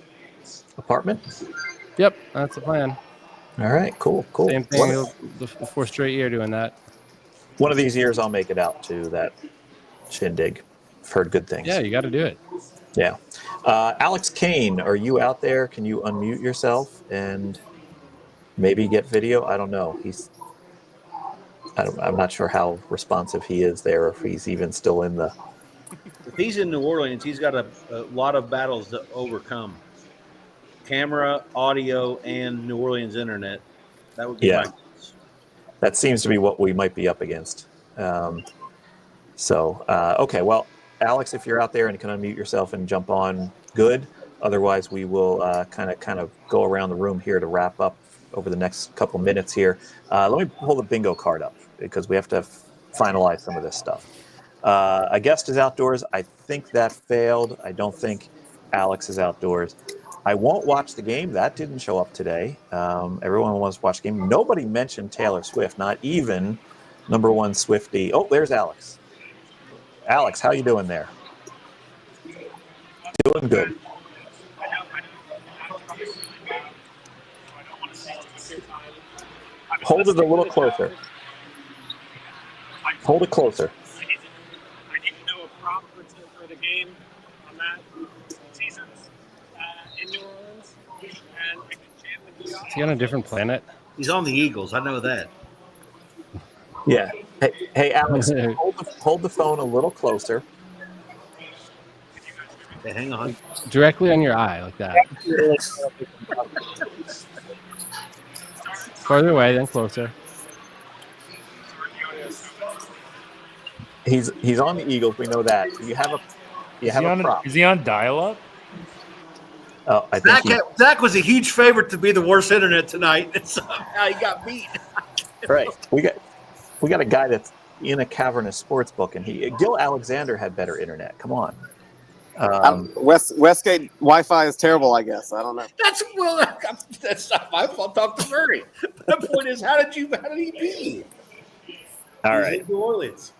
apartment? Yep, that's the plan. All right, cool. Same thing, the 4th straight year doing that. One of these years I'll make it out to that shindig. I've heard good things. Yeah, you got to do it. Yeah. Alex Kane, are you out there? Can you unmute yourself and maybe get video? I don't know. I'm not sure how responsive he is there, if he's even still in the... If he's in New Orleans, he's got a lot of battles to overcome. Camera, audio, and New Orleans internet. That would be my guess. That seems to be what we might be up against. Okay. Well, Alex, if you're out there and can unmute yourself and jump on, good. Otherwise, we will kind of go around the room here to wrap up over the next couple minutes here. Let me pull the bingo card up because we have to finalize some of this stuff. A guest is outdoors. I think that failed. I don't think Alex is outdoors. I won't watch the game. That didn't show up today. Everyone wants to watch the game. Nobody mentioned Taylor Swift, not even number one Swiftie. Oh, there's Alex. Alex, how you doing there? Doing good. Hold it a little closer. Hold it closer. I need to know a prop for the game on that seasons in New Orleans, and I can jam with you. Is he on a different planet? He's on the Eagles. I know that. Yeah. Hey Alex, hold the phone a little closer. Hey, hang on. Directly on your eye, like that. Farther away, then closer. He's on the Eagles. We know that. You have a prop. Is he on dial-up? Oh, I think Zack was a huge favorite to be the worst internet tonight, and somehow he got beat. Right. We got a guy that's in a cavernous sports book, and Gill Alexander had better internet. Come on. Westgate Wi-Fi is terrible, I guess. I don't know. That's not my fault. Talk to Murray. The point is, how did he beat? All He's right. in New Orleans.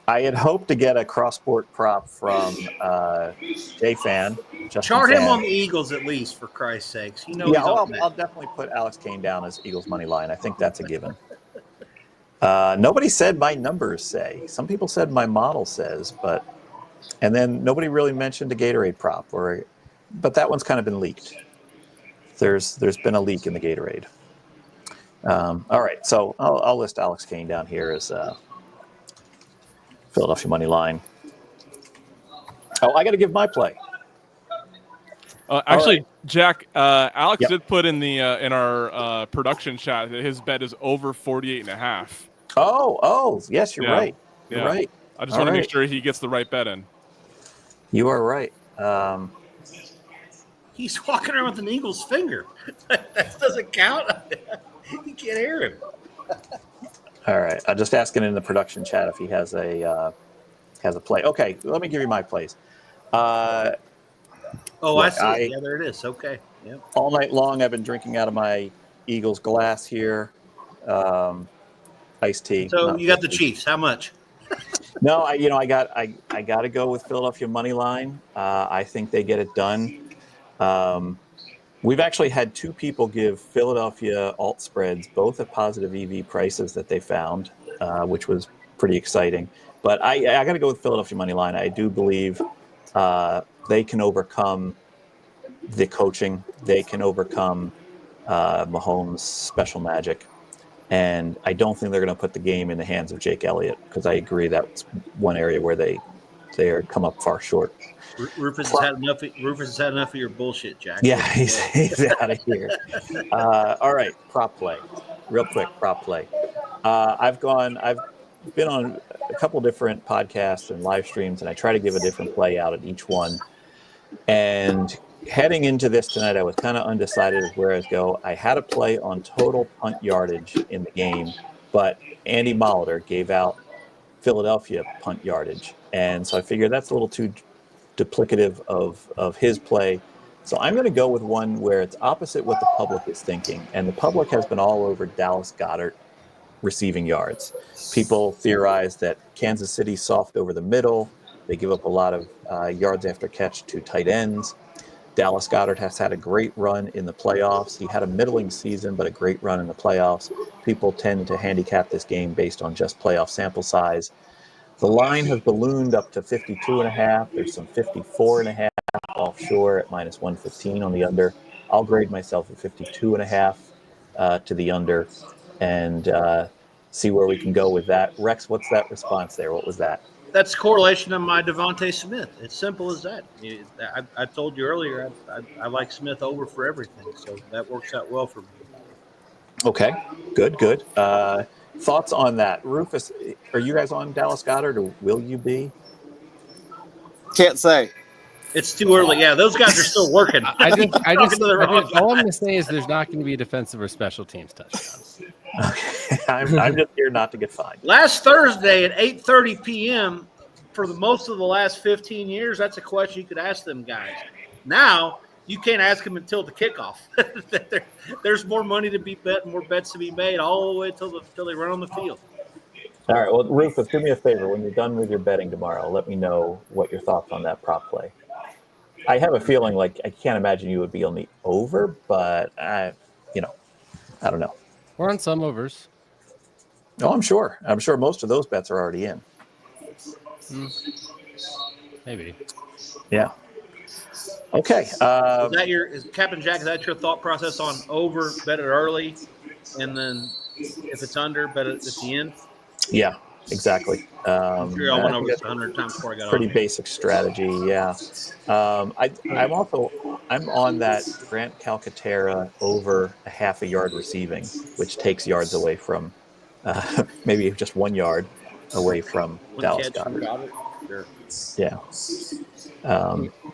I had hoped to get a cross-sport prop from J-Fan. Chart him on the Eagles at least, for Christ's sakes. He knows. Yeah, I'll definitely put Alex Kane down as Eagles money line. I think that's a given. Nobody said my numbers say. Some people said my model says, and then nobody really mentioned a Gatorade prop, but that one's kind of been leaked. There's been a leak in the Gatorade. All right, so I'll list Alex Kane down here as Philadelphia money line. Oh, I got to give my play. Actually, right. Jack, Alex did put in the in our production chat that his bet is over 48.5. Oh, yes, you're right. You're right. I just want to make sure he gets the right bet in. You are right. He's walking around with an Eagles finger. That doesn't count. You can't hear him. All right. I'm just asking in the production chat if he has a play. Okay, let me give you my plays. I see. Yeah, there it is. Okay. Yep. All night long, I've been drinking out of my Eagles glass here. Iced tea. So you got the Chiefs. How much? No, I got to go with Philadelphia money line. I think they get it done. We've actually had two people give Philadelphia alt spreads, both at positive EV prices that they found, which was pretty exciting. But I got to go with Philadelphia money line. I do believe they can overcome the coaching. They can overcome Mahomes' special magic. And I don't think they're going to put the game in the hands of Jake Elliott, because I agree that's one area where they are come up far short. Rufus has had enough. Rufus has had enough of your bullshit, Jack. Yeah, he's out of here. All right, prop play, real quick. Prop play. I've been on a couple different podcasts and live streams, and I try to give a different play out at each one. And heading into this tonight, I was kind of undecided as where I'd go. I had a play on total punt yardage in the game, but Andy Molitor gave out Philadelphia punt yardage, and so I figured that's a little too duplicative of his play. So I'm going to go with one where it's opposite what the public is thinking, and the public has been all over Dallas Goedert receiving yards. People theorize that Kansas City's soft over the middle. They give up a lot of yards after catch to tight ends. Dallas Goedert has had a great run in the playoffs. He had a middling season, but a great run in the playoffs. People tend to handicap this game based on just playoff sample size. The line has ballooned up to 52.5. There's some 54.5 offshore at minus 115 on the under. I'll grade myself at 52.5 to the under and see where we can go with that. Rex, what's that response there? What was that? That's correlation of my Devontae Smith. It's simple as that. I told you earlier I like Smith over for everything, so that works out well for me. Okay, good. Thoughts on that? Rufus, are you guys on Dallas Goedert, or will you be? Can't say. It's too early. Yeah, those guys are still working. all I'm going to say is there's not going to be a defensive or special teams touchdown. I'm just here not to get fined. Last Thursday at 8:30 p.m. for the most of the last 15 years, that's a question you could ask them guys. Now you can't ask them until the kickoff. There's more money to be bet, more bets to be made all the way till they run on the field. All right. Well, Rufus, do me a favor. When you're done with your betting tomorrow, let me know what your thoughts on that prop play. I have a feeling like I can't imagine you would be on the over, but I don't know. We're on some overs. No, I'm sure. I'm sure most of those bets are already in. Maybe. Yeah. Okay. Is Captain Jack? Is that your thought process on over? Bet it early, and then if it's under, bet it at the end. Yeah. Exactly. I'm sure I went over this 100 times before I got pretty on. basic strategy. Yeah. I'm on that Grant Calcaterra over a half a yard receiving, which takes yards away from maybe just 1 yard away from Dallas Goedert. Sure. Yeah.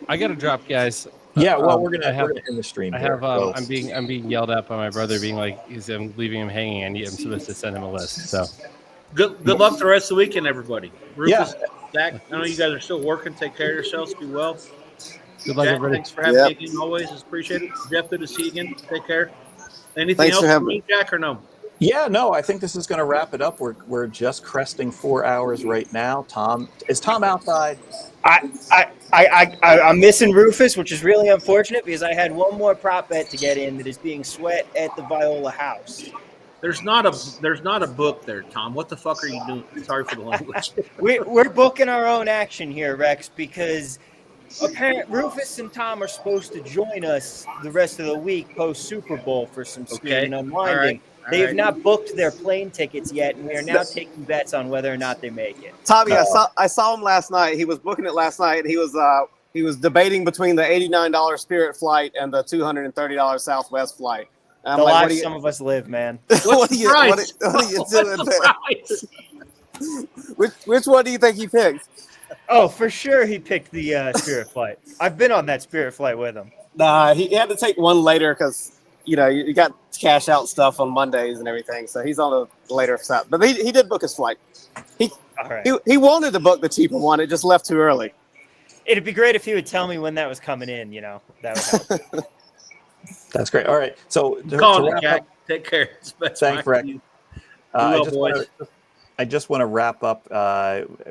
I got to drop, guys. Yeah. Well, we're gonna end the stream. I'm being yelled at by my brother, being like, I'm leaving him hanging. I'm supposed to send him a list. So. Good luck the rest of the weekend, everybody. Rufus, Zack, I know you guys are still working. Take care of yourselves. Be well. Good luck, Jack, everybody. thanks for having me again. Always appreciate it. Jeff, good to see you again. Take care. Anything Thanks else for for having me, Jack, or no? Yeah, no, I think this is going to wrap it up. We're just cresting 4 hours right now. Is Tom outside? I'm missing Rufus, which is really unfortunate because I had one more prop bet to get in that is being sweat at the Viola house. There's not a book there, Tom. What the fuck are you doing? Sorry for the language. We're booking our own action here, Rex, because apparently Rufus and Tom are supposed to join us the rest of the week post Super Bowl for some skiing and unwinding. They have not booked their plane tickets yet, and we are now taking bets on whether or not they make it. Tommy, I saw him last night. He was booking it last night. He was debating between the $89 Spirit flight and the $230 Southwest flight. The life some of us live, man. What are you doing there? Which one do you think he picked? Oh, for sure he picked the Spirit flight. I've been on that Spirit flight with him. Nah, he had to take one later because, you got cash out stuff on Mondays and everything. So he's on a later side. But he did book his flight. He wanted to book the cheaper one. It just left too early. It'd be great if he would tell me when that was coming in, That would help. That's great. All right. So Jack. Take care. Thanks, Rex. I just want to wrap up.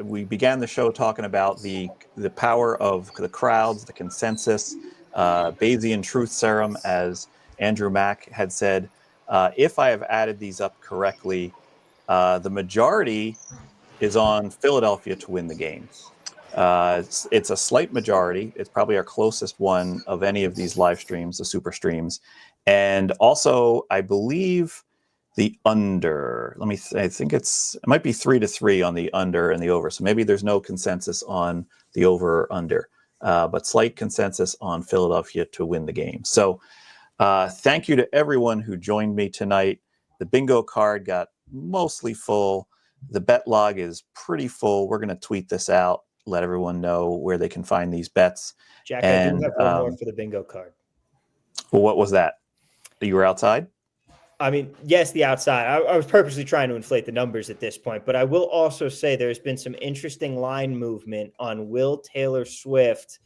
We began the show talking about the power of the crowds, the consensus, Bayesian truth serum, as Andrew Mack had said. If I have added these up correctly, the majority is on Philadelphia to win the game. It's a slight majority. It's probably our closest one of any of these live streams, the super streams. And also, I believe the under. I think it might be 3-3 on the under and the over. So maybe there's no consensus on the over or under, but slight consensus on Philadelphia to win the game. So thank you to everyone who joined me tonight. The bingo card got mostly full. The bet log is pretty full. We're going to tweet this out, let everyone know where they can find these bets. Jack, I do have one more for the bingo card. Well, what was that? You were outside? I mean, yes, the outside. I was purposely trying to inflate the numbers at this point, but I will also say there's been some interesting line movement on will Taylor Swift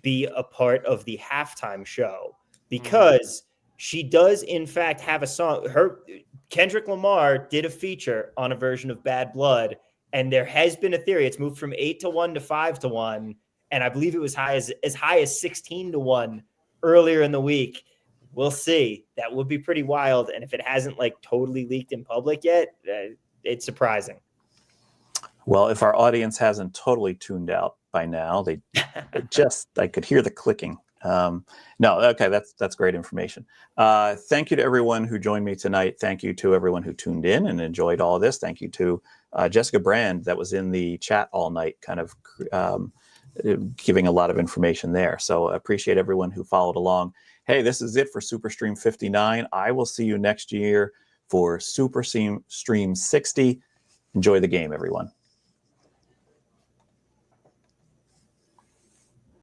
be a part of the halftime show, because she does, in fact, have a song. Kendrick Lamar did a feature on a version of Bad Blood, and there has been a theory. It's moved from 8-1 to 5-1, and I believe it was as high as 16-1 earlier in the week. We'll see. That would be pretty wild, and if it hasn't totally leaked in public yet, it's surprising. Well, if our audience hasn't totally tuned out by now, I could hear the clicking. Okay, that's great information. Thank you to everyone who joined me tonight. Thank you to everyone who tuned in and enjoyed all of this. Thank you to Jessica Brand, that was in the chat all night, kind of giving a lot of information there. So I appreciate everyone who followed along. Hey, this is it for SuperStream 59. I will see you next year for SuperStream 60. Enjoy the game, everyone.